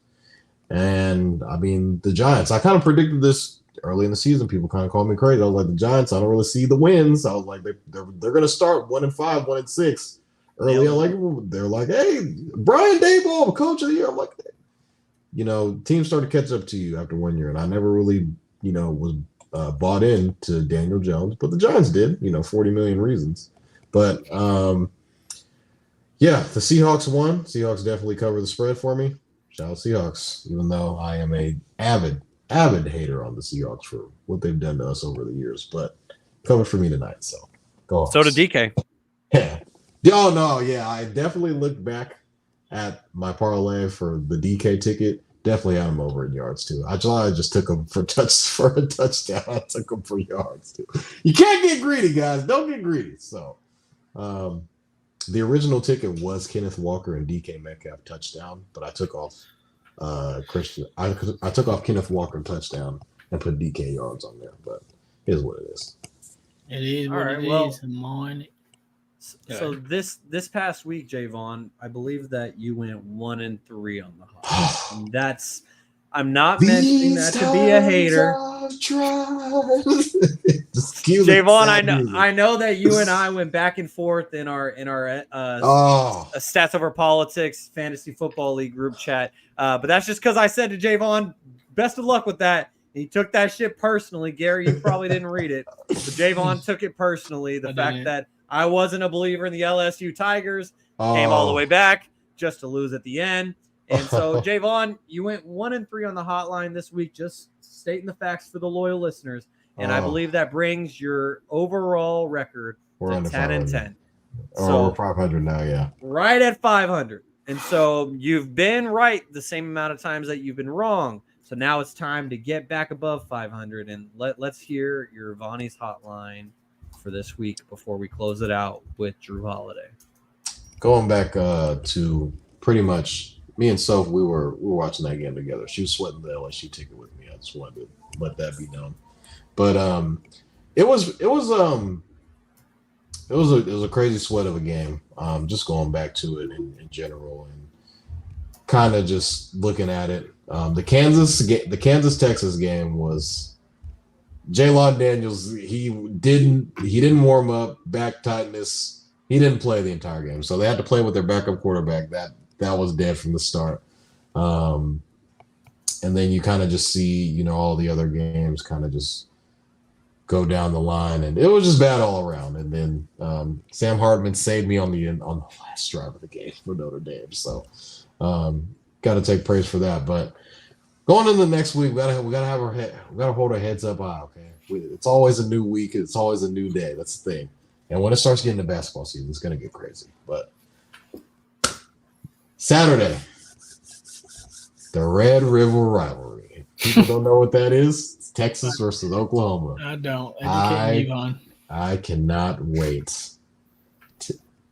And, the Giants, I kind of predicted this early in the season. People kind of called me crazy. I was like, the Giants, I don't really see the wins. I was like, they're going to start 1-5, 1-6. Early on, they're like, hey, Brian Daboll, coach of the year. I'm like, teams start to catch up to you after 1 year. And I never really, was bought into Daniel Jones, but the Giants did, 40 million reasons. But, the Seahawks won. Seahawks definitely covered the spread for me. Shout out Seahawks, even though I am a avid hater on the Seahawks for what they've done to us over the years. But covered for me tonight, so go on. So did DK. Yeah. Oh, no, yeah. I definitely looked back at my parlay for the DK ticket. definitely had him over in yards too. I just took him for a touchdown. I took him for yards too. You can't get greedy, guys. Don't get greedy. So, the original ticket was Kenneth Walker and DK Metcalf touchdown, but I took off Christian. I took off Kenneth Walker touchdown and put DK yards on there. But here's what it is. It is what it is. Morning. So this past week, Jaevon, I believe that you went 1-3 on the hot. I'm not mentioning that to be a hater. Jaevon, I know that you and I went back and forth in our Stats Over Politics Fantasy Football League group chat. But that's just because I said to Jaevon, best of luck with that. He took that shit personally. Gary, you probably didn't read it. But Jaevon took it personally. The fact that I wasn't a believer in the LSU Tigers, came all the way back just to lose at the end. And so, Jaevon, you went 1-3 on the hotline this week, just stating the facts for the loyal listeners. And I believe that brings your overall record to 10-10. So we're 500 now, yeah. Right at 500. And so you've been right the same amount of times that you've been wrong. So now it's time to get back above 500. And let's hear your Vonny's hotline for this week before we close it out with Jrue Holiday. Going back to pretty much me and Soph, we were watching that game together. She was sweating the LSU ticket with me. I just wanted to let that be known. But it was a crazy sweat of a game. Just going back to it in general and kind of just looking at it. The Kansas Texas game was Jaylon Daniels. He didn't warm up, back tightness. He didn't play the entire game, so they had to play with their backup quarterback. That was dead from the start. And then you kind of just see, all the other games kind of just go down the line, and it was just bad all around. And then Sam Hartman saved me on the last drive of the game for Notre Dame. So got to take praise for that. But going into the next week, we gotta hold our heads up high. Okay, it's always a new week. It's always a new day. That's the thing. And when it starts getting to basketball season, it's gonna get crazy. But Saturday, the Red River rivalry. People don't know what that is. It's Texas versus Oklahoma. I don't. Educate me on. I cannot wait.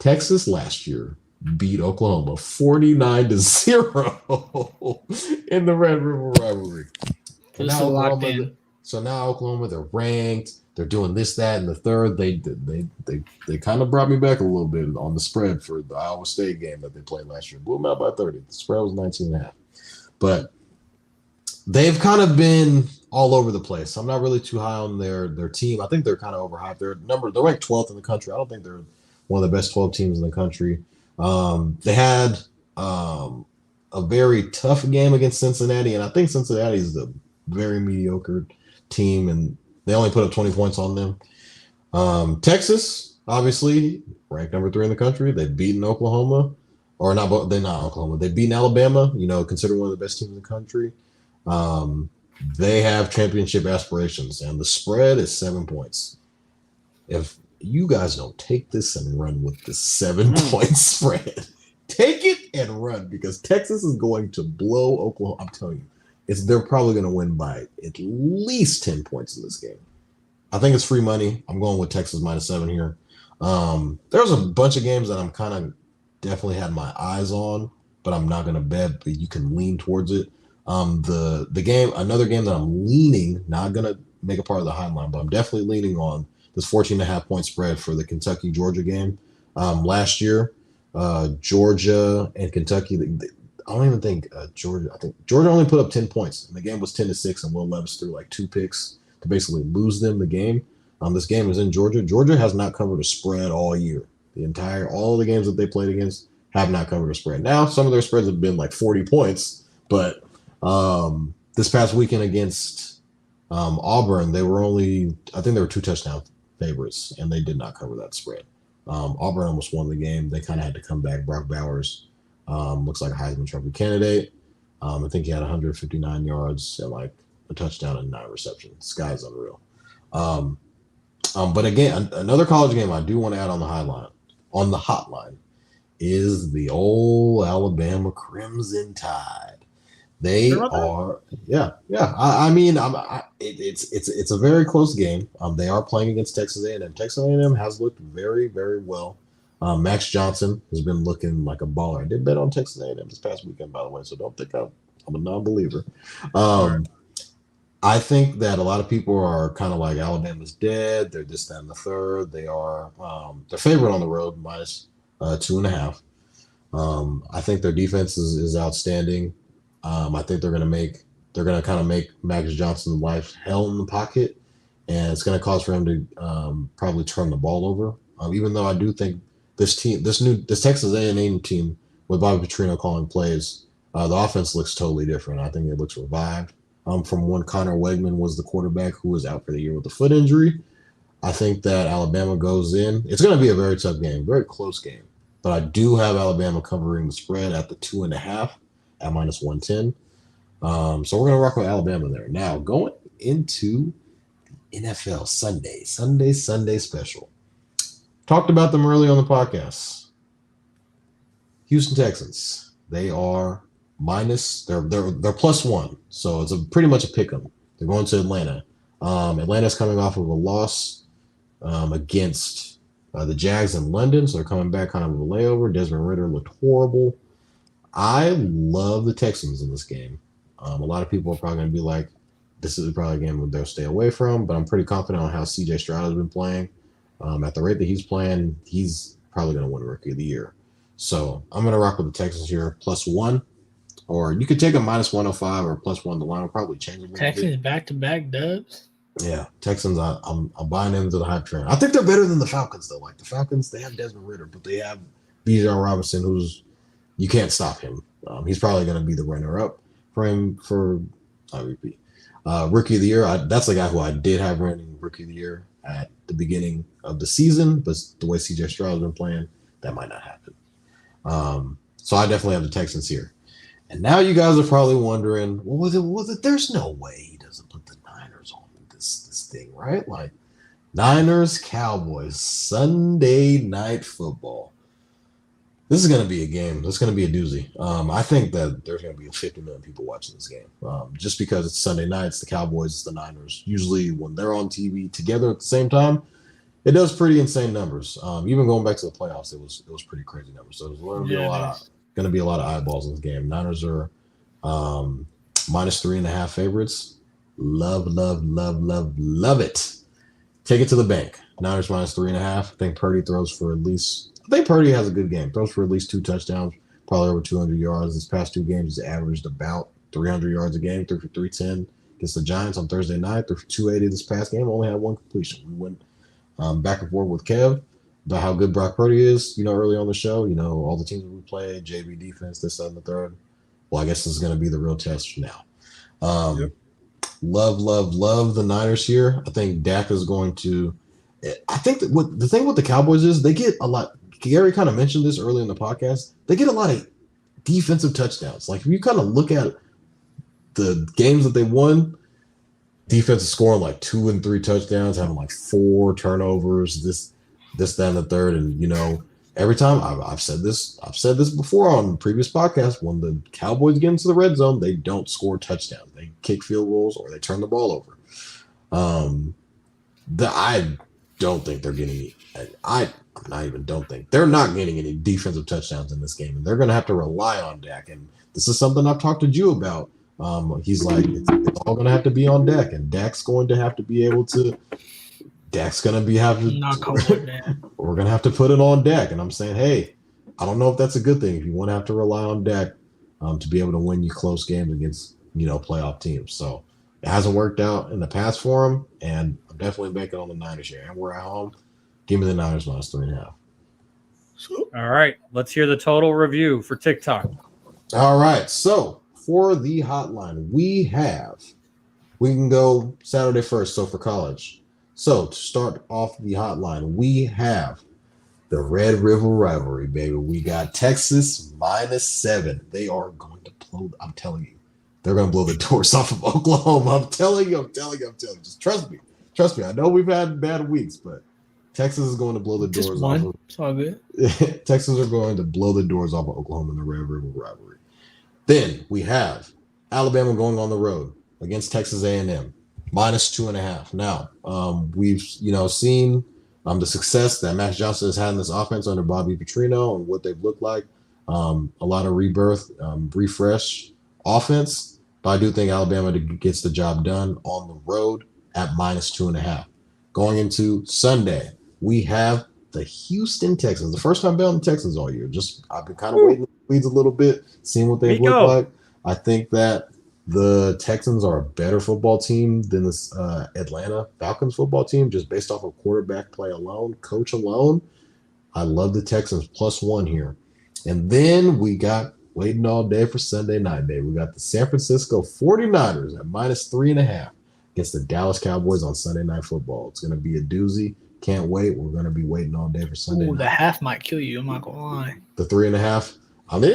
Texas last year beat Oklahoma 49-0 in the Red River rivalry. So now Oklahoma, they're ranked. They're doing this, that, and the third. They kind of brought me back a little bit on the spread for the Iowa State game that they played last year. Blew them out by 30. The spread was 19.5. But they've kind of been all over the place. I'm not really too high on their team. I think they're kind of overhyped. They're ranked 12th in the country. I don't think they're one of the best 12 teams in the country. They had a very tough game against Cincinnati, and I think Cincinnati is a very mediocre team, and they only put up 20 points on them. Texas, obviously, ranked number 3 in the country. They've beaten Oklahoma. Or not, they're not Oklahoma. They've beaten Alabama, considered one of the best teams in the country. They have championship aspirations, and the spread is 7 points. If you guys don't take this and run with the 7-point spread, take it and run, because Texas is going to blow Oklahoma. I'm telling you. They're probably going to win by at least 10 points in this game. I think it's free money. I'm going with Texas -7 here. There's a bunch of games that I'm kind of definitely had my eyes on, but I'm not going to bet, but you can lean towards it. Another game that I'm leaning, not going to make a part of the highline, but I'm definitely leaning on this 14.5-point spread for the Kentucky-Georgia game. Last year, Georgia and Kentucky, I don't even think Georgia. I think Georgia only put up 10 points, and the game was 10-6, and Will Levis threw like 2 picks to basically lose them the game. This game is in Georgia. Georgia has not covered a spread all year. All the games that they played against have not covered a spread. Now, some of their spreads have been like 40 points, but this past weekend against Auburn, they were 2 touchdown favorites, and they did not cover that spread. Auburn almost won the game. They kind of had to come back. Brock Bowers looks like a Heisman Trophy candidate. I think he had 159 yards and like a touchdown and 9 receptions. This guy's unreal. But again, another college game I do want to add on the hotline is the old Alabama Crimson Tide. They Sure about that? are, yeah. I mean, it's a very close game. They are playing against Texas A&M. Texas A&M has looked very, very well. Max Johnson has been looking like a baller. I did bet on Texas A&M this past weekend, by the way, so don't think I'm a non-believer. Right. I think that a lot of people are kind of like Alabama's dead. They're this, that, and the third. They are they're favorite on the road minus 2.5. I think their defense is outstanding. I think they're gonna kind of make Max Johnson's life hell in the pocket, and it's gonna cause for him to probably turn the ball over. Even though I do think this Texas A&M team with Bobby Petrino calling plays, the offense looks totally different. I think it looks revived. From when Connor Wegman was the quarterback who was out for the year with a foot injury. I think that Alabama goes in. It's going to be a very tough game, very close game. But I do have Alabama covering the spread at the 2.5 at minus 110. So we're going to rock with Alabama there. Now, going into NFL Sunday special. Talked about them early on the podcast. Houston Texans. They are they're plus 1. So it's pretty much a pick 'em. They're going to Atlanta. Atlanta's coming off of a loss against the Jags in London, so they're coming back kind of a layover. Desmond Ridder looked horrible. I love the Texans in this game. A lot of people are probably going to be like, this is probably a game they'll stay away from, but I'm pretty confident on how C.J. Stroud has been playing. At the rate that he's playing, he's probably going to win Rookie of the Year. So I'm going to rock with the Texans here, plus 1. Or you could take a minus 105 or plus 1. The line will probably change a little Texans bit. back-to-back dubs. Yeah, Texans, I'm buying into the hype train. I think they're better than the Falcons, though. Like the Falcons, they have Desmond Ridder, but they have Bijan Robinson, who's you can't stop him. He's probably going to be the runner-up for him for Rookie of the Year. That's the guy who I did have running Rookie of the Year at the beginning of the season, but the way C.J. Stroud's been playing, that might not happen. So I definitely have the Texans here. And now you guys are probably wondering, well, was it? There's no way he doesn't put the Niners on this thing, right? Like Niners, Cowboys, Sunday Night Football. This is going to be a game. This is going to be a doozy. I think that there's going to be 50 million people watching this game. Just because it's Sunday nights, the Cowboys, it's the Niners. Usually when they're on TV together at the same time, it does pretty insane numbers. Even going back to the playoffs, it was pretty crazy numbers. So there's going to be a lot of eyeballs in this game. Niners are minus 3.5 favorites. Love it. Take it to the bank. Niners minus 3.5. I think Purdy throws for at least. I think Purdy has a good game. Throws for at least 2 touchdowns, probably over 200 yards. This past 2 games, he's averaged about 300 yards a game. Threw for 310 against the Giants on Thursday night. Threw for 280 this past game. Only had 1 completion. We went back and forth with Kev about how good Brock Purdy is, early on the show. All the teams that we played, JV defense, this, that, and the third. Well, I guess this is going to be the real test now. Yep. Love the Niners here. I think Dak is going to – I think that the thing with the Cowboys is they get a lot – Garry kind of mentioned this early in the podcast. They get a lot of defensive touchdowns. Like, if you kind of look at the games that they won, defense is scoring like 2 and 3 touchdowns, having like 4 turnovers, this, that, and the third. And, every time I've said this before on previous podcasts, when the Cowboys get into the red zone, they don't score touchdowns. They kick field goals or they turn the ball over. I don't think they're getting they're not getting any defensive touchdowns in this game, and they're going to have to rely on Dak. And this is something I've talked to Jrue about. He's like, it's all going to have to be on Dak, and Dak's going to have to be able to. Dak's going to be we're going to have to put it on Dak, and I'm saying, hey, I don't know if that's a good thing if you want to have to rely on Dak to be able to win you close games against playoff teams. So it hasn't worked out in the past for him, and I'm definitely banking on the Niners here. And we're at home. Give me the Niners minus 3.5. All right. Let's hear the total review for TikTok. All right. So for the hotline, we can go Saturday first. So for college. So to start off the hotline, we have the Red River rivalry, baby. We got Texas minus 7. They are going to blow. I'm telling you, they're going to blow the doors off of Oklahoma. I'm telling you. Just trust me. I know we've had bad weeks, but Texas is going to blow the doors off. It's all good. Texans are going to blow the doors off of Oklahoma in the Red River rivalry. Then we have Alabama going on the road against Texas A&M, -2.5. Now, we've seen the success that Max Johnson has had in this offense under Bobby Petrino and what they've looked like. A lot of rebirth, refresh offense, but I do think Alabama gets the job done on the road at -2.5. Going into Sunday, we have the Houston Texans. The first time betting the Texans all year. I've been kind of waiting a little bit, seeing what they look like. I think that the Texans are a better football team than this Atlanta Falcons football team, just based off of quarterback play alone, coach alone. I love the Texans +1 here. And then we got waiting all day for Sunday night, baby. We got the San Francisco 49ers at -3.5 against the Dallas Cowboys on Sunday Night Football. It's going to be a doozy. Can't wait. We're going to be waiting all day for Sunday night. The half might kill you. I'm not going to lie. The 3.5. I mean,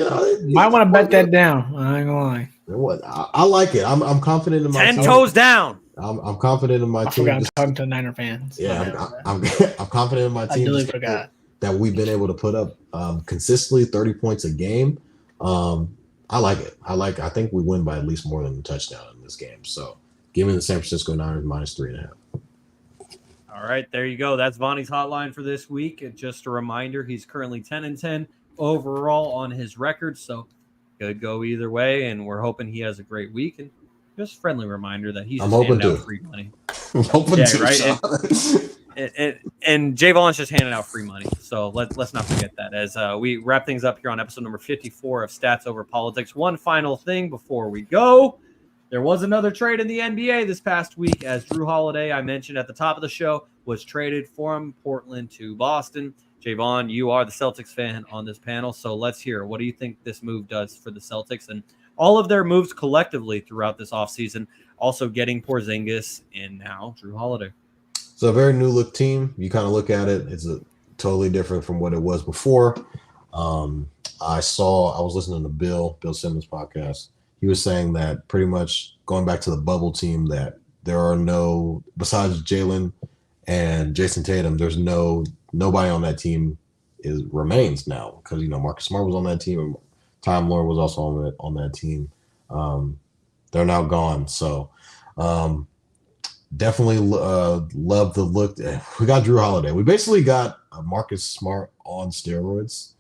you might want to bet that down. I ain't going to lie. I like it. I'm confident in my 10 team. toes down. I'm confident in my team. I forgot I'm talking to Niner fans. Yeah, I'm confident in my team. I really forgot that we've been able to put up consistently 30 points a game. I like it. I think we win by at least more than a touchdown in this game. So give me the San Francisco Niners -3.5. All right, there you go. That's Vonny's hotline for this week. And just a reminder, he's currently 10-10 overall on his record. So could go either way. And we're hoping he has a great week. And just a friendly reminder that he's handing out free money. I'm hoping to, right? And Jaevon's just handing out free money. So let's not forget that as we wrap things up here on episode number 54 of Stats Over Politics. One final thing before we go. There was another trade in the NBA this past week as Jrue Holiday, I mentioned at the top of the show, was traded from Portland to Boston. Jaevon, you are the Celtics fan on this panel, so let's hear. What do you think this move does for the Celtics and all of their moves collectively throughout this offseason, also getting Porzingis and now Jrue Holiday? It's a very new look team. You kind of look at it, it's totally different from what it was before. I was listening to Bill Simmons' podcast. He was saying that pretty much going back to the bubble team, that there are no, besides Jalen and Jason Tatum, there's nobody on that team remains now because, Marcus Smart was on that team and Time Lord was also on that team. They're now gone. So definitely love the look. We got Jrue Holiday. We basically got a Marcus Smart on steroids,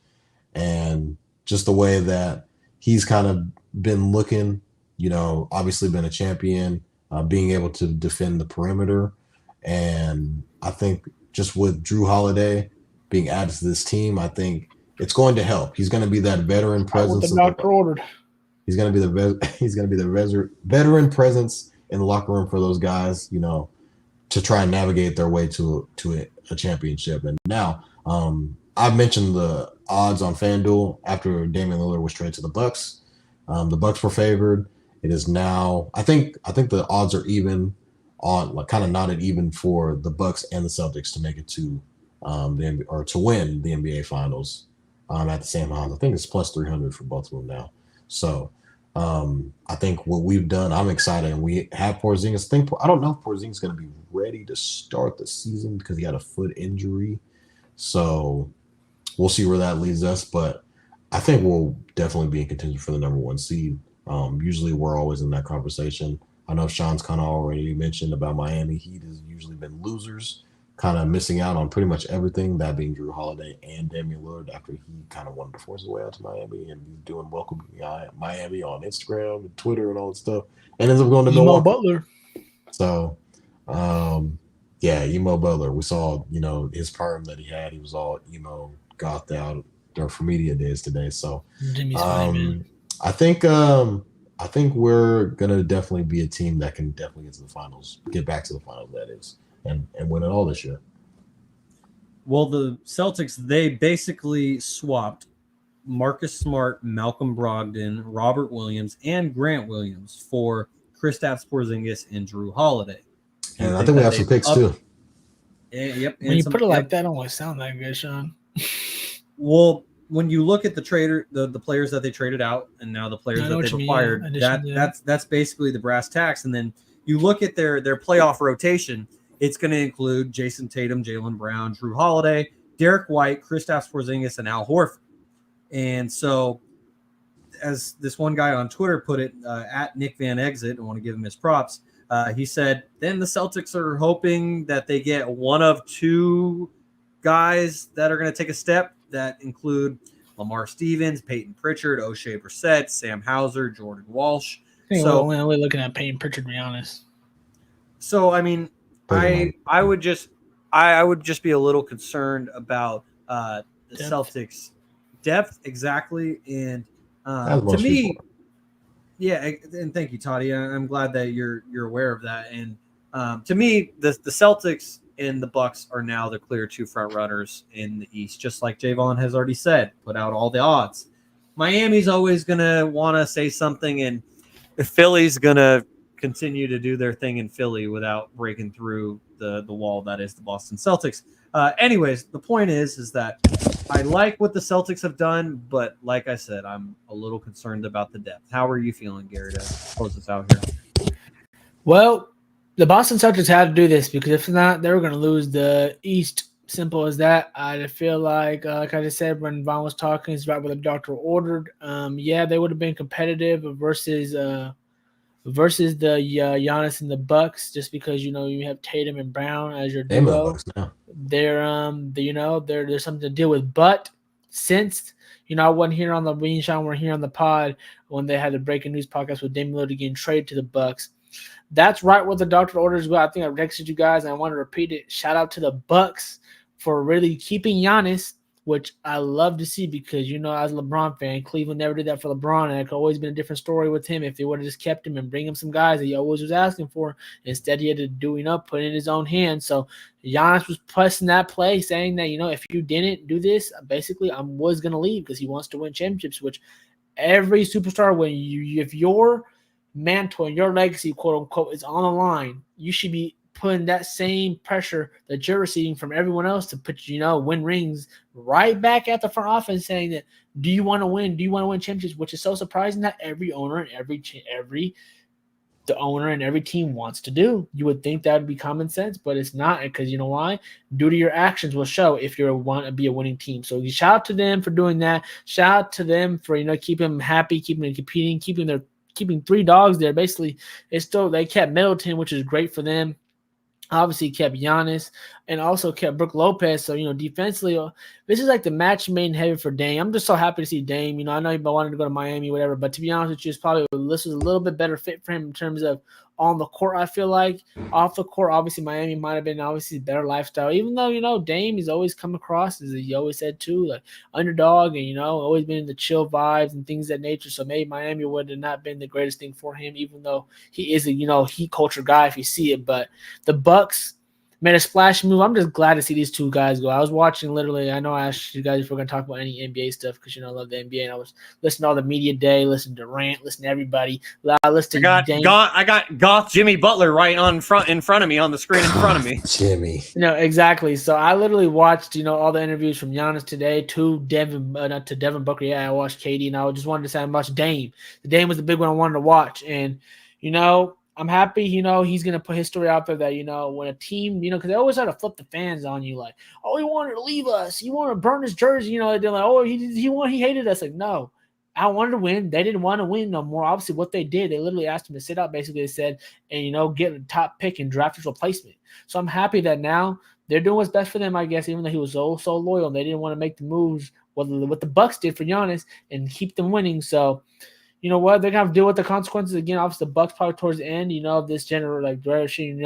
and just the way that he's kind of been looking, obviously been a champion, being able to defend the perimeter. And I think just with Jrue Holiday being added to this team, I think it's going to help. He's going to be that veteran presence. The doctor ordered. He's going to be the veteran presence in the locker room for those guys, to try and navigate their way to a championship. And now, I've mentioned the odds on FanDuel after Damian Lillard was traded to the Bucks. The Bucks were favored. It is now, I think the odds are even on, kind of knotted even for the Bucks and the Celtics to make it to to win the NBA Finals at the same odds. I think it's +300 for both of them now. So I think what we've done, I'm excited, and we have Porzingis. I don't know if Porzingis is going to be ready to start the season because he had a foot injury. So we'll see where that leads us, but I think we'll definitely be in contention for the #1 seed. Usually we're always in that conversation. I know Shaun's kind of already mentioned about Miami Heat has usually been losers, kind of missing out on pretty much everything, that being Jrue Holiday and Damian Lillard after he kind of wanted to force his way out to Miami, and he's doing welcome Miami on Instagram and Twitter and all that stuff, and ends up going to Milwaukee. Butler. So, Emo Butler. We saw, his perm that he had. He was all emo, gothed out for media days today. So, Jimmy's funny, man. I think we're gonna definitely be a team that can definitely get to the finals, get back to the finals, that is, and win it all this year. Well, the Celtics, they basically swapped Marcus Smart, Malcolm Brogdon, Robert Williams, and Grant Williams for Kristaps Porzingis and Jrue Holiday. And I think we have some picks too. Yep. When you put it like that, it don't always sound that good, Shaun. Well, when you look at the players that they traded out, and now the players that they've acquired, that's basically the brass tacks. And then you look at their playoff rotation, it's going to include Jason Tatum, Jaylen Brown, Jrue Holiday, Derek White, Kristaps Porzingis, and Al Horford. And so as this one guy on Twitter put it, at Nick Van Exit, I want to give him his props. He said, then the Celtics are hoping that they get one of two guys that are going to take a step that include Lamar Stevens, Peyton Pritchard, O'Shea Brissett, Sam Hauser, Jordan Walsh. I think So we're only looking at Peyton Pritchard, to be honest. So I mean, I would just be a little concerned about the Depth. Celtics depth exactly, and to me, yeah. And thank you, Toddy. I'm glad that you're aware of that. And to me, the Celtics and the Bucks are now the clear two front runners in the East, just like Jaevon has already said. Put out all the odds. Miami's always gonna want to say something, and Philly's gonna continue to do their thing in Philly without breaking through the wall that is the Boston Celtics. Anyways, the point is that I like what the Celtics have done, but like I said, I'm a little concerned about the depth. How are you feeling, Garry, to close us out here? Well, the Boston Celtics had to do this because if not, they were going to lose the East. Simple as that. I feel like I just said when Vonny was talking, it's right what the doctor ordered. Yeah, they would have been competitive versus the Giannis and the Bucks, just because you have Tatum and Brown as your duo. There's something to deal with. But since I wasn't here on me and Shaun were here on the pod when they had the breaking news podcast with Damian Lillard getting traded to the Bucks. That's right what the doctor orders. Well, I think I texted you guys and I want to repeat it. Shout out to the Bucks for really keeping Giannis, which I love to see because, as a LeBron fan, Cleveland never did that for LeBron, and it could always been a different story with him if they would have just kept him and bring him some guys that he always was asking for. Instead, he had to put it in his own hands. So Giannis was pressing that play, saying that, if you didn't do this, basically I was going to leave because he wants to win championships, which every superstar, if your mantle and your legacy, quote unquote, is on the line, you should be putting that same pressure that you're receiving from everyone else to put, win rings right back at the front office, saying that, do you want to win? Do you want to win championships? Which is so surprising that every owner and the owner and every team wants to do. You would think that would be common sense, but it's not, because you know why? Due to your actions will show if you want to be a winning team. So you shout out to them for doing that. Shout out to them for, keeping them happy, keeping them competing, keeping three dogs there. Basically, they kept Middleton, which is great for them. Obviously kept Giannis and also kept Brook Lopez. So, defensively, this is like the match made in heaven for Dame. I'm just so happy to see Dame. I know he wanted to go to Miami, whatever, but to be honest with you, this was a little bit better fit for him in terms of on the court, I feel like. Off the court, obviously, Miami might have been a better lifestyle, even though, Dame has always come across, as he always said too, like underdog and, always been in the chill vibes and things of that nature. So maybe Miami would have not been the greatest thing for him, even though he is a, heat culture guy if you see it. But the Bucks made a splash move. I'm just glad to see these two guys go. I was watching literally. I know I asked you guys if we're going to talk about any NBA stuff because I love the NBA, and I was listening to all the media day, listening to Durant, listening to everybody. I got Goth Jimmy Butler right in front of me on the screen in front of me. Jimmy. Exactly. So I literally watched all the interviews from Giannis today to Devin Booker. Yeah, I watched KD, and I just wanted to say I watched Dame. The Dame was the big one I wanted to watch, and I'm happy, he's going to put his story out there that, when a team, because they always try to flip the fans on you like, oh, he wanted to leave us. He wanted to burn his jersey. They're like, oh, he hated us. Like, no, I wanted to win. They didn't want to win no more. Obviously, what they did, they literally asked him to sit out, basically. They said, and, get a top pick and draft his replacement. So I'm happy that now they're doing what's best for them, I guess, even though he was so loyal. And they didn't want to make the moves, what the Bucks did for Giannis and keep them winning. So, you know what? They're going to have to deal with the consequences. Again, obviously, the Bucks probably towards the end, of this direction,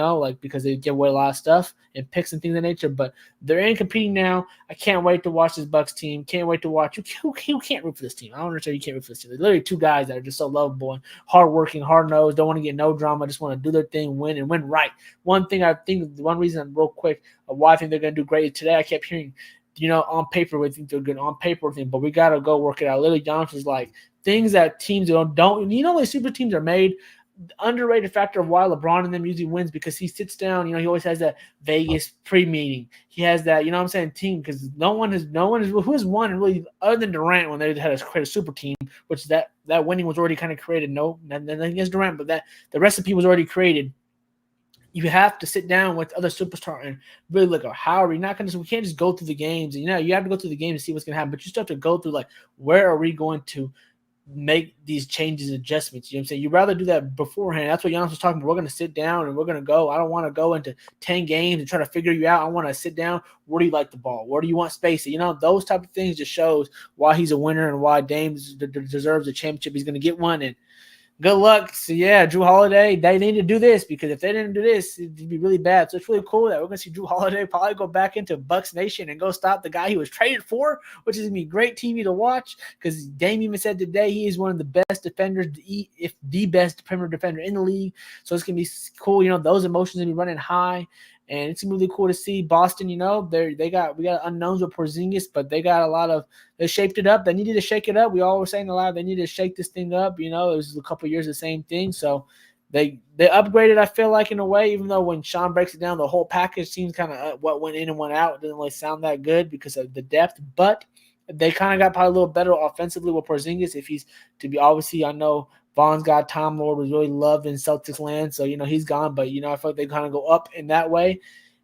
because they give away a lot of stuff and picks and things of that nature. But they're in competing now. I can't wait to watch this Bucks team. Can't wait to watch. Who can't root for this team? I don't understand. You can't root for this team. They're literally two guys that are just so lovable and hardworking, hard-nosed, don't want to get no drama, just want to do their thing, win, and win right. One reason, real quick, of why I think they're going to do great today, I kept hearing, on paper, we think they're good on paper, but we got to go work it out. Literally, Giannis was like, things that teams don't when super teams are made, the underrated factor of why LeBron and them usually wins because he sits down, he always has that Vegas pre-meeting. He has that, team, because no one who has won really other than Durant when they had to create a super team, which that winning was already kind of created. No, nothing against Durant, but that the recipe was already created. You have to sit down with other superstar and really look at how are we not going to. We can't just go through the games. You have to go through the game and see what's going to happen. But you still have to go through where are we going to make these changes, adjustments. You know what I'm saying? You'd rather do that beforehand. That's what Giannis was talking about. We're going to sit down and we're going to go. I don't want to go into 10 games and try to figure you out. I want to sit down. Where do you like the ball? Where do you want space? You know, those type of things just shows why he's a winner and why Dame deserves a championship. He's going to get one. And good luck. So, yeah, Jrue Holiday, they need to do this because if they didn't do this, it'd be really bad. So it's really cool that we're going to see Jrue Holiday probably go back into Bucks Nation and go stop the guy he was traded for, which is going to be great TV to watch because Dame even said today he is one of the best defenders, if the best perimeter defender in the league. So it's going to be cool. You know, those emotions going to be running high. And it's really cool to see Boston, you know, we got unknowns with Porzingis, but they shaped it up. They needed to shake it up. We all were saying a lot. They needed to shake this thing up. You know, it was a couple of years the same thing. So they upgraded, I feel like, in a way, even though when Shaun breaks it down, the whole package seems kind of what went in and went out. It doesn't really sound that good because of the depth, but they kind of got probably a little better offensively with Porzingis. If he's to be, obviously, I know Von's got Tom Lord was really loved in Celtics land, so, you know, he's gone. But, you know, I feel like they kind of go up in that way.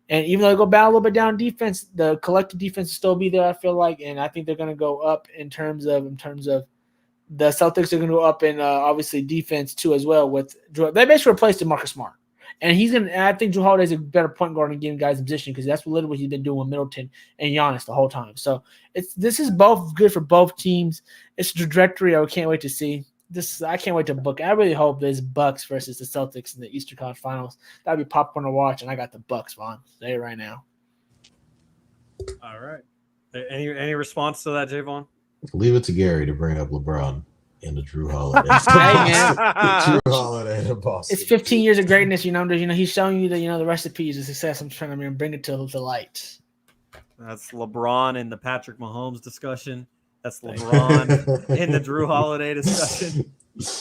And even though they go down a little bit down defense, the collective defense will still be there, I feel like. And I think they're going to go up in terms of the Celtics are going to go up in, obviously, defense, too, as well. They basically replaced Marcus Smart. And I think Jrue Holiday is a better point guard and getting guys in position because that's literally what he's been doing with Middleton and Giannis the whole time. So this is both good for both teams. It's a trajectory I can't wait to see. I can't wait to book. I really hope there's Bucks versus the Celtics in the Eastern Conference Finals. That'd be popcorn to watch, and I got the Bucks, Von. Say it right now. All right. Any response to that, Jaevon? Leave it to Garry to bring up LeBron and the Jrue Holiday. Hey, man. Jrue Holiday to Boston. It's 15 years of greatness, you know. He's showing you the recipes of success. I'm trying to bring it to the light. That's LeBron in the Patrick Mahomes discussion. That's LeBron in the Jrue Holiday discussion.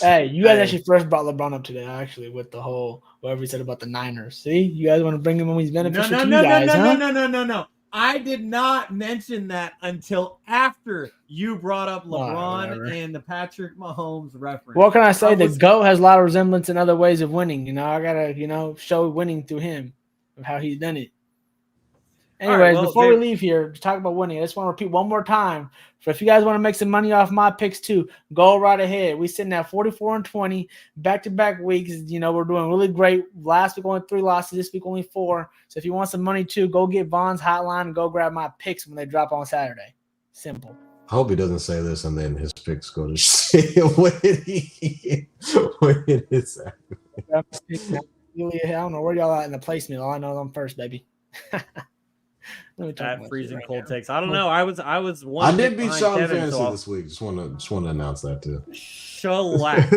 Hey, you guys actually first brought LeBron up today, actually, with the whole whatever he said about the Niners. See, you guys want to bring him when he's beneficial to you guys, huh? No. I did not mention that until after you brought up LeBron and the Patrick Mahomes reference. What can I say? The GOAT has a lot of resemblance in other ways of winning. You know, I gotta, show winning through him of how he's done it. Anyways, before we leave here to talk about winning, I just want to repeat one more time. For if you guys want to make some money off my picks too, go right ahead. We're sitting at 44-20, back-to-back weeks. You know, we're doing really great. Last week only 3 losses, this week only 4. So if you want some money too, go get Von's hotline and go grab my picks when they drop on Saturday. Simple. I hope he doesn't say this and then his picks go to shit when it is. I don't know where y'all at in the placement. All I know is I'm first, baby. That freezing cold takes. I don't know. I did beat Shaun fantasy this week. Just want to announce that too. Shellac.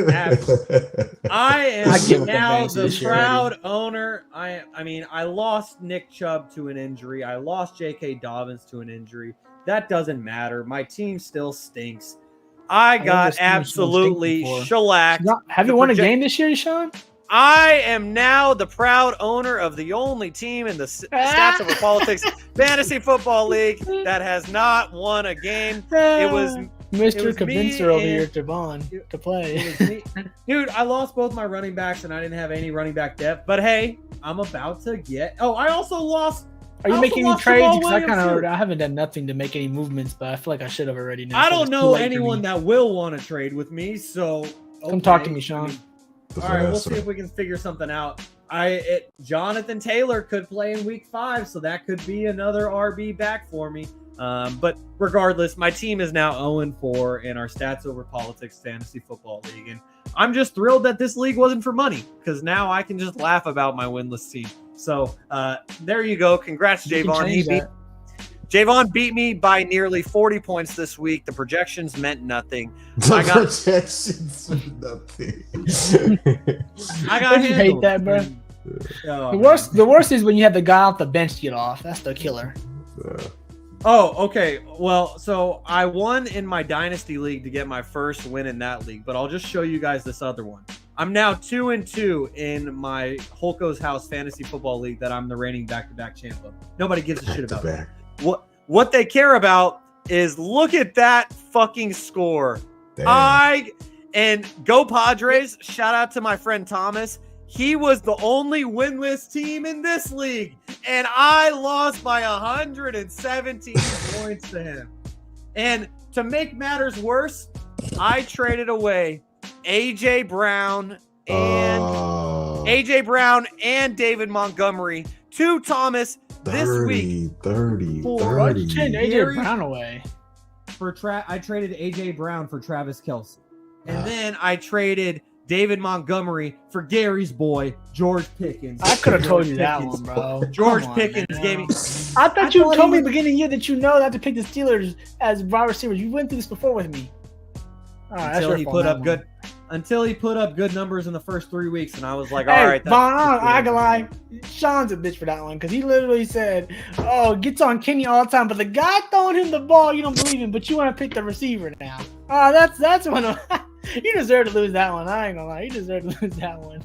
I am now the proud owner. I lost Nick Chubb to an injury. I lost J.K. Dobbins to an injury. That doesn't matter. My team still stinks. I got absolutely shellacked. Have you won a game this year, Shaun? I am now the proud owner of the only team in the Stats Over Politics Fantasy Football League that has not won a game. It was Mr. Convincer over here to Vaughn to play. Dude, I lost both my running backs and I didn't have any running back depth. But hey, I'm about to get. Oh, I also lost. Are you making any trades? Because I haven't done nothing to make any movements, but I feel like I should have already. I don't know anyone that will want to trade with me, so come talk to me, Shaun. All right, we'll see if we can figure something out. Jonathan Taylor could play in week 5, so that could be another RB back for me. But regardless, my team is now 0-4 in our Stats Over Politics Fantasy Football League. And I'm just thrilled that this league wasn't for money because now I can just laugh about my winless team. So there you go. Congrats, Jaevon. Jaevon beat me by nearly 40 points this week. The projections meant nothing. Projections meant nothing. I hate that, bro. The worst is when you have the guy off the bench get off. That's the killer. Oh, okay. Well, so I won in my Dynasty League to get my first win in that league, but I'll just show you guys this other one. I'm now 2-2 in my Holko's House Fantasy Football League that I'm the reigning back-to-back champ of. Nobody gives a shit about that. What they care about is look at that fucking score. Damn. And go Padres. Shout out to my friend Thomas. He was the only winless team in this league, and I lost by 117 points to him. And to make matters worse, I traded away AJ Brown and David Montgomery to Thomas this week. 30. Why'd you send AJ Brown away? I traded AJ Brown for Travis Kelce. And then I traded David Montgomery for Gary's boy, George Pickens. I could have told you that one, bro. George Pickens gave me. I thought you told me at the beginning of the year that you know not to pick the Steelers as wide receivers. You went through this before with me. Until he put up good numbers in the first 3 weeks, and I was like, hey, all right. Von, I can lie. Sean's a bitch for that one because he literally said, "Oh, gets on Kenny all the time, but the guy throwing him the ball, you don't believe him, but you want to pick the receiver now." That's one of you deserve to lose that one. I ain't gonna lie, you deserve to lose that one.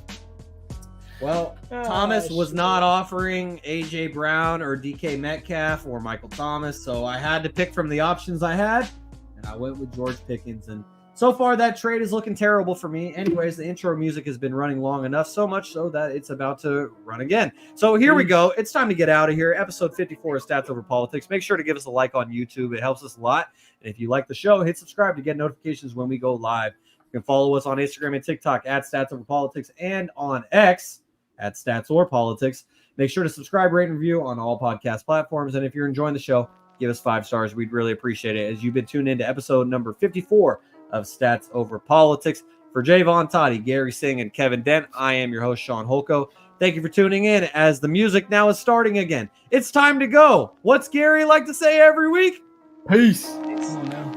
Well, Thomas was not offering AJ Brown or DK Metcalf or Michael Thomas, so I had to pick from the options I had, and I went with George Pickens. And so far, that trade is looking terrible for me. Anyways, the intro music has been running long enough, so much so that it's about to run again. So here we go. It's time to get out of here. Episode 54 of Stats Over Politics. Make sure to give us a like on YouTube. It helps us a lot. And if you like the show, hit subscribe to get notifications when we go live. You can follow us on Instagram and TikTok at Stats Over Politics and on X at Stats or Politics. Make sure to subscribe, rate, and review on all podcast platforms. And if you're enjoying the show, give us 5 stars. We'd really appreciate it as you've been tuned into episode number 54 of Stats Over Politics. For Jaevon, Toddy, Garry Singh, and Kevin Dent, I am your host, Shaun Holko. Thank you for tuning in as the music now is starting again. It's time to go. What's Garry like to say every week? Peace. Oh, no.